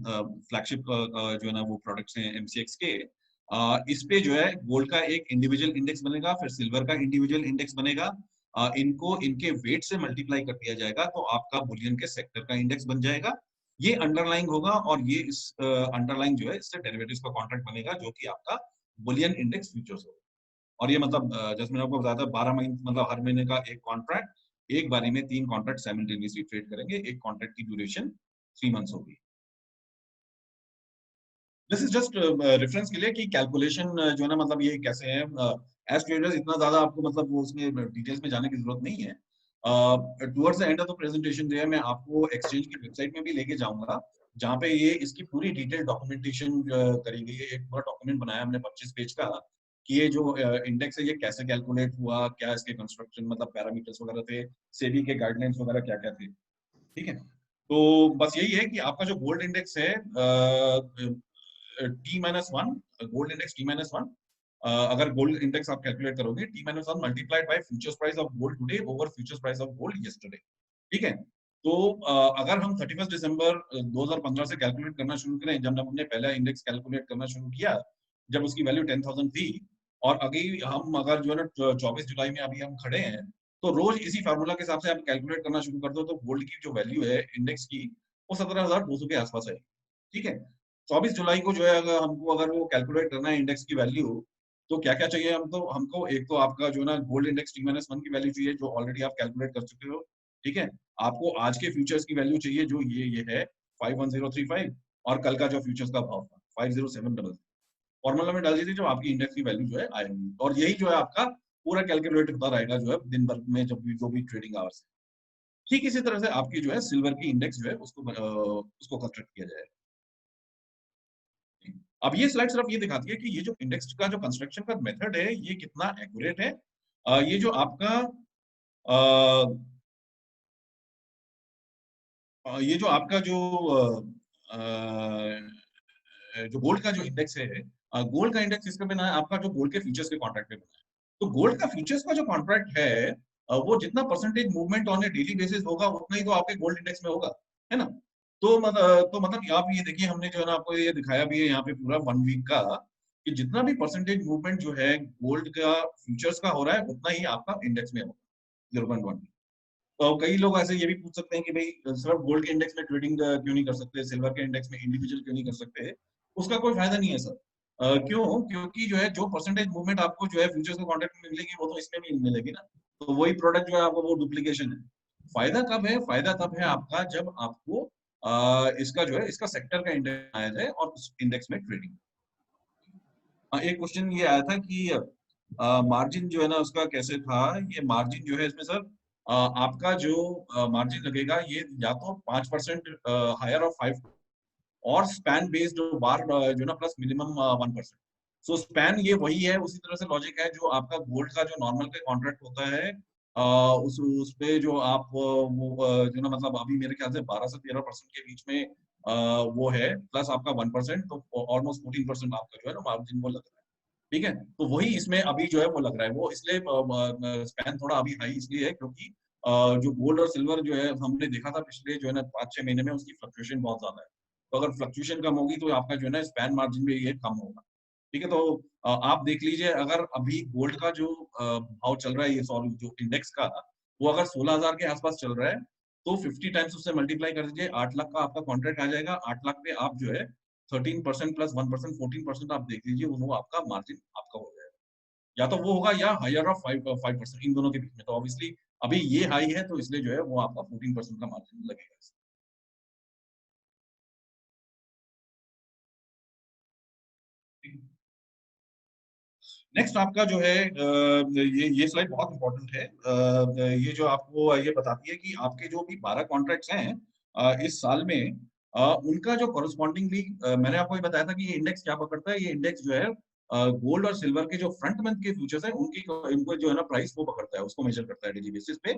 फ्लैगशिप जो है ना वो प्रोडक्ट्स हैं MCX के। इस पे जो है गोल्ड का एक इंडिविजुअल इंडेक्स बनेगा, फिर सिल्वर का इंडिविजुअल इंडेक्स बनेगा। इनको इनके वेट से मल्टीप्लाई कर दिया जाएगा तो आपका बुलियन के सेक्टर का इंडेक्स बन जाएगा। ये अंडरलाइंग होगा, और ये इस अंडरलाइंग जो है इससे डेरिवेटिव्स का कॉन्ट्रैक्ट बनेगा जो कि आपका बुलियन इंडेक्स फ्यूचर्स होगा। और ये मतलब जैसे मैंने आपको बताया था 12 महीने, मतलब हर महीने का एक कॉन्ट्रैक्ट, एक बारी में 3 कॉन्ट्रैक्ट साइमल्टेनियसली ट्रेड करेंगे। एक कॉन्ट्रैक्ट की ड्यूरेशन 3 मंथ्स होगी। दिस इज जस्ट रेफरेंस के लिए कि कैलकुलेशन जो है ना मतलब ये कैसे है। एज ट्रेडर्स इतना ज्यादा आपको मतलब वो उसमें डिटेल्स में जाने की जरूरत नहीं है। Towards the end of the presentation जो है मैं आपको एक्सचेंज की वेबसाइट में भी लेके जाऊंगा, जहाँ पे ये इसकी पूरी डिटेल डॉक्यूमेंटेशन करी गई है। एक पूरा डॉक्यूमेंट बनाया हमने 25 पेज का, कि ये जो इंडेक्स है ये कैसे कैलकुलेट हुआ, क्या इसके कंस्ट्रक्शन मतलब पैरामीटर्स वगैरह थे, सेबी के गाइडलाइंस वगैरह क्या क्या थे। ठीक है, तो बस यही है कि आपका जो गोल्ड इंडेक्स है T-1, गोल्ड इंडेक्स T-1, अगर गोल्ड इंडेक्स आप कैलकुलेट करोगे T-1 multiplied by futures price of gold today over futures price of gold yesterday. ठीक है, तो अगर हम 31 दिसंबर 2015 से कैलकुलेट करना शुरू करें, जब हमने पहला इंडेक्स कैलकुलेट करना शुरू किया, जब उसकी वैल्यू 10,000 थी, और अभी हम अगर जो है ना 24 जुलाई में अभी हम खड़े हैं, तो रोज इसी फार्मूला के हिसाब से आप कैलकुलेट करना शुरू कर दो, तो गोल्ड की जो वैल्यू है इंडेक्स की वो 17,200 के आसपास है। ठीक है, 24 जुलाई को जो है अगर वो कैलकुलेट करना है इंडेक्स की वैल्यू, तो क्या क्या चाहिए हमको एक तो आपका जो है ना गोल्ड इंडेक्स T-1 की वैल्यू चाहिए, जो ऑलरेडी आप कैलकुलेट कर चुके हो। ठीक है, आपको आज के फ्यूचर्स की वैल्यू चाहिए, जो ये है 51035, और कल का जो फ्यूचर्स का भाव था 50700। फॉर्मूला में डाल दीजिए, जो आपकी इंडेक्स की वैल्यू जो है आएगी, और यही जो है आपका पूरा कैलकुलेट होता रहेगा जो है दिन भर में जब भी जो भी ट्रेडिंग आवर्स है। ठीक इसी तरह से आपकी जो है सिल्वर की इंडेक्स जो है उसको कंस्ट्रक्ट किया जाएगा। अब ये स्लाइड सिर्फ ये दिखाती है कि ये जो इंडेक्स का जो कंस्ट्रक्शन का मेथड है ये कितना एक्यूरेट है। ये जो आपका ये जो आपका जो गोल्ड का जो इंडेक्स है, गोल्ड का इंडेक्स इसका बना है आपका जो गोल्ड के फ्यूचर्स के कॉन्ट्रैक्ट पे बना है। तो गोल्ड का फ्यूचर्स का जो कॉन्ट्रैक्ट है, वो जितना percentage movement on A daily basis होगा उतना ही तो आपके गोल्ड इंडेक्स में होगा, है ना। तो मतलब आप ये देखिए, हमने जो है ना आपको ये दिखाया भी है यहाँ पे पूरा 1 वीक का, कि जितना भी परसेंटेज मूवमेंट जो है गोल्ड का फ्यूचर्स का हो रहा है, उतना ही आपका इंडेक्स में होगा 0.1। तो कई लोग ऐसे ये भी पूछ सकते हैं कि भाई सिर्फ गोल्ड के इंडेक्स में ट्रेडिंग क्यों नहीं कर सकते, सिल्वर के इंडेक्स में इंडिविजुअल क्यों नहीं कर सकते। उसका कोई फायदा नहीं है सर। क्यों? क्योंकि जो है जो परसेंटेज मूवमेंट आपको जो है फ्यूचर्स के कॉन्ट्रैक्ट में मिलेगी, वो तो इसमें भी मिलेगी ना। तो वही प्रोडक्ट जो है आपको वो डुप्लीकेशन है। फायदा कब है? फायदा तब है आपका जब आपको इसका जो है इसका सेक्टर का इंडेक्स आया जाए और उस इंडेक्स में ट्रेडिंग। एक क्वेश्चन ये आया था कि मार्जिन जो है ना उसका कैसे था। ये मार्जिन जो है इसमें सर आपका जो मार्जिन लगेगा ये या तो 5% हायर और 5, और स्पैन बेस्ड जो बार जो ना प्लस मिनिमम 1%। सो स्पैन ये वही है, उसी तरह से लॉजिक है जो आपका गोल्ड का जो नॉर्मल के कॉन्ट्रैक्ट होता है, उस पे जो आप जो ना मतलब अभी मेरे ख्याल से 12 से 13% के बीच में वो है, प्लस आपका 1%, तो ऑलमोस्ट 14% आपका जो है ना मार्जिन वो लग रहा है। ठीक है, तो वही इसमें अभी जो है वो लग रहा है, वो इसलिए स्पैन थोड़ा अभी हाई इसलिए है क्योंकि जो गोल्ड और सिल्वर जो है हमने देखा था पिछले जो है ना 5-6 महीने में उसकी फ्लक्चुएशन बहुत ज्यादा है। तो अगर फ्लक्चुएशन कम होगी तो आपका जो है ना स्पैन मार्जिन में ये कम होगा। ठीक है, तो आप देख लीजिए, अगर अभी गोल्ड का जो भाव चल रहा है, ये सॉरी जो इंडेक्स का, वो अगर 16,000 के आसपास चल रहा है, तो 50 टाइम्स उससे मल्टीप्लाई कर दीजिए, 8 लाख का आपका कॉन्ट्रैक्ट आ जाएगा। 8 लाख पे आप जो है 13% प्लस 1% 14% आप देख लीजिए, वो आपका मार्जिन आपका हो जाएगा। या तो वो होगा या हायर ऑफ 5%, इन दोनों के बीच में। तो ऑब्वियसली अभी ये हाई है, तो इसलिए जो है वो आपका 14% का मार्जिन लगेगा। नेक्स्ट आपका जो है ये स्लाइड बहुत इंपॉर्टेंट है। ये जो आपको ये बताती है कि आपके जो भी 12 कॉन्ट्रैक्ट्स हैं इस साल में, उनका जो कॉरेस्पॉन्डिंगली, मैंने आपको ये बताया था कि ये इंडेक्स क्या पकड़ता है। ये इंडेक्स जो है गोल्ड और सिल्वर के जो फ्रंट मंथ के फ्यूचर्स है उनकी इनको जो है ना प्राइस वो पकड़ता है, उसको मेजर करता है डेली बेसिस पे,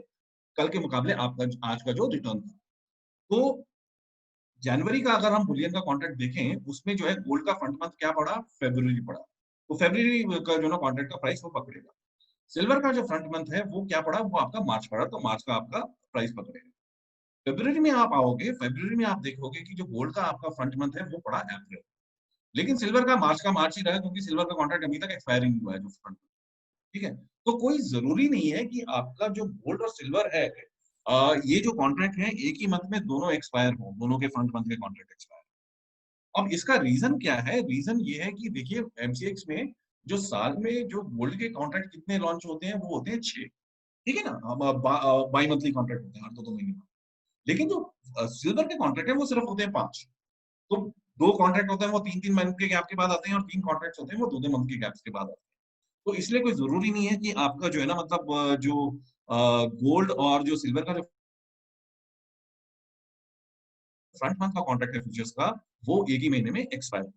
कल के मुकाबले आपका आज का जो रिटर्न था। तो जनवरी का अगर हम बुलियन का कॉन्ट्रैक्ट देखें, उसमें जो है गोल्ड का फ्रंट मंथ क्या पड़ा, फेब्रुअरी पड़ा, तो फेब्रुअरी का जो ना कॉन्ट्रैक्ट का प्राइस वो पकड़ेगा। सिल्वर का जो फ्रंट मंथ है वो क्या पड़ा, वो आपका मार्च पड़ा, तो मार्च का आपका प्राइस पकड़ेगा। फेब्रुअरी में आप आओगे, फेब्रुअरी में आप देखोगे कि जो गोल्ड का आपका फ्रंट मंथ है वो पड़ा अप्रैल, लेकिन सिल्वर का मार्च ही रहा, क्योंकि सिल्वर का कॉन्ट्रैक्ट अभी तक एक्सपायरिंग हुआ है जो फ्रंट। ठीक है, तो कोई जरूरी नहीं है कि आपका जो गोल्ड और सिल्वर है ये जो कॉन्ट्रैक्ट है एक ही मंथ में दोनों एक्सपायर हो, दोनों के फ्रंट मंथ के कॉन्ट्रैक्ट एक्सपायर। अब इसका रीजन क्या है? रीजन ये है कि देखिए एमसीएक्स में जो साल में जो गोल्ड के कॉन्ट्रैक्ट कितने लॉन्च होते हैं, वो होते हैं 6। ठीक है ना, बाई मंथली कॉन्ट्रैक्ट होते हैं हर 2-2 महीने में। लेकिन जो सिल्वर के कॉन्ट्रैक्ट है वो सिर्फ होते हैं 5। तो 2 कॉन्ट्रैक्ट होते हैं वो 3-3 मंथ के गैप के बाद आते हैं, और 3 कॉन्ट्रैक्ट होते हैं वो 2-2 मंथ के गैप के बाद आते हैं। तो इसलिए कोई जरूरी नहीं है कि आपका जो है ना मतलब जो गोल्ड और जो सिल्वर का जो फ्रंट मंथ का कॉन्ट्रैक्ट है फ्यूचर्स का, वो एक ही महीने में एक्सपायर।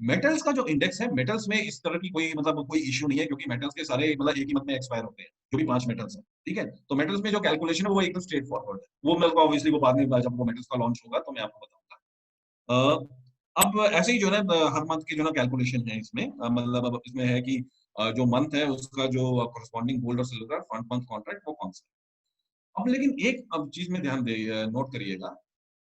मेटल्स का जो इंडेक्स है, मेटल्स में इस तरह की कोई मतलब कोई इश्यू नहीं है, क्योंकि मेटल्स के सारे मतलब एक ही मंथ में एक्सपायर होते हैं, जो भी 5 मेटल्स हैं, ठीक है। तो मेटल्स में जो कैलकुलेशन है वो एकदम स्ट्रेट फॉरवर्ड है। वो मेरे को ऑब्वियसली वो बाद में जब वो मेटल्स का लॉन्च होगा तो मैं आपको बताऊंगा। अब ऐसे ही जो है ना हर मंथ की जो ना कैलकुलेशन है इसमें, मतलब अब इसमें है कि जो मंथ है उसका जो कॉरेस्पॉन्डिंग गोल्ड और सिल्वर फ्रंट मंथ कॉन्ट्रैक्ट वो कौन सा है। अब लेकिन एक अब चीज में ध्यान दे नोट करिएगा,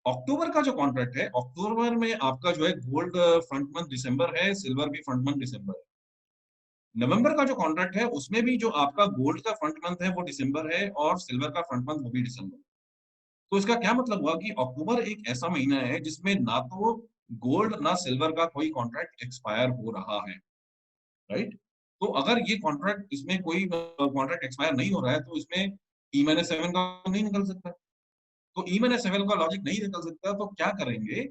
अक्टूबर का जो कॉन्ट्रैक्ट है, अक्टूबर में आपका जो है गोल्ड फ्रंट मंथ दिसंबर है, सिल्वर भी फ्रंट मंथ दिसंबर है। नवंबर का जो कॉन्ट्रैक्ट है उसमें भी जो आपका गोल्ड का फ्रंट मंथ है वो दिसंबर है, और सिल्वर का फ्रंट मंथ वो भी दिसंबर। तो इसका क्या मतलब हुआ कि अक्टूबर एक ऐसा महीना है जिसमें ना तो गोल्ड ना सिल्वर का कोई कॉन्ट्रैक्ट एक्सपायर हो रहा है, राइट। तो अगर ये कॉन्ट्रैक्ट इसमें कोई कॉन्ट्रैक्ट एक्सपायर नहीं हो रहा है तो इसमें E-7 का नहीं निकल सकता। तो E-7 का लॉजिक नहीं निकल सकता, तो क्या करेंगे,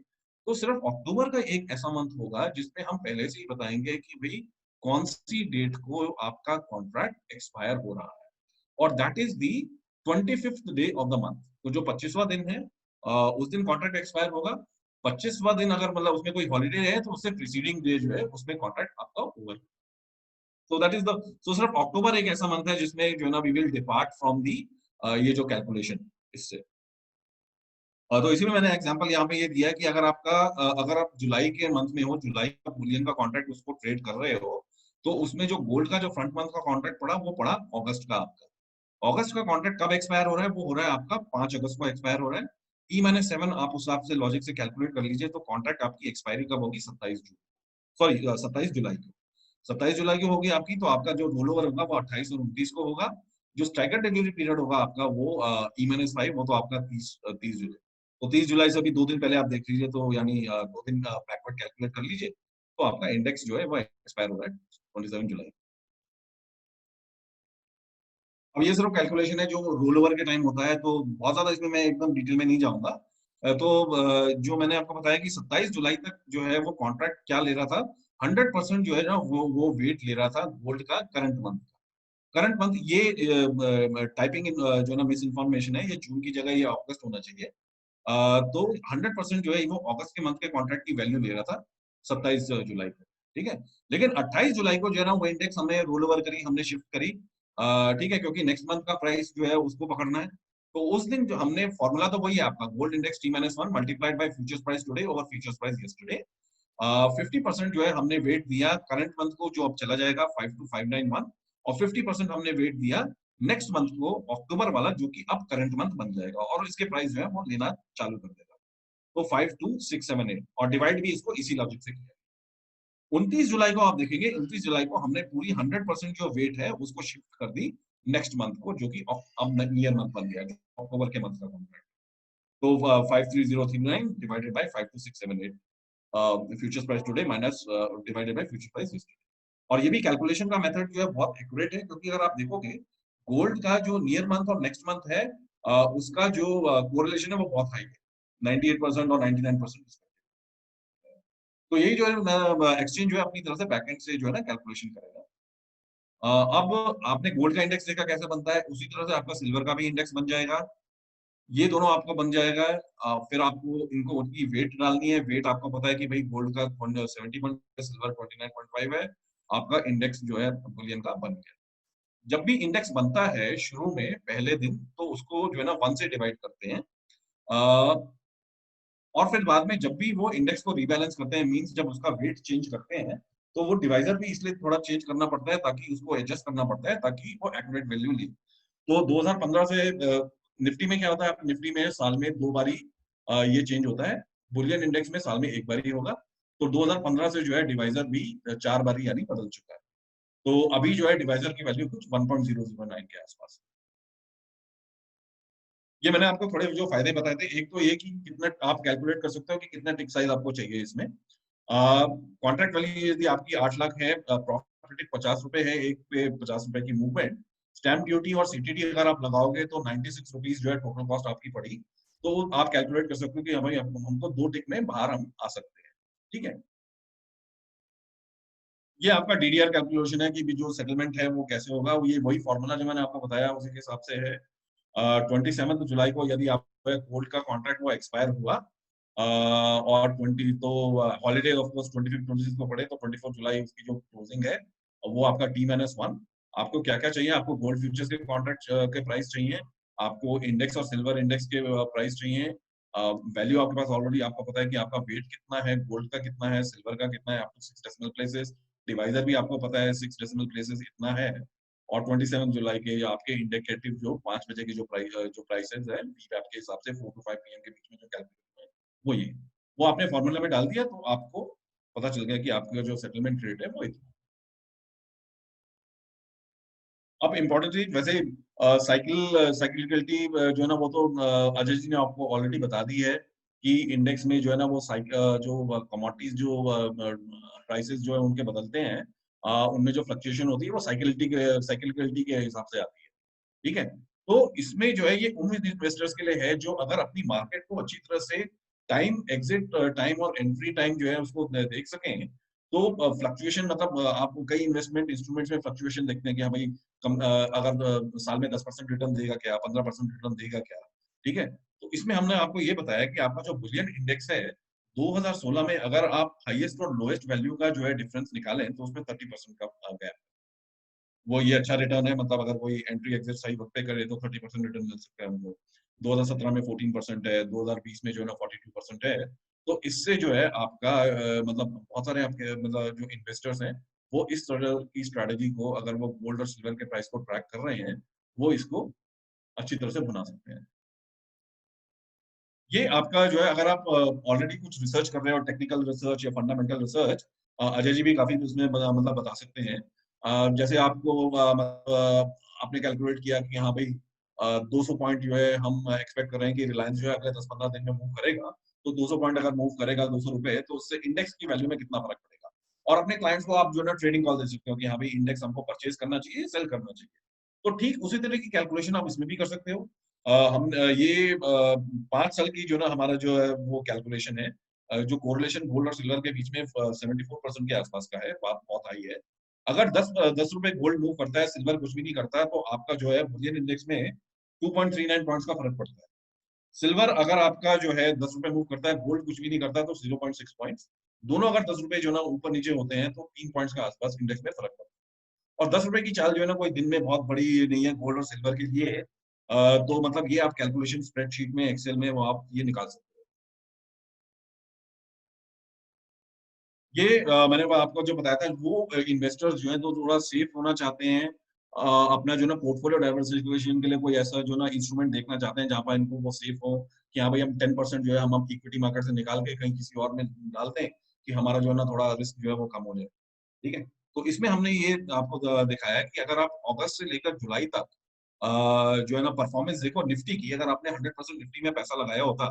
तो सिर्फ अक्टूबर का एक ऐसा मंथ होगा जिसमें हम पहले से ही बताएंगे कि भाई कौन सी डेट को आपका कॉन्ट्रैक्ट एक्सपायर हो रहा है, और that is the 25th day of the month. तो जो 25वां दिन है उस दिन कॉन्ट्रैक्ट एक्सपायर होगा। 25वां दिन अगर मतलब उसमें कोई हॉलीडे है तो उससे प्रीसीडिंग डे जो है उसमें कॉन्ट्रैक्ट आपका over. So that is the, so सिर्फ अक्टूबर एक ऐसा मंथ है जिसमें जो है ना we will depart from the ये जो कैलकुलेशन इससे। तो इसी में मैंने एग्जांपल यहाँ पे ये दिया है कि अगर आपका अगर आप जुलाई के मंथ में हो, जुलाई का बुलियन का कॉन्ट्रैक्ट उसको ट्रेड कर रहे हो, तो उसमें जो गोल्ड का जो फ्रंट मंथ का कॉन्ट्रैक्ट पड़ा वो पड़ा अगस्त का आपका। अगस्त का कॉन्ट्रैक्ट कब एक्सपायर हो रहा है, वो हो रहा है आपका 5 अगस्त को एक्सपायर हो रहा है। E-7 आप उस हिसाब से लॉजिक से कैलकुलेट कर लीजिए, तो कॉन्ट्रैक्ट आपकी एक्सपायरी कब होगी, 27 जून, सॉरी 27 जुलाई को। 27 जुलाई की होगी आपकी, तो आपका जो रोल ओवर होगा वो 28 और 29 को होगा। जो स्ट्राइकर डिलीवरी पीरियड होगा आपका वो E-5 वो तो आपका 30 जुलाई। तो 30 जुलाई से अभी 2 दिन पहले आप देख लीजिए, तो यानी 2 दिन बैकवर्ड कैलकुलेट कर लीजिए, तो आपका इंडेक्स जो है वो एक्सपायर हो रहा है 27 जुलाई। अब ये सिर्फ कैलकुलेशन है जो रोल ओवर के टाइम होता है, तो बहुत ज्यादा इसमें मैं एकदम डिटेल में नहीं जाऊंगा। जो मैंने आपको बताया कि 27 जुलाई तक जो है वो कॉन्ट्रैक्ट क्या ले रहा था, 100% जो है ना वो वेट ले रहा था गोल्ड का करंट मंथ। करंट मंथ ये टाइपिंग जो ना मिस इन्फॉर्मेशन है, ये जून की जगह ये अगस्त होना चाहिए। तो 100% जो है वो अगस्त के मंथ के कॉन्ट्रैक्ट की वैल्यू ले रहा था 27 जुलाई को, ठीक है। लेकिन 28 जुलाई को जो है ना वो इंडेक्स हमने रोल ओवर करी, हमने शिफ्ट करी, ठीक है, क्योंकि नेक्स्ट मंथ का प्राइस जो है उसको पकड़ना है। तो उस दिन जो हमने फॉर्मूला तो वही है आपका, gold index T-1 multiplied by futures price today over futures price yesterday. 50% जो है हमने वेट दिया करंट मंथ को, जो अब चला जाएगा 52591, और 50% हमने वेट दिया नेक्स्ट मंथ को, अक्टूबर वाला, जो कि अब करंट मंथ बन जाएगा, और इसके प्राइस जो है वो लेना चालू कर देगा। तो 52678, और डिवाइड भी इसको इसी लॉजिक से किया। 29 जुलाई को आप देखेंगे, 29 जुलाई को हमने पूरी 100% जो वेट है उसको शिफ्ट कर दी नेक्स्ट मंथ को, जो कि अब नियर मंथ बन गया, अक्टूबर के मंथ का कॉन्ट्रैक्ट। तो 53039 divided by 52678, futures price today minus divided by future price yesterday. और ये भी कैलकुलेशन का मेथड जो है बहुत एक्यूरेट है, क्योंकि अगर आप देखोगे गोल्ड का जो नियर मंथ और नेक्स्ट मंथ है, उसका जो कोरिलेशन है वो बहुत हाई है, 98% और 99%। तो यही जो है एक्सचेंज जो है अपनी तरफ से बैकएंड से जो है ना कैलकुलेशन करेगा। अब आपने गोल्ड का इंडेक्स देखा कैसे बनता है, उसी तरह से आपका सिल्वर का भी इंडेक्स बन जाएगा। ये दोनों आपका बन जाएगा। फिर आपको इनको उनकी वेट डालनी है। वेट आपको पता है कि भाई गोल्ड का 70, सिल्वर 29.5 है। आपका इंडेक्स जो है बुलियन का बन गया। जब भी इंडेक्स बनता है शुरू में पहले दिन, तो उसको जो है ना 1 से डिवाइड करते हैं, और फिर बाद में जब भी वो इंडेक्स को रीबैलेंस करते हैं, मींस जब उसका वेट चेंज करते हैं, तो वो डिवाइजर भी इसलिए थोड़ा चेंज करना पड़ता है, ताकि उसको एडजस्ट करना पड़ता है, ताकि वो एक्यूरेट वैल्यू ले। तो 2015 से निफ्टी में क्या होता है, निफ्टी में साल में 2 बारी ये चेंज होता है। बुलियन इंडेक्स में साल में 1 बार ही होगा। तो 2015 से जो है डिवाइजर भी 4 बारी यानी बदल चुका है। तो अभी जो है डिवाइजर की वैल्यू कुछ 1.009 के आसपास। ये मैंने आपको थोड़े जो फायदे बताए थे, एक तो ये कि कितना आप कैलकुलेट कर सकते हो कि कितना टिक साइज आपको चाहिए इसमें। कॉन्ट्रैक्ट वैल्यू यदि आपकी 8 लाख है, प्रॉफिट 50 रुपए है, एक पे 50 रुपए की मूवमेंट, स्टैंप ड्यूटी और सीटीडी अगर आप लगाओगे तो 96 रुपीज जो है टोटल कॉस्ट आपकी पड़ी। तो आप कैलकुलेट कर सकते हो कि हमें हमको 2 टिक में बाहर हम आ सकते हैं, ठीक है। ये आपका डीडीआर कैलकुलेशन है कि भी जो सेटलमेंट है वो कैसे होगा, ये वही फॉर्मूला जो मैंने आपको बताया उसी के हिसाब से है। 27 जुलाई को यदि आप गोल्ड का कॉन्ट्रैक्ट वो एक्सपायर हुआ और 20 तो हॉलीडे ऑफ कोर्स 25 26 को पड़े तो 24 जुलाई उसकी जो क्लोजिंग है वो आपका T-1। आपको क्या-क्या चाहिए? आपको गोल्ड फ्यूचर्स के कॉन्ट्रैक्ट के प्राइस चाहिए, आपको इंडेक्स और सिल्वर इंडेक्स के प्राइस चाहिए, वैल्यू आपके पास ऑलरेडी आपको पता है कि आपका वेट कितना है, गोल्ड का कितना है, सिल्वर का कितना है, up to 6 decimal places, divisor भी आपको पता है 6 डेसिमल प्लेसेस इतना है, और 27 जुलाई के आपके इंडिकेटिव जो 5 बजे की जो प्राइसेस है वीवैट के हिसाब से 4 टू 5 पीएम के बीच में जो कैलकुलेट है वो ये, वो आपने फॉर्मूला में डाल दिया तो आपको पता चल गया कि आपका जो सेटलमेंट रेट है वो इतना। अब इम्पोर्टेंटली वैसे साइक्लिकलिटी जो है ना वो तो अजय जी ने आपको ऑलरेडी बता दी है कि इंडेक्स में जो है ना वो जो कमोडिटीज जो प्राइसेस जो है उनके बदलते हैं, उनमें जो फ्लक्चुएशन होती है वो साइक्लिकलिटी के हिसाब से आती है। ठीक है, तो इसमें जो है ये उन इन्वेस्टर्स के लिए है जो अगर अपनी मार्केट को अच्छी तरह से टाइम एग्जिट टाइम और एंट्री टाइम जो है उसको देख सकें, तो फ्लक्चुएशन मतलब आप कई इन्वेस्टमेंट इंस्ट्रूमेंट्स में फ्लक्चुएशन देखते हैं कि हाँ भाई अगर साल में 10% रिटर्न देगा क्या, 15% रिटर्न देगा क्या। ठीक है, तो इसमें हमने आपको ये बताया कि आपका जो बुलियन इंडेक्स है 2016 में अगर आप हाईएस्ट और लोएस्ट वैल्यू का जो है डिफरेंस निकालें तो उसमें 30% का गैप, वो ये अच्छा रिटर्न है, मतलब अगर कोई एंट्री एग्जिट सही वक्त पे करे तो 30% रिटर्न मिल सकता है हमको। 2017 में 14% है, 2020 में जो है ना 42% है। तो इससे जो है आपका मतलब बहुत सारे आपके मतलब जो इन्वेस्टर्स हैं वो इस तरह की स्ट्रेटजी को अगर वो गोल्ड और सिल्वर के प्राइस को ट्रैक कर रहे हैं वो इसको अच्छी तरह से बना सकते हैं। ये आपका जो है अगर आप ऑलरेडी कुछ रिसर्च कर रहे हो, टेक्निकल रिसर्च या फंडामेंटल रिसर्च, अजय जी भी काफी उसमें मतलब बता सकते हैं। जैसे आपको आपने कैलकुलेट किया कि हाँ भाई 200 पॉइंट जो है हम एक्सपेक्ट कर रहे हैं कि रिलायंस जो है अगले 10-15 दिन में मूव करेगा, तो 200 पॉइंट अगर मूव करेगा 200 रुपए तो उससे इंडेक्स की वैल्यू में कितना फर्क पड़ेगा। और अपने क्लाइंट्स को आप जो है ना ट्रेडिंग कॉल दे सकते हो कि हाँ भाई इंडेक्स हमको परचेज करना चाहिए, सेल करना चाहिए। तो ठीक उसी तरह की कैलकुलेशन आप इसमें भी कर सकते हो। हम ये 5 साल की जो ना हमारा जो है वो कैलकुलेशन है, जो कोरिलेशन गोल्ड और सिल्वर के बीच में 74% के आसपास का है, बात बहुत हाई है। अगर 10 रुपए गोल्ड मूव करता है, सिल्वर कुछ भी नहीं करता है, तो आपका जो है बुलियन इंडेक्स में 2.39 पॉइंट्स का फर्क पड़ता है। सिल्वर अगर आपका जो है 10 रुपए मूव करता है, गोल्ड कुछ भी नहीं करता तो 0.6 पॉइंट्स। दोनों अगर 10 रुपए जो ना ऊपर नीचे होते हैं तो 3 पॉइंट्स का आसपास इंडेक्स में फर्क पड़ता है। और 10 रुपए की चाल जो है ना कोई दिन में बहुत बड़ी नहीं है गोल्ड और सिल्वर के लिए। तो मतलब ये आप कैलकुलेशन स्प्रेडशीट में एक्सेल में वो आप ये निकाल सकते हो। ये मैंने वो आपको जो बताया था वो इन्वेस्टर्स जो है तो थोड़ा सेफ होना चाहते हैं, अपना जो ना पोर्टफोलियो डाइवर्सिफिकेशन के लिए कोई ऐसा जो ना इंस्ट्रूमेंट देखना चाहते हैं जहां पर इनको वो सेफ हो कि हाँ भाई हम 10% जो है हम इक्विटी मार्केट से निकाल के कहीं किसी और में डालते हैं कि हमारा जो है ना थोड़ा रिस्क जो है वो कम हो जाए। ठीक है, तो इसमें हमने ये आपको दिखाया है कि अगर आप अगस्त से लेकर जुलाई तक जो है ना परफॉर्मेंस देखो निफ्टी की, अगर आपने 100% निफ्टी में पैसा लगाया होता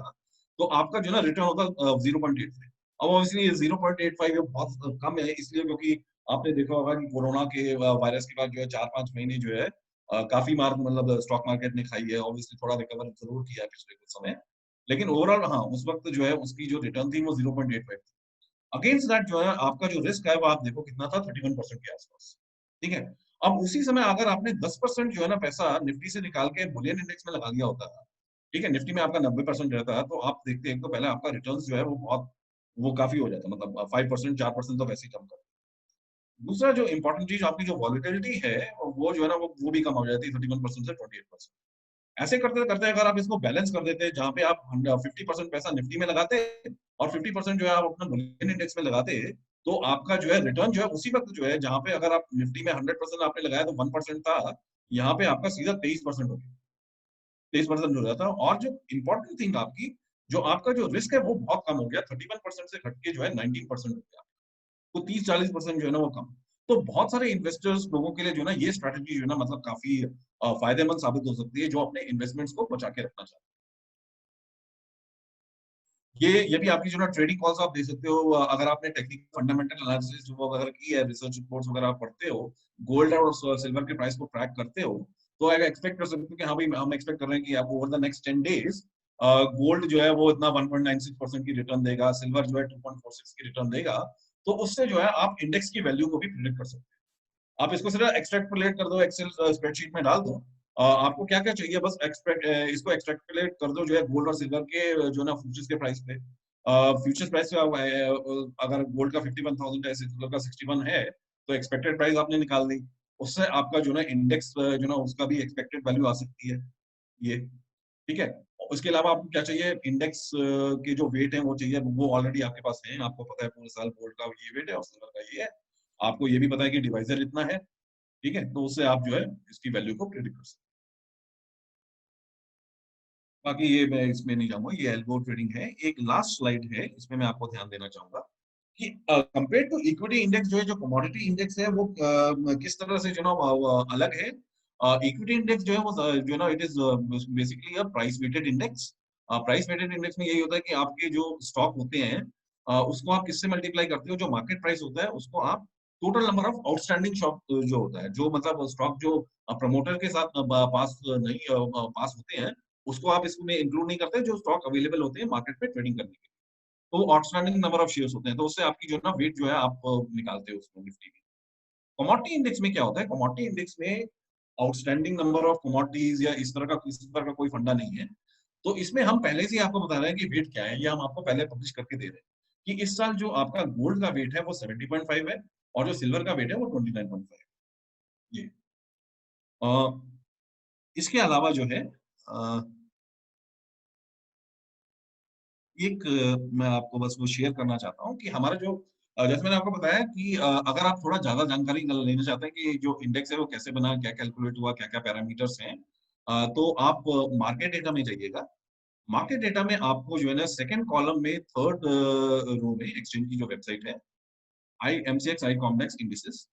तो आपका जो ना रिटर्न होता 0.85। अब ऑब्वियसली ये 0.85 ये बहुत कम है, इसलिए क्योंकि आपने देखा होगा कि कोरोना के वायरस के बाद जो है 4-5 महीने जो है काफी मार मतलब स्टॉक मार्केट ने खाई है, ऑब्वियसली थोड़ा रिकवर जरूर किया है पिछले कुछ समय, लेकिन ओवरऑल हाँ उस वक्त जो है उसकी जो रिटर्न थी वो 0.85। अगेंस्ट दैट जो है आपका जो रिस्क है वो आप देखो कितना था 31% के आसपास। ठीक है, अब उसी समय अगर आपने 10% जो है ना पैसा निफ्टी से निकाल के बुलियन इंडेक्स में लगा दिया होता था, ठीक है, निफ्टी में आपका 90% रहता है, तो आप देखते हैं तो पहले आपका रिटर्न जो है वो बहुत वो काफी हो जाता, मतलब 5% 4% तो वैसे ही कम कर। दूसरा जो इंपॉर्टेंट चीज आपकी जो वॉलिटिलिटी है वो जो है ना वो भी कम हो जाती है 31% से 28%। ऐसे करते करते अगर आप इसको बैलेंस कर देते हैं जहां पे आप 50% पैसा निफ्टी में लगाते और 50% जो है आप अपना बुलियन इंडेक्स में लगाते, तो आपका जो है रिटर्न जो है उसी वक्त जो है जहां पे अगर आप निफ्टी में 100% आपने लगाया तो 1% था, यहाँ पे आपका सीधा 23% हो गया, 23% हो जाता है। और जो इंपॉर्टेंट थिंग आपकी जो आपका जो रिस्क है वो बहुत कम हो गया, 31% से घट के जो है 19% हो गया, तो 30-40% जो है ना वो कम। तो बहुत सारे इन्वेस्टर्स लोगों के लिए जो है ना ये स्ट्रैटेजी जो है ना मतलब काफी फायदेमंद साबित हो सकती है जो अपने इन्वेस्टमेंट्स को बचा के रखना चाहते हैं। ये भी आपकी जो ना ट्रेडिंग कॉल्स आप दे सकते हो, अगर आपने टेक्निकल फंडामेंटल एनालिसिस जो अगर की है, रिसर्च रिपोर्ट्स वगैरह आप पढ़ते हो, गोल्ड और सिल्वर के प्राइस को ट्रैक करते हो, तो अगर एक्सपेक्ट कर सकते हो कि हाँ भाई हम एक्सपेक्ट कर रहे हैं कि आप over the next 10 days gold जो है वो इतना 1.96% की रिटर्न देगा, सिल्वर जो है 2.46 की रिटर्न देगा, तो उससे जो है आप इंडेक्स की वैल्यू को भी प्रिडिक्ट कर सकते हैं। आप इसको सिर्फ एक्सट्रैक्टुलेट कर दो, एक्सेल स्प्रेडशीट में डाल दो। आपको क्या क्या चाहिए, बस इसको एक्सट्रैक्टुलेट कर दो जो है गोल्ड और सिल्वर के जो ना फ्यूचर्स के प्राइस पे। फ्यूचर्स प्राइस अगर गोल्ड का 51,000 है, सिल्वर का 61 है, तो एक्सपेक्टेड प्राइस आपने निकाल दी। उससे आपका जो ना इंडेक्स जो ना उसका भी एक्सपेक्टेड वैल्यू आ सकती है ये, ठीक है। उसके अलावा आपको क्या चाहिए, इंडेक्स के जो वेट है वो चाहिए, वो ऑलरेडी आपके पास है, आपको पता है पूरे साल गोल्ड का ये वेट है और सिल्वर का ये है। आपको ये भी पता है कि डिवाइजर इतना है, ठीक है, तो उससे आप जो है इसकी वैल्यू को प्रेडिक्ट कर सकते हैं। बाकी ये मैं इसमें नहीं जाऊंगा, ये एल्गो ट्रेडिंग है। एक लास्ट स्लाइड है, इसमें मैं आपको ध्यान देना चाहूंगा कि कंपेयर टू इक्विटी इंडेक्स जो है, जो कमोडिटी इंडेक्स है वो किस तरह से जो ना अलग है। इक्विटी इंडेक्स जो है वो जो ना it is basically a price weighted index. Price weighted index में यही होता है कि आपके जो स्टॉक होते हैं उसको आप किससे मल्टीप्लाई करते हो, जो मार्केट प्राइस होता है उसको आप total number of outstanding stock जो होता है, जो मतलब स्टॉक जो प्रमोटर के साथ पास नहीं पास होते हैं, उसको आप इसमें इंक्लूड नहीं करते, जो स्टॉक अवेलेबल होते हैं मार्केट पे ट्रेडिंग करने के लिए, तो आउटस्टैंडिंग नंबर ऑफ शेयर्स होते हैं, तो उससे आपकी जो ना वेट जो है आप निकालते हो उसको निफ्टी में। कमोडिटी इंडेक्स में क्या होता है, कमोडिटी इंडेक्स में आउटस्टैंडिंग नंबर ऑफ कमोडिटीज या इस तरह का कोई फंडा नहीं है। तो इसमें हम पहले से ही आपको बता रहे हैं कि वेट क्या है, ये हम आपको पहले पब्लिश करके दे रहे हैं कि इस साल जो आपका गोल्ड का वेट है वो 70.5 है और जो सिल्वर का वेट है वो 29.5 है। ये इसके अलावा जो है एक मैं आपको बस वो शेयर करना चाहता हूँ कि हमारा जो जैसे मैंने आपको बताया कि अगर आप थोड़ा ज्यादा जानकारी लेना चाहते हैं कि जो इंडेक्स है वो कैसे बना, क्या कैलकुलेट हुआ, क्या क्या पैरामीटर्स हैं, तो आप मार्केट डेटा में जाइएगा। मार्केट डेटा में आपको जो है ना सेकंड कॉलम में थर्ड रो में एक्सचेंज की जो वेबसाइट है, IMCX आई कॉम्प्लेक्स इंडिसेस।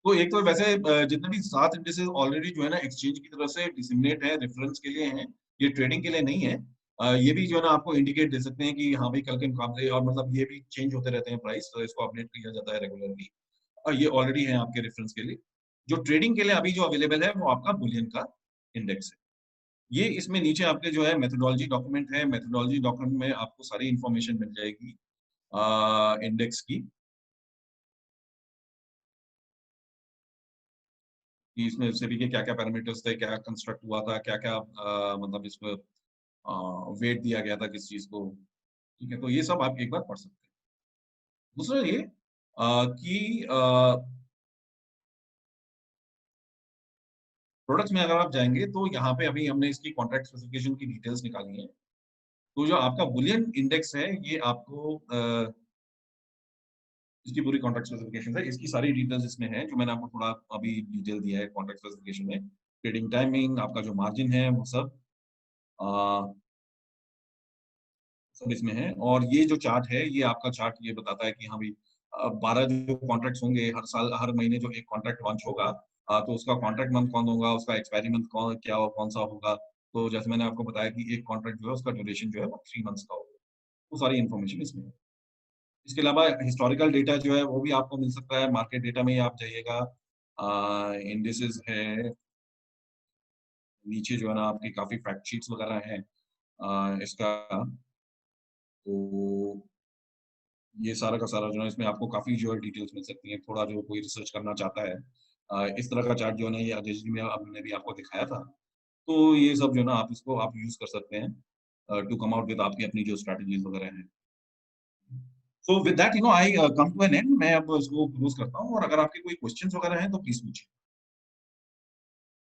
तो एक तो वैसे जितने भी 7 इंडिसेस ऑलरेडी जो है ना एक्सचेंज की तरफ से डिसिमिनेट है, रेफरेंस के लिए हैं, ये ट्रेडिंग के लिए नहीं है। ये भी जो है ना आपको इंडिकेट दे सकते हैं कि हाँ भाई कल के मुकाबले, और मतलब ये भी चेंज होते रहते हैं प्राइस, तो इसको अपडेट किया जाता है रेगुलरली, और ये ऑलरेडी है आपके रेफरेंस के लिए। जो ट्रेडिंग के लिए अभी जो अवेलेबल है वो आपका बुलियन का इंडेक्स है। ये इसमें नीचे आपके जो है मेथोडोलॉजी डॉक्यूमेंट है, मेथोडोलॉजी डॉक्यूमेंट में आपको सारी इंफॉर्मेशन मिल जाएगी इंडेक्स की, कि इसमें सभी के क्या क्या पैरामीटर्स थे, क्या कंस्ट्रक्ट हुआ था, क्या क्या मतलब इसमें वेट दिया गया था किस चीज को, ठीक है, तो ये सब आप एक बार पढ़ सकते हैं। दूसरा ये कि प्रोडक्ट्स में अगर आप जाएंगे तो यहाँ पे अभी हमने इसकी कॉन्ट्रैक्ट स्पेसिफिकेशन की डिटेल्स निकाली है। तो जो आपका बुलियन इंडेक्स है ये आपको इसकी पूरी कॉन्ट्रैक्ट स्पेसिफिकेशन है, इसकी सारी डिटेल्स इसमें है, जो मैंने आपको थोड़ा अभी डिटेल दिया है कॉन्ट्रैक्ट स्पेसिफिकेशन में। ट्रेडिंग टाइमिंग, आपका जो मार्जिन है वो सब सब इसमें है। और ये जो चार्ट है, ये आपका चार्ट ये बताता है कि हाँ भाई 12 जो कॉन्ट्रैक्ट्स होंगे हर साल, हर महीने जो एक कॉन्ट्रैक्ट लॉन्च होगा, तो उसका कॉन्ट्रैक्ट मंथ कौन होगा, उसका एक्सपायरी मंथ कौन सा होगा। तो जैसे मैंने आपको बताया कि एक कॉन्ट्रैक्ट जो है उसका ड्यूरेशन जो है वो 3 मंथ्स का होगा। वो सारी इन्फॉर्मेशन इसमें है। इसके अलावा हिस्टोरिकल डेटा जो है वो भी आपको मिल सकता है, मार्केट डेटा में ही आप जाइएगा, इंडिसेस है, नीचे जो है ना आपकी काफी फैक्ट शीट्स वगैरह हैं इसका। तो ये सारा का सारा जो है इसमें आपको काफी जो है डिटेल्स मिल सकती हैं, थोड़ा जो कोई रिसर्च करना चाहता है। इस तरह का चार्ट जो है ना ये अजय जी में हमने भी आपको दिखाया था। तो ये सब जो है ना आप इसको आप यूज कर सकते हैं टू कम आउट विद आपकी अपनी जो स्ट्रेटजीज वगैरह हैं। So with that I come to an end, मैं अब इसको क्लोज करता हूँ, और अगर आपके कोई क्वेश्चंस वगैरह हैं तो प्लीज पूछिए।